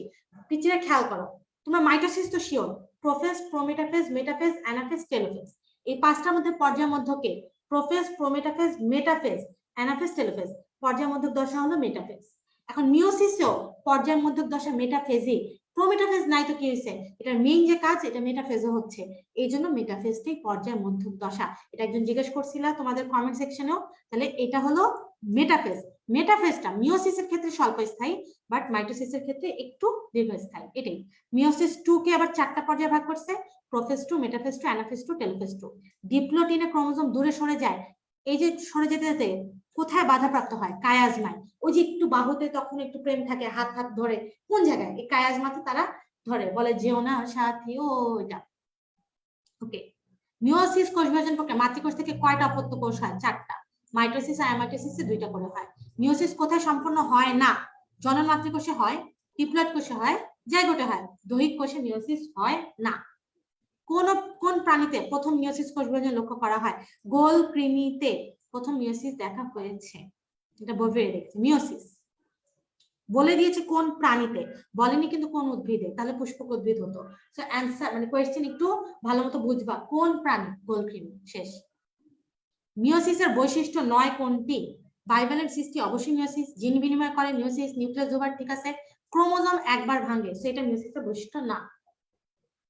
Speaker 1: পিছিয়ে খেয়াল করো। তোমরা মাইটোসিস তো sure, prophase, prometaphase, metaphase, anaphase, telophase, এই পাঁচটার মধ্যে পর্যায় মধ্যকে prophase, prometaphase, metaphase, anaphase, telophase, পর্যায় মধ্যক দশা হলো মেটাফেজ। এখন মিওসিসেও পর্যায় মধ্যক দশা মেটাফেজই, প্রোমেটাফেজ নাই তো কি হয়েছে, এটার মেইন যে কাজ এটা মেটাফেজও হচ্ছে, এই জন্য মেটাফেজটাই পর্যায় মধ্যক দশা। এটা একজন জিজ্ঞেস করছিল তোমাদের কমেন্ট সেকশনেও, তাহলে এটা হলো মেটাফেজ। মেটাফেজটা মিওসিসের ক্ষেত্রে স্বল্পস্থায়ী, বাট মাইটোসিসের ক্ষেত্রে একটু দীর্ঘস্থায়ী, এটাই। মিওসিস 2 কে আবার 4টা পর্যায়ে ভাগ করছে, প্রোফেজ 2, মেটাফেজ 2, অ্যানাফেজ 2, টেলোফেজ 2। ডিপ্লোটিনে ক্রোমোজোম দূরে সরে যায়, এই যে সরে যেতে যেতে কোথায় বাধাপ্রাপ্ত হয়? কায়াজমায়। ওই যে একটু বাহুতে তখন একটু প্রেম থাকে, হাত হাত ধরে, কোন জায়গায়? এই কায়াজমাতে তারা ধরে, বলে যেও না সাথী, ও এটা। ওকে, মিওসিস কোষ বিভাজন প্রক্রিয়া মাতৃকোষ থেকে কয়টা অপত্য কোষ হয়? 4টা। মাইটোসিস আর অ্যামাইটোসিসে 2টা করে হয়। মিওসিস কোথায় সম্পূর্ণ হয় না? জনন মাতৃকোষে হয়, ডিপ্লয়েড কোষে হয়, জাইগোটে হয়, দৈহিক কোষে মিওসিস হয় না। কোন প্রাণীতে প্রথম মিওসিস কোষ বিভাজন লক্ষ্য করা হয়? গোল কৃমিতে প্রথম মিওসিস দেখা হয়েছে, এটা বইয়ে দেখছি। মিওসিস বলে দিয়েছে কোন প্রাণীতে, বলেনি কিন্তু কোন উদ্ভিদে, তাহলে পুষ্পক উদ্ভিদ হতো। সো অ্যানসার মানে কোয়েশ্চেন একটু ভালো মতো বুঝবা, কোন প্রাণী? গোলকৃমি। শেষ। মিওসিসের বৈশিষ্ট্য 9 কোনটি? বাইভ্যালেন্ট সৃষ্টি, অবশ্যই মিওসিস। জিন বিনিময় করে, মিওসিস। নিউক্লিয়াস দুবার, ঠিক আছে। ক্রোমোজোম একবার ভাঙে, সেটা মিওসিসের বৈশিষ্ট্য না।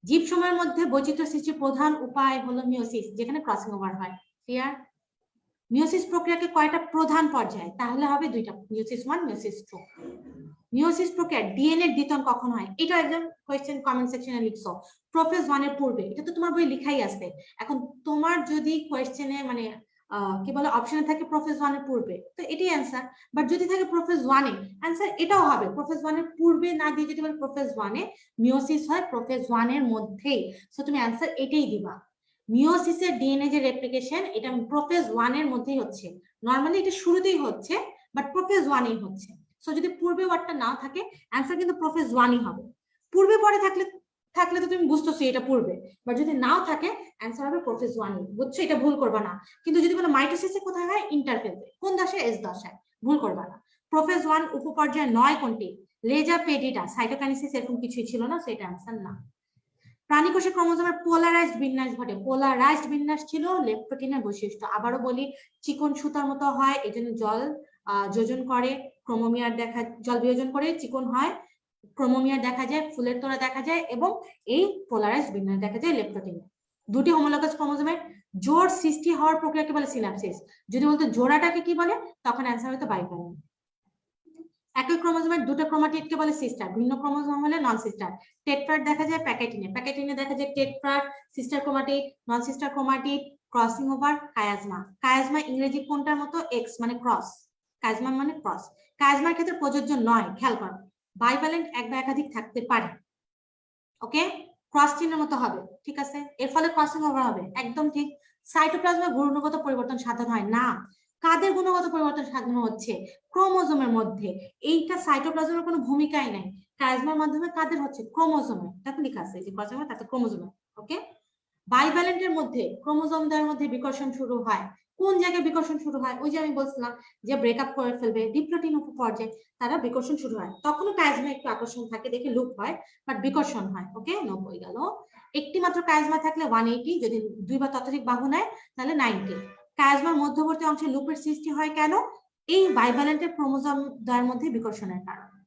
Speaker 1: জীব সময়ের মধ্যে বৈচিত্র্য সৃষ্টির প্রধান উপায় হলো মিওসিস, যেখানে ক্রসিং ওভার হয়। ক্লিয়ার? মিওসিস প্রক্রিয়াকে কয়টা প্রধান পর্যায়? তাহলে হবে 2টা, মিওসিস 1, মিওসিস 2। মিওসিস প্রক্রিয়া ডিএনএ দ্বিতন কখন হয়? এটা একদম কোয়েশ্চেন কমেন্ট সেকশনে লিখছো, প্রোফেজ 1 এর পূর্বে, এটা তো তোমার বই লেখাই আছে। এখন তোমার যদি কোয়েশ্চেনে মানে কি বলে অপশনে থাকে প্রোফেজ 1 এর পূর্বে, তো এটাই অ্যান্সার। বাট যদি থাকে প্রোফেজ 1 এ, অ্যান্সার এটাও হবে। প্রোফেজ 1 এর পূর্বে না দিয়ে যদি বলে প্রোফেজ 1 এ মিওসিস হয় প্রোফেজ 1 এর মধ্যেই, সো তুমি অ্যান্সার এটাই দিবা। মিওসিসের ডিএনএ যে রেপ্লিকেশন এটা প্রোফেজ 1 এর মধ্যেই হচ্ছে, নরমালি এটা শুরুতেই হচ্ছে বাট প্রোফেজ 1 এই হচ্ছে। সো যদি পূর্বে ওয়ার্ডটা নাও থাকে অ্যান্সার কিন্তু প্রোফেজ 1 ই হবে। পূর্বে পরে থাকলে তো তুমি বুঝতেছো এটা পূর্বে, বাট যদি নাও থাকে অ্যান্সার হবে প্রোফেজ 1 ই, বুঝছো? এটা ভুল করবা না। কিন্তু যদি বলো মাইটোসিসে কোথায় হয়, ইন্টারফেজে, কোন দশায়? এস দশায়, ভুল করবা না। প্রোফেজ 1 উপপর্যায় 9 কোনটি? লেজা পেডিটা, সাইটোকাইনেসিস এরকম কিছুই ছিল না, সেটা অ্যান্সার না। প্রাণীকোষে ক্রোমোজোমের পোলারাইজড বিন্যাস ঘটে, পোলারাইজড বিন্যাস ছিল লেপ্টোটিনের বৈশিষ্ট্য। আবারও বলি, চিকন সুতার মতো হয়, এজন্য জল যোজন করে, ক্রোমোমিয়ার দেখা, জল বিয়োজন করে চিকন হয়, ক্রোমোমিয়ার দেখা যায়, ফুলের তোড়া দেখা যায়, এবং এই পোলারাইজড বিন্যাস দেখা যায় লেপ্টোটিনে। দুটি হোমোলোগাস ক্রোমোজোমের জোড় সৃষ্টি হওয়ার প্রক্রিয়াকে বলে সিনাপসিস। যদি বলতো জোড়াটাকে কি বলে, তখন অ্যান্সার হতো বাইপ্যারেন্ট। একই ক্রোমোজোমের দুটো ক্রোমাটিডকে বলে সিস্টার, ভিন্ন ক্রোমোজোম হলে নন সিস্টার। টেট্রাড দেখা যায় প্যাকেটিনে, প্যাকেটিনে দেখা যায় টেট্রাড, সিস্টার ক্রোমাটিড, নন sister chromatid, crossing over, chiasma. Chiasma ইংরেজি কোনটার মতো? এক্স মানে ক্রস, কায়াজমা মানে ক্রস। কায়াজমার ক্ষেত্রে প্রযোজ্য নয়, খেয়াল করো, বাইভ্যালেন্ট এক বা একাধিক থাকতে পারে। ওকে, ক্রস চিহ্নের মতো হবে, ঠিক আছে, এর ফলে ক্রসিং ওভার হবে, একদম ঠিক। সাইটোপ্লাজমে গুণগত পরিবর্তন সাধন হয় না। কাদের গুণগত পরিবর্তন সাধন হচ্ছে? ক্রোমোজোমের মধ্যে। এইটা সাইটোপ্লাজমের কোনো ভূমিকাই নাই, কায়াজমার মাধ্যমে কাদের হচ্ছে? ক্রোমোজোমে, দেখো লেখা আছে যে ক্রোমোজোমে, তাতে ক্রোমোজোমে। ওকে, বাইভ্যালেন্টের মধ্যে ক্রোমোজোমদের মধ্যে বিকর্ষণ শুরু হয়। কোন জায়গায় বিকর্ষণ শুরু হয়? ওই যে আমি বলছিলাম যে ব্রেকআপ করে ফেলবে, ডিপ্লোটিন উপপর্যায়ে তারা বিকর্ষণ শুরু হয়, তখনও কায়াজমা একটু আকর্ষণ থাকে, দেখে লুপ হয়, বাট বিকর্ষণ হয়। ওকে, 90 গেল। একটি মাত্র কায়াজমা থাকলে 180, যদি দুই বা ততোধিক বাহু নেয় তাহলে 90। কায়াজমার মধ্যবর্তী অংশে লুপের সৃষ্টি হয় কেন? এই বাইভ্যালেন্টের ক্রোমোজোম দ্বয়ের মধ্যে বিকর্ষণের কারণে।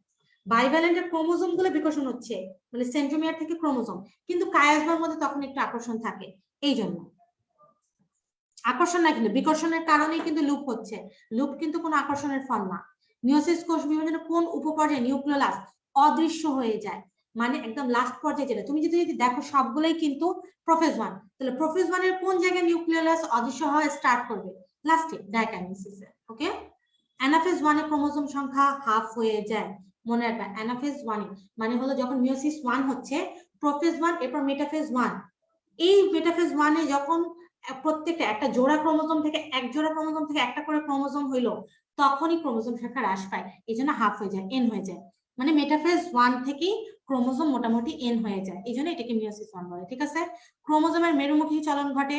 Speaker 1: বাইভ্যালেন্টের ক্রোমোজোম গুলো বিকর্ষণ হচ্ছে, মানে সেন্ট্রোমিয়ার থেকে ক্রোমোজোম, কিন্তু কায়াজমার মধ্যে তখন একটু আকর্ষণ থাকে, এই জন্য। আকর্ষণ না, কিন্তু বিকর্ষণের কারণেই কিন্তু লুপ হচ্ছে, লুপ কিন্তু কোনো আকর্ষণের ফল না। মিওসিস কোষ বিভাজনের কোন উপপর্যায়ে নিউক্লিয়াস অদৃশ্য হয়ে যায়? মানে একদম লাস্ট পর্যায়ে যেটা, তুমি যদি দেখো সবগুলোই কিন্তু প্রোফেজ 1, তাহলে প্রোফেজ 1 এর কোন জায়গায় নিউক্লিয়াস অদৃশ্য হওয়া স্টার্ট করবে? লাস্টে, ডাইকাইনেসিসে। ওকে, অ্যানাফেজ 1 এ ক্রোমোজোম সংখ্যা হাফ হয়ে যায়, মনে রাখবা। অ্যানাফেজ 1 এ মানে হলো যখন মিওসিস 1 হচ্ছে, প্রোফেজ 1, এরপর মেটাফেজ 1। এই মেটাফেজ 1 এ যখন প্রত্যেকটা একটা জোড়া ক্রোমোজোম থেকে, এক জোড়া ক্রোমোজোম থেকে একটা করে ক্রোমোজোম হইলো, তখনই ক্রোমোজোম সংখ্যা হ্রাস পায়, এই জন্য হাফ হয়ে যায়, এন হয়ে যায়। মানে মেটাফেজ 1 থেকেই ক্রোমোজোম মোটামুটি এন হয়ে যায়, এই জন্য এটাকে মিওসিস 1 বলে, ঠিক আছে। ক্রোমোজোমের মেরুমুখী চলন ঘটে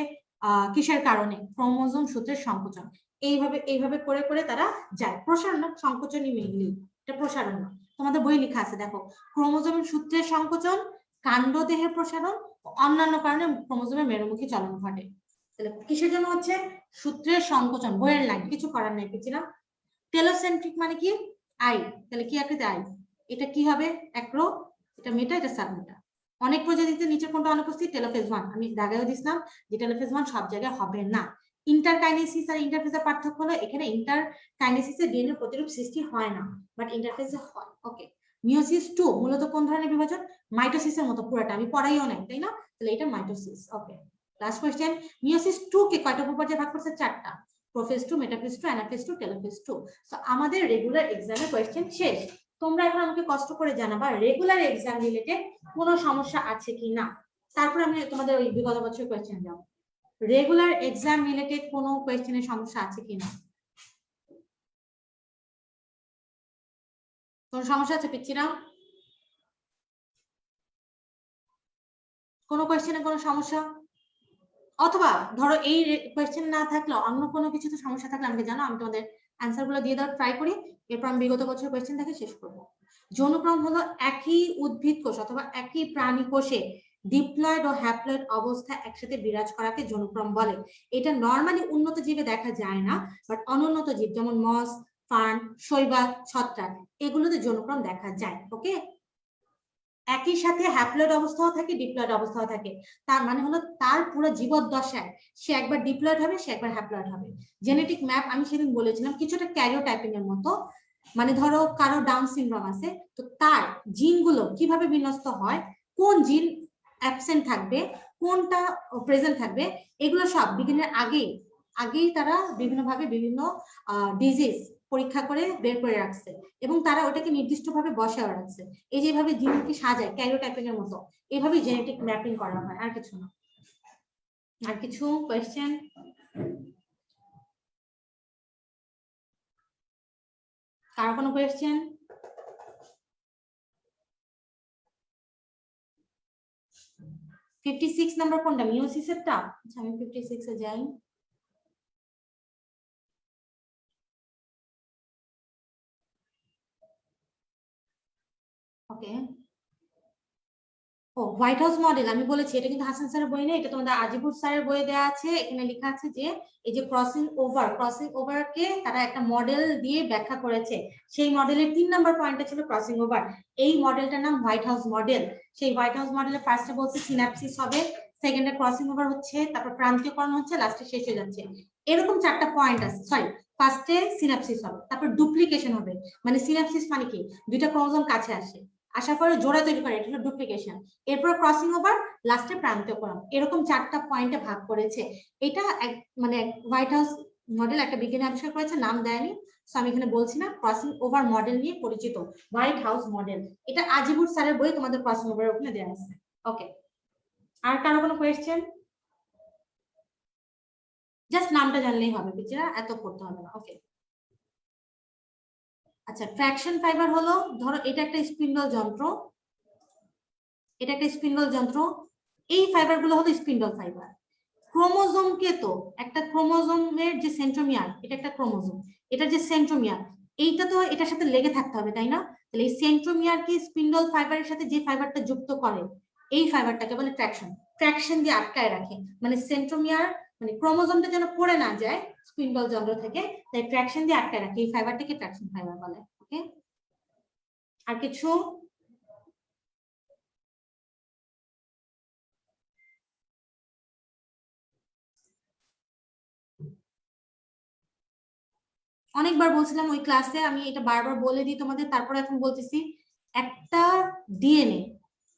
Speaker 1: কিসের কারণে? ক্রোমোজোম সূত্রের সংকোচন। এইভাবে করে করে তারা যায়, প্রসারণ না, সংকোচনই মেইনলি, এটা প্রসারণ না। তোমাদের বই লেখা আছে, দেখো, ক্রোমোজোমের সূত্রের সংকোচন, কাণ্ডদেহের প্রসারণ, অন্যান্য কারণে ক্রোমোজোমের মেরুমুখী চলন ঘটে। তাহলে কিসের জন্য হচ্ছে? সূত্রের সংকোচন, বইয়ের লাইন, কিছু করার নাই, বুঝছিনা? টেলোসেন্ট্রিক মানে কি? আই, তাহলে কি আকৃতি? আই। এটা কি হবে? অ্যাক্রো, এটা মেটা, এটা সাবমেটা। অনেক প্রজাতিতে নিচের কোনটা অনুপস্থিত? টেলোফেজ 1, আমি দাগায়ও দিছিলাম যে টেলোফেজ 1 সব জায়গায় হবে না। ইন্টারকাইনেসিস আর ইন্টারফেজের পার্থক্য হলো এখানে ইন্টারকাইনেসিসে ডিএনএ প্রতিরূপ সৃষ্টি হয় না, বাট ইন্টারফেজে হয়। ওকে, মিওসিস 2 মূলত কোন ধরনের বিভাজন? মাইটোসিসের মতো, পুরোটা আমি পড়াইও নাই, তাই না? তাহলে এটা মাইটোসিস। ওকে, লাস্ট কোশ্চেন, মিওসিস 2 কে কয়টা উপপর্যায়ে ভাগ করছে? 4টা, prophase 2, metaphase 2, anaphase 2, telophase 2। So আমাদের রেগুলার এক্সামের কোশ্চেন শেষ। তোমরা এখন আমাকে কষ্ট করে জানাবা রেগুলার এক্সাম রিলেটেড কোনো সমস্যা আছে কিনা, তারপর আমি তোমাদের ওই বিগত বছর কোশ্চেন যাব। রেগুলার এক্সাম রিলেটেড কোনো কোশ্চেনের সমস্যা আছে কিনা? কোন সমস্যা আছে পিচ্চিরা? কোনো কোশ্চেনে কোনো সমস্যা? অথবা ধরো এই কোশ্চেন না থাকলে অন্য কোনো কিছুতে সমস্যা থাকলে আমাকে জানো, আমি তোমাদের অ্যান্সার গুলো দিয়ে দেওয়ার ট্রাই করি, এরপর আমি বিগত বছর কোশ্চেন থেকে শেষ করবো। যৌনক্রম হলো একই উদ্ভিদ কোষ অথবা একই প্রাণী কোষে ডিপ্লয়েড ও হ্যাপ্লয়েড অবস্থা একসাথে বিরাজ করাকে যৌনক্রম বলে। এটা নরমালি উন্নত জীবে দেখা যায় না, বাট অনুন্নত জীব যেমন মস, ফার্ন, শৈবাল, ছত্রাক, এগুলোতে যৌনক্রম দেখা যায়। ওকে, একই সাথে হ্যাপ্লয়েড অবস্থাও থাকে, ডিপ্লয়েড অবস্থাও থাকে, তার মানে হলো তার পুরো জীবদ্দশায় সে একবার ডিপ্লয়েড হবে, সে একবার হ্যাপ্লয়েড হবে। জেনেটিক ম্যাপ আমি সেদিন বলেছিলাম কিছুটা ক্যারিওটাইপিং এর মতো, মানে ধরো কারো ডাউন সিনড্রোম আছে, তো তার জিনগুলো কিভাবে বিন্যস্ত হয়, কোন জিন অ্যাবসেন্ট থাকবে, কোনটা প্রেজেন্ট থাকবে, এগুলো সব বিজ্ঞানের আগেই আগেই তারা বিভিন্ন ভাবে বিভিন্ন ডিজিজ পরীক্ষা করে বের করে রাখছে এবং তারা ওটাকে নির্দিষ্টভাবে বসায় রাখছে। এই যেভাবে জিনকে সাজায় ক্যারিওটাইপিং এর মতো, এইভাবেই জেনেটিক ম্যাপিং করা হয়, আর কিছু না। আর কিছু কোয়েশ্চেন? কারো কোনো কোয়েশ্চেন? ফিফটি সিক্স নাম্বার কোনটা, মিওসিসেরটা? আচ্ছা আমি 56 এ যাই। ওকে, ও হোয়াইট হাউস মডেল আমি বলেছি, এটা কিন্তু হাসান স্যারের বই নেই, এটা তোমাদের আজিবুর স্যারের বইয়ে দেওয়া আছে। এখানে লেখা আছে যে এই যে ক্রসিং ওভারকে তারা একটা মডেল দিয়ে ব্যাখ্যা করেছে। সেই মডেলের 3 নাম্বার পয়েন্টটা ছিল ক্রসিং ওভার। এই মডেলটার নাম হোয়াইট হাউস মডেল। সেই হোয়াইট হাউস মডেলের ফার্স্টে বলছে সিনাপসিস হবে, সেকেন্ডে ক্রসিং ওভার হচ্ছে, তারপর প্রান্তীয়করণ হচ্ছে, লাস্টে শেষ হয়ে যাচ্ছে। এরকম 4টা পয়েন্ট আছে। সরি, ফার্স্টে সিনাপসিস হবে, তারপর ডুপ্লিকেশন হবে। মানে সিনাপসিস মানে কি, দুইটা ক্রোমোজোম কাছে আসে, আসার পরে জোড়া তৈরি করে, এটা হলো ডুপ্লিকেশন। এরপর ক্রসিং ওভার, লাস্টে প্রান্তীয়করণ। এরকম 4টা পয়েন্টে ভাগ করেছে। এটা মানে হোয়াইট হাউস মডেল একটা বিজ্ঞানী আবিষ্কার করেছে, নাম দেয়নি, সো আমি এখানে বলছি না। ক্রসিং ওভার মডেল নিয়ে পরিচিত হোয়াইট হাউস মডেল, এটা আজিবুর স্যারের বই তোমাদের ক্রসিং ওভার ওখানে দেওয়া আছে। ওকে, আর কারো কোনো কোয়েশ্চেন? জাস্ট নামটা জানলেই হবে, পিচিরা এত করতে হবে না। ওকে, আচ্ছা ট্র্যাকশন ফাইবার হলো, ধরো এটা একটা স্পিন্ডল যন্ত্র, এটা একটা স্পিন্ডল যন্ত্র, এই ফাইবার গুলো হলো স্পিন্ডল ফাইবার। ক্রোমোজোমকে তো একটা ক্রোমোজোমের যে সেন্ট্রোমিয়ার, এটা একটা ক্রোমোজোম, এটা যে সেন্ট্রোমিয়ার, এইটা তো এটার সাথে লেগে থাকতে হবে, তাই না? তাহলে এই সেন্ট্রোমিয়ারকে স্পিন্ডল ফাইবারের সাথে যে ফাইবারটা যুক্ত করে, এই ফাইবারটাকে বলে ট্র্যাকশন। ট্র্যাকশন দিয়ে আটকায় রাখে, মানে সেন্ট্রোমিয়ার মানে ক্রোমোজোমটা যেন পড়ে না যায় স্পিন্ডল যন্ত্র থেকে, তাই ট্র্যাকশন দিয়ে আটকায় রাখে, এই ফাইবারটাকে ট্র্যাকশন ফাইবার বলে। ওকে, আর কিছু? অনেকবার বলছিলাম ওই ক্লাসে, আমি এটা বারবার বলে দিই তোমাদের, তারপরে এখন বলতেছি। একটা ডিএনএ,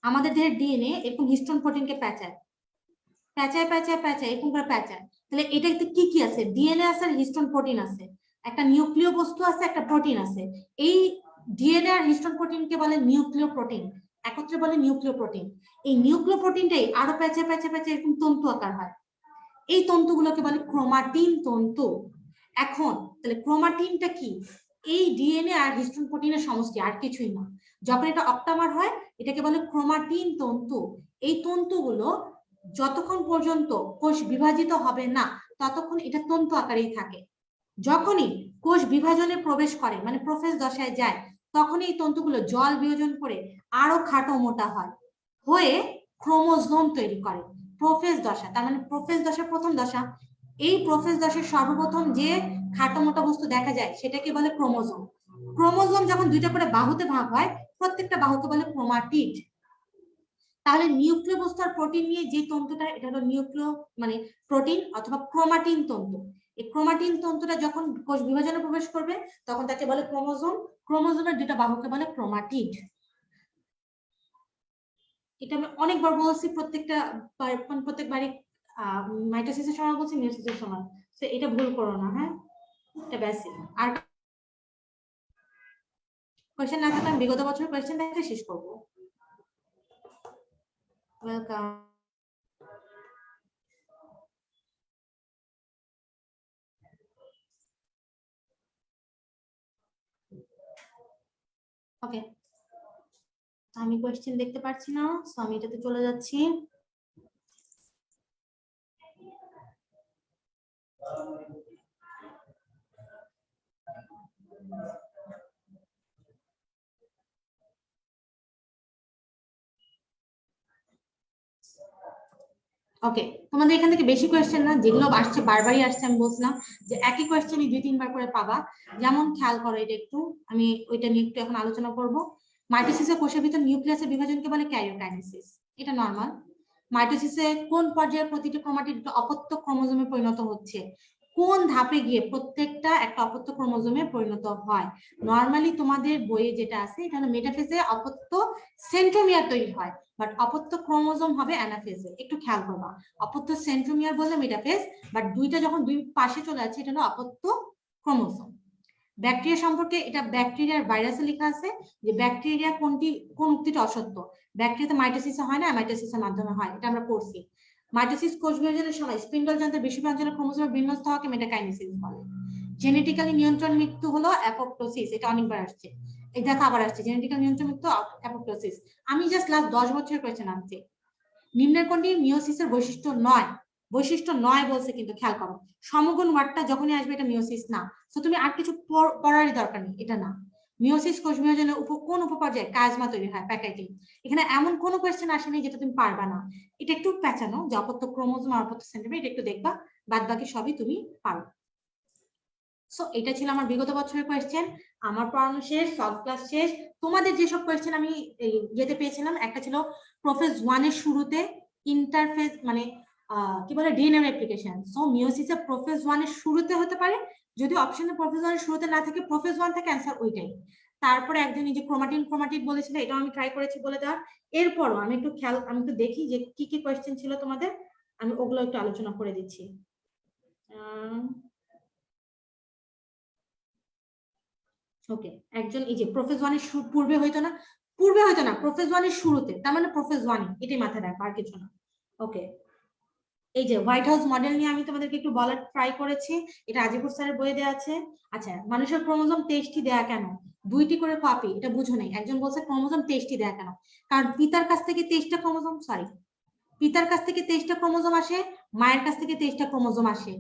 Speaker 1: আমাদের দেহের ডিএনএ এরকম হিস্টোন প্রোটিনকে প্যাঁচায় প্যাঁচায় প্যাঁচায় প্যাঁচায়, এরকম করে প্যাঁচায়। তাহলে এটাতে কি কি আছে? ডিএনএ আছে আর হিস্টোন প্রোটিন আছে, একটা নিউক্লিয় বস্তু আছে, একটা প্রোটিন আছে। এই ডিএনএ আর হিস্টোন প্রোটিনকে বলে নিউক্লিয় প্রোটিন, একত্রে বলে নিউক্লিয় প্রোটিন। এই নিউক্লিয় প্রোটিনটাই আরো প্যাঁচায় প্যাঁচায় প্যাঁচায় এরকম তন্তু আকার হয়, এই তন্তুগুলোকে বলে ক্রোমাটিন তন্তু। এখন তাহলে ক্রোমাটিনটা কি? এই ডিএনএ আর হিস্টোন প্রোটিনের সমষ্টি, আর কিছুই না। যখন এটা অক্টামার হয়, এটাকে বলে ক্রোমাটিন তন্তু। এই তন্তুগুলো যতক্ষণ পর্যন্ত কোষ বিভাজিত হবে না, ততক্ষণ এটা তন্তু আকারেই থাকে। যখনই কোষ বিভাজনে প্রবেশ করে, মানে প্রোফেজ দশায় যায়, তখন এই তন্তুগুলো জল বিয়োজন করে আরো খাটো মোটা হয়, হয়ে ক্রোমোজোম তৈরি করে। প্রোফেজ দশা, তার মানে প্রোফেজ দশা প্রথম দশা। এই প্রোফেজ দশার সর্বপ্রথম যে খাটো মোটা বস্তু দেখা যায় সেটাকে বলে ক্রোমোজোম। ক্রোমোজোম যখন দুইটা করে বাহুতে ভাগ হয়, প্রত্যেকটা বাহুকে বলে ক্রোমাটিড। তাহলে নিউক্লিয় বস্তু আর প্রোটিন নিয়ে যে তন্তুটা, এটা হলো নিউক্লিয় মানে প্রোটিন অথবা ক্রোমাটিন তন্তু। এই ক্রোমাটিন তন্তুটা যখন কোষ বিভাজনে প্রবেশ করবে, তখন তাকে বলে ক্রোমোজোম। ক্রোমোজোমের দুটা বাহুকে বলে ক্রোমাটিড। এটা আমি অনেকবার বলছি, প্রত্যেকবারই মাইটোসিসের সময় বলছি, মিয়োসিসের সময়। তো এটা ভুল করো না, হ্যাঁ, এটা বেসিক। আর কোয়েশ্চেন না থাকলে আমি বিগত বছর কোয়েশ্চেন দেখে শেষ করবো। ওয়েলকাম। ওকে, আমি কোয়েশ্চেন দেখতে পাচ্ছি না, সো আমি এটাতে চলে যাচ্ছি। ওকে, তোমাদের এখান থেকে বেশি কোয়েশ্চেন না, যেগুলো আসছে বারবারই আসছে, আমি বলছিলাম যে একই কোয়েশ্চেনই 2-3 বার করে পাবা। যেমন খেয়াল করো এটা একটু, আমি ওইটা নিয়ে একটু এখন আলোচনা করব। মাইটোসিসে কোষের ভিতর নিউক্লিয়াসের বিভাজনকে বলে ক্যারিওকাইনেসিস, এটা নরমাল। মাইটোসিসে কোন পর্যায়ে প্রতিটি ক্রোমাটিড অপত্য ক্রোমোজোমে পরিণত হচ্ছে, কোন ধাপে গিয়ে প্রত্যেকটা একটা অপত্য ক্রোমোজোমে পরিণত হয়। নরমালি তোমাদের বইয়ে যেটা আছে এটা হলো মেটাফেজে অপত্য সেন্ট্রোমিয়ার তৈরি হয়, বাট অপত্য ক্রোমোজোম হবে অ্যানাফেজে। একটু খেয়াল করবা, অপত্য সেন্ট্রোমিয়ার বললে মেটাফেজ, বাট দুইটা যখন দুই পাশে চলে যাচ্ছে এটা হলো অপত্য ক্রোমোজোম। ব্যাকটেরিয়া সম্পর্কে এটা ব্যাকটেরিয়ার ভাইরাসে লেখা আছে যে ব্যাকটেরিয়া কোন উক্তিটা অসত্য। ব্যাকটেরিয়াতে মাইটোসিসে হয় না, মাইটোসিসের মাধ্যমে হয়, এটা আমরা পড়ছি। মাইটোসিস কোষ বিভাজনের সময় স্পিন্ডল যন্ত্রের বেশিরভাগ অঞ্চলে ক্রোমোজোমের বিন্যস্ত হওয়াকে মেটাকাইনেসিস বলে। জেনেটিক্যালি নিয়ন্ত্রণ মৃত্যু হলো অ্যাপোপ্টোসিস, এটা অনেকবার আসছে, এই দেখা আবার আসছে জেনেটিক্যাল নিয়ন্ত্রণ মৃত্যু অ্যাপোপ্টোসিস। আমি জাস্ট লাস্ট 10 বছরের কোয়েশ্চেন আনছি। নিম্নের কোনটি মিওসিসের বৈশিষ্ট্য নয়? বৈশিষ্ট্য নয় বলছে, কিন্তু খেয়াল করো সমগুণ ওয়ার্ডটা যখনই আসবে এটা মিওসিস না, তো তুমি আর কিছু পড়ারই দরকার নেই, এটা না। মিওসিস কোষ বিভাজনের কোন উপপর্যায়ে কাজমা তৈরি হয়, প্যাকেটিং। এখানে এমন কোন কোয়েশ্চেন আসেনি যেটা তুমি পারবা না, এটা একটু পেঁচানো যে অপত্য ক্রোমোজোম আর অপত্য সেন্ট্রোমিয়ার, এটা একটু দেখবা, বাদ বাকি সবই তুমি পারো। সো এটা ছিল আমার বিগত বছরের কোয়েশ্চেন। আমার পড়ানো শেষ, সলভ ক্লাস শেষ। তোমাদের যেসব কোয়েশ্চেন আমি যেতে পেয়েছিলাম, একটা ছিল প্রোফেজ 1 এর শুরুতে ইন্টারফেস মানে কি বলে ডিএনএ রেপ্লিকেশন। সো মিওসিসে প্রোফেজ 1 এর শুরুতে হতে পারে, যদি অপশনে প্রোফেজ 1 এর শুরুতে না থাকে প্রোফেজ 1 থেকে অ্যান্সার ওইটাই। তারপরে একজন এই যে ক্রোমাটিন বলেছিল, এটাও আমি ট্রাই করেছি বলে দেওয়ার। এরপরও আমি একটু দেখি যে কি কি কোয়েশ্চেন ছিল তোমাদের, আমি ওগুলো একটু আলোচনা করে দিচ্ছি। ওকে, একজন এই যে প্রোফেজ 1 এর পূর্বে হইতো না, প্রোফেজ 1 এর শুরুতে, তার মানে প্রোফেজ 1 এটাই মাথায় রাখো, আর কিছু না। ওকে, এই যে হোয়াইট হাউস মডেল নিয়ে আমি তোমাদেরকে একটু বলার ট্রাই করেছি, এটা আজিপুর স্যারের বইয়ে দেওয়া আছে। আচ্ছা, মানুষের ক্রোমোজোম 23টি দেয়া কেন? 2টি করে কপি, এটা বুঝো নাই। একজন বলছে ক্রোমোজোম 23টি দেয়া কেন, কারণ পিতার কাছ থেকে 23টা ক্রোমোজোম, পিতার কাছ থেকে 23টা ক্রোমোজোম আসে, মায়ের কাছ থেকে 23টা ক্রোমোজোম আসে,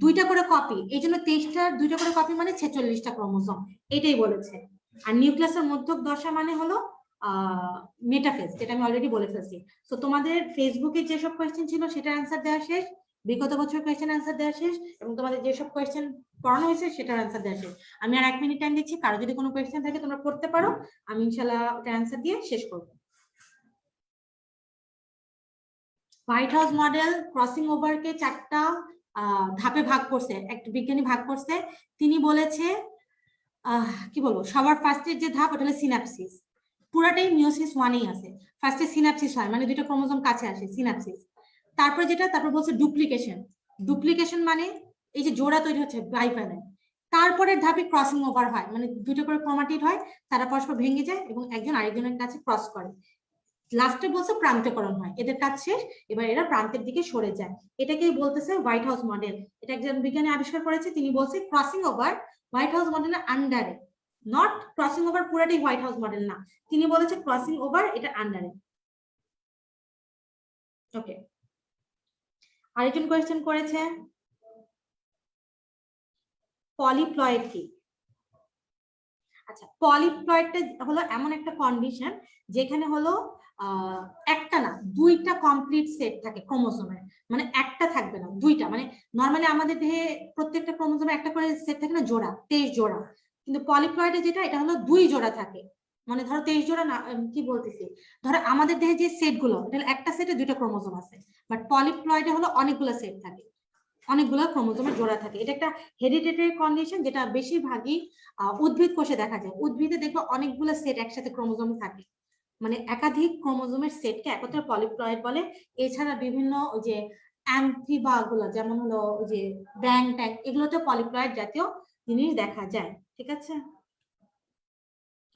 Speaker 1: 2টা করে কপি, এই জন্য 23টার 2টা করে কপি মানে 46টা ক্রোমোজোম, এটাই বলেছে। আর নিউক্লিয়াসের মধ্যক দশা মানে হলো মেটাফেজ, যেটা আমি অলরেডি বলে ফেলছি। তো তোমাদের ফেসবুকে যেসব কোয়েশ্চেন ছিল সেটার অ্যান্সার দেওয়া শেষ, বিগত বছর কোয়েশ্চেন অ্যান্সার দেওয়া শেষ, এবং তোমাদের যেসব কোয়েশ্চেন পড়ানো হয়েছে সেটার অ্যান্সার দেওয়া শেষ। আমি আর 1 মিনিট টাইম দিচ্ছি, কারো যদি কোনো কোয়েশ্চেন থাকে তোমরা করতে পারো, আমি ইনশাআল্লাহ ওটা অ্যান্সার দিয়ে শেষ করবো। হোয়াইট হাউস মডেল ক্রসিং ওভারকে 4টা ধাপে ভাগ করছে, একটা বিজ্ঞানী ভাগ করছে। তিনি বলেছে কি বলবো, সবার ফার্স্টের যে ধাপ ওটা হলো সিনাপসিস, পুরাটাই মিওসিস 1-এই আছে। ফার্স্টে সিনাপসিস হয়, মানে 2টা ক্রোমোজোম কাছে আসে, সিনাপসিস। তারপর বলছে ডুপ্লিকেশন মানে এই যে জোড়া তৈরি হচ্ছে বাইফ্যালে। তারপরের ধাপে ক্রসিং ওভার হয়, মানে 2টা করে ক্রোমাটিড হয়, তারা পরস্পর ভেঙে যায় এবং একজন আরেকজনের কাছে ক্রস করে। লাস্টে বলছে প্রান্তকরণ হয়, এদের কাজ শেষ, এবার এরা প্রান্তের দিকে সরে যায়। এটাকেই বলতেছে হোয়াইট হাউস মডেল। এটা একজন বিজ্ঞানী আবিষ্কার করেছে, তিনি বলছে ক্রসিং ওভার হোয়াইট হাউস মডেলের আন্ডারে, নট ক্রসিং ওভার পুরাটাই হোয়াইট হাউস মডেল না, তিনি বলেছে ক্রসিং ওভার এটা আন্ডারে। ওকে, আরেকজন কোয়েশ্চেন করেছে পলিপ্লয়েড কি? আচ্ছা, পলিপ্লয়েডটা হলো এমন একটা কন্ডিশন যেখানে হলো একটা না 2টা কমপ্লিট সেট থাকে ক্রোমোজোমের, মানে একটা থাকবে না 2টা, মানে নরমালি আমাদের দেহে প্রত্যেকটা ক্রোমোজোমে একটা করে সেট থাকে না, জোড়া 23 জোড়া, কিন্তু পলিপ্লয়েডে যেটা এটা হলো 2 জোড়া থাকে। মানে ধরো 23 জোড়া না, কি বলতেছি, ধরো আমাদের দেহে যে সেট গুলো এটা হলো একটা সেটে 2টা ক্রোমোজোম আছে, বাট পলিপ্লয়েডে হলো অনেকগুলো সেট থাকে, অনেকগুলো ক্রোমোজোমের জোড়া থাকে। এটা একটা হেরিডিটারি কন্ডিশন যেটা বেশিরভাগই উদ্ভিদ কোষে দেখা যায়। উদ্ভিদে দেখবে অনেকগুলো সেট একসাথে ক্রোমোজোম থাকে, মানে একাধিক ক্রোমোজোমের সেটকে একত্রে পলিপ্লয়েড বলে। এছাড়া বিভিন্ন ওই যে অ্যাম্ফিবা গুলো, যেমন হলো ওই যে ব্যাং ট্যাং, এগুলোতে পলিপ্লয়েড জাতীয় জিনিস দেখা যায়। ঠিক আছে,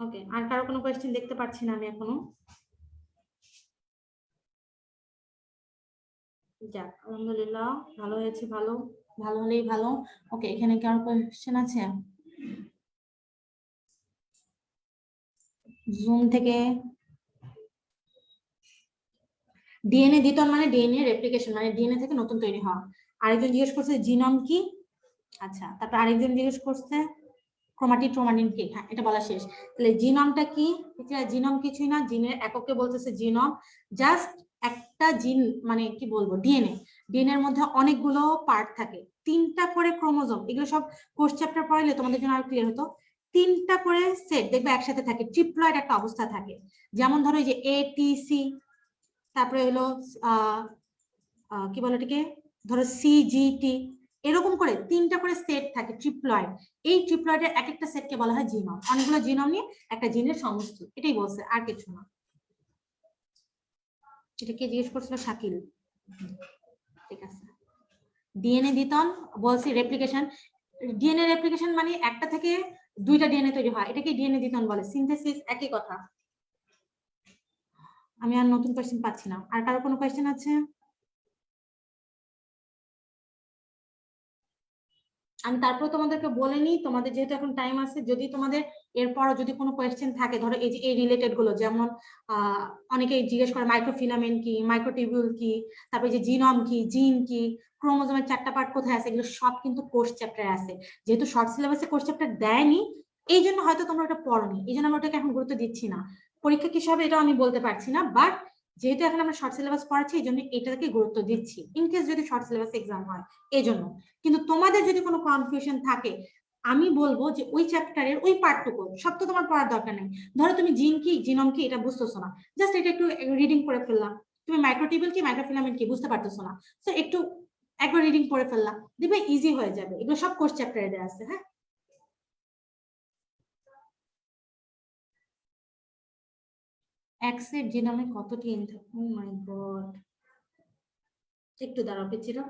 Speaker 1: ওকে, আর কারো কোনো কোয়েশ্চেন দেখতে পাচ্ছি না আমি এখনো। যাক, আলহামদুলিল্লাহ, ভালো হয়েছে, ভালো ভালো হলেই ভালো। ওকে, এখানে কি আর কোয়েশ্চেন আছে? জুম থেকে ডিএনএ দ্বিতন মানে ডিএনএ রেপ্লিকেশন, মানে ডিএনএ থেকে নতুন তৈরি হওয়া। আরেকজন জিজ্ঞেস করছে জিনোম কি? আচ্ছা, তারপর আরেকজন জিজ্ঞেস করছে ক্রোমাটিন কি? হ্যাঁ, এটা বলা শেষ। তাহলে জিনোমটা কি? জিনোম কিছুই না, জিনের এককে বলতেছে জিনোম। জাস্ট একটা জিন, মানে কি বলবো, ডিএনএ এর মধ্যে অনেকগুলো পার্ট থাকে, 3টা করে ক্রোমোজোম, এগুলো সব কোর্স চ্যাপ্টার পড়াইলে তোমাদের জন্য আরো ক্লিয়ার হতো। 3টা করে সেট দেখবে একসাথে থাকে, ট্রিপ্লয়েড একটা অবস্থা থাকে। যেমন ধরো এই যে ATC, তারপরে হলো কি বলে এটাকে, ধরো CGT, এরকম করে 3টা করে সেট থাকে ট্রিপ্লয়েড। এই ট্রিপ্লয়েডের এক একটা সেটকে বলা হয় জিনোম। অনেকগুলো জিনোম নিয়ে একটা জিনের সমষ্টি, এটাই বলছে, আর কিছু না। এটা কে জিজ্ঞেস করছিল? শাকিল। ঠিক আছে। ডিএনএ দ্বিতন বলছি, রেপ্লিকেশন। ডিএনএ রেপ্লিকেশন মানে একটা থেকে 2টা ডিএনএ তৈরি হয়, এটাকে ডিএনএ দ্বিতন বলে। সিনথেসিস একই কথা। আমি আর নতুন কোয়েশ্চেন পাচ্ছি না। আর কারো কোনো কোয়েশ্চেন আছে? আমি তারপর তোমাদেরকে বলে নিই, তোমাদের যেহেতু এখন টাইম আছে, যদি তোমাদের এরপরও যদি কোনো কোয়েশ্চেন থাকে, ধরো এই যে এই রিলেটেড গুলো, যেমন অনেকেই জিজ্ঞেস করে মাইক্রোফিলামেন্ট কি, মাইক্রোটিবিউল কি, তারপরে যে জিনোম কি, জিন কি, ক্রোমোজোমের 4টা পার্ট কোথায় আছে, এগুলো সব কিন্তু কোর্স চ্যাপ্টারে আছে। যেহেতু শর্ট সিলেবাসে কোর্স চ্যাপ্টার দেয়নি, এই জন্য হয়তো তোমরা ওটা পড়োনি, এই জন্য আমরা ওটাকে এখন গুরুত্ব দিচ্ছি না। পরীক্ষা কি হবে এটা আমি বলতে পারছি না, বাট যেহেতু এখন আমরা শর্ট সিলেবাস পড়াচ্ছি, এই জন্য এটাকে গুরুত্ব দিচ্ছি, ইনকেস যদি শর্ট সিলেবাস এক্সাম হয় এই জন্য। কিন্তু তোমাদের যদি কোনো কনফিউশন থাকে, আমি বলবো যে ওই চ্যাপ্টারের ওই পার্টটুকু সব তো তোমার পড়ার দরকার নেই। ধরো তুমি জিন কি, জিনোম কি এটা বুঝতেছো না, জাস্ট এটা একটু রিডিং করে ফেললাম। তুমি মাইক্রোটিবিউল কি, মাইক্রোফিলামেন্ট কি বুঝতে পারতেছো না, তো একটু একবার রিডিং করে ফেললাম, দেখবে ইজি হয়ে যাবে। এগুলো সব কোর্স চ্যাপ্টারে দেওয়া আছে। হ্যাঁ, এক্সের জিনোমে কতটি ইনপুট? ও মাই গড, একটু দাঁড়াও পিছিয়ে।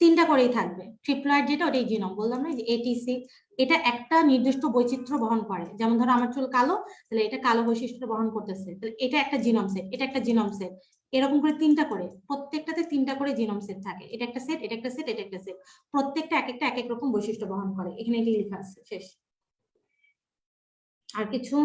Speaker 1: 3টা করেই থাকবে। ট্রিপ্লয়েড যেটা, ওটাই জিনোম বললাম না, যে এটিসি। এটা একটা নির্দিষ্ট বৈচিত্র্য বহন করে, যেমন ধরো আমার চুল কালো, তাহলে এটা কালো বৈশিষ্ট্য বহন করতেছে, তাহলে এটা একটা জিনোম সেট, এটা একটা জিনোম সেট। এরকম করে 3টা করে, প্রত্যেকটাতে 3টা করে জিনোম সেট থাকে। এটা একটা সেট, এটা একটা সেট, এটা একটা সেট। প্রত্যেকটা এক একটা এক এক রকম বৈশিষ্ট্য বহন করে, এখানে এটি লেখা আছে। শেষ। আর কিছু?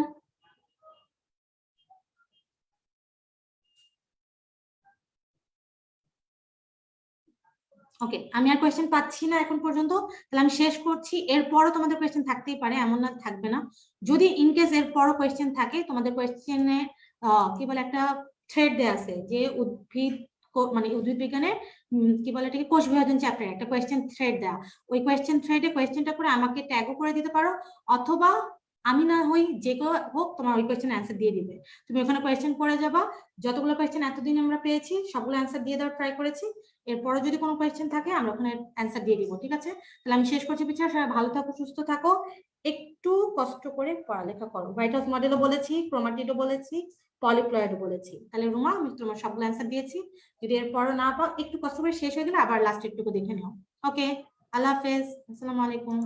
Speaker 1: ওকে, আমি আর কোয়েশ্চেন পাচ্ছি না এখন পর্যন্ত, তাহলে আমি শেষ করছি। এরপরও তোমাদের কোয়েশ্চেন থাকতেই পারে, এমন না থাকবে না। যদি ইনকেস এরপরও কোয়েশ্চেন থাকে, তোমাদের কোয়েশ্চেনে কি বলে একটা থ্রেড দেয়া আছে, যে উদ্ভিদ মানে উদ্ভিদ বিজ্ঞানের কি বলে এটাকে, কোষ বিভাজন চ্যাপ্টারে একটা কোয়েশ্চেন থ্রেড দেয়া। ওই কোয়েশ্চেন থ্রেডে কোয়েশ্চেনটা করে আমাকে ট্যাগও করে দিতে পারো, অথবা আমি না হই যে কেউ হোক তোমার ওই কোয়েশ্চেন অ্যান্সার দিয়ে দিবে। তুমি ওখানে কোয়েশ্চেন পড়ে যাবা, যতগুলো কোয়েশ্চেন এতদিন আমরা পেয়েছি সবগুলো অ্যান্সার দিয়ে দেওয়ার ট্রাই করেছি। এরপরে যদি কোনো কোয়েশ্চেন থাকে আমরা ওখানে অ্যান্সার দিয়ে দিব, ঠিক আছে? তাহলে আমি শেষ করছি পিছিয়ে, সবাই ভালো থাকো, সুস্থ থাকো, একটু কষ্ট করে পড়ালেখা করো। হোয়াইট হাউস মডেলও বলেছি, ক্রোমাটিডও বলেছি, পলিপ্লয়েডও বলেছি। তাহলে রুমা, আমি তোমার সবগুলো অ্যান্সার দিয়েছি। যদি এরপরও না পাও, একটু কষ্ট করে শেষ হয়ে গেলে আবার লাস্ট একটুকু দেখে নিও। ওকে, আল্লাহ হাফেজ, আসসালামু আলাইকুম।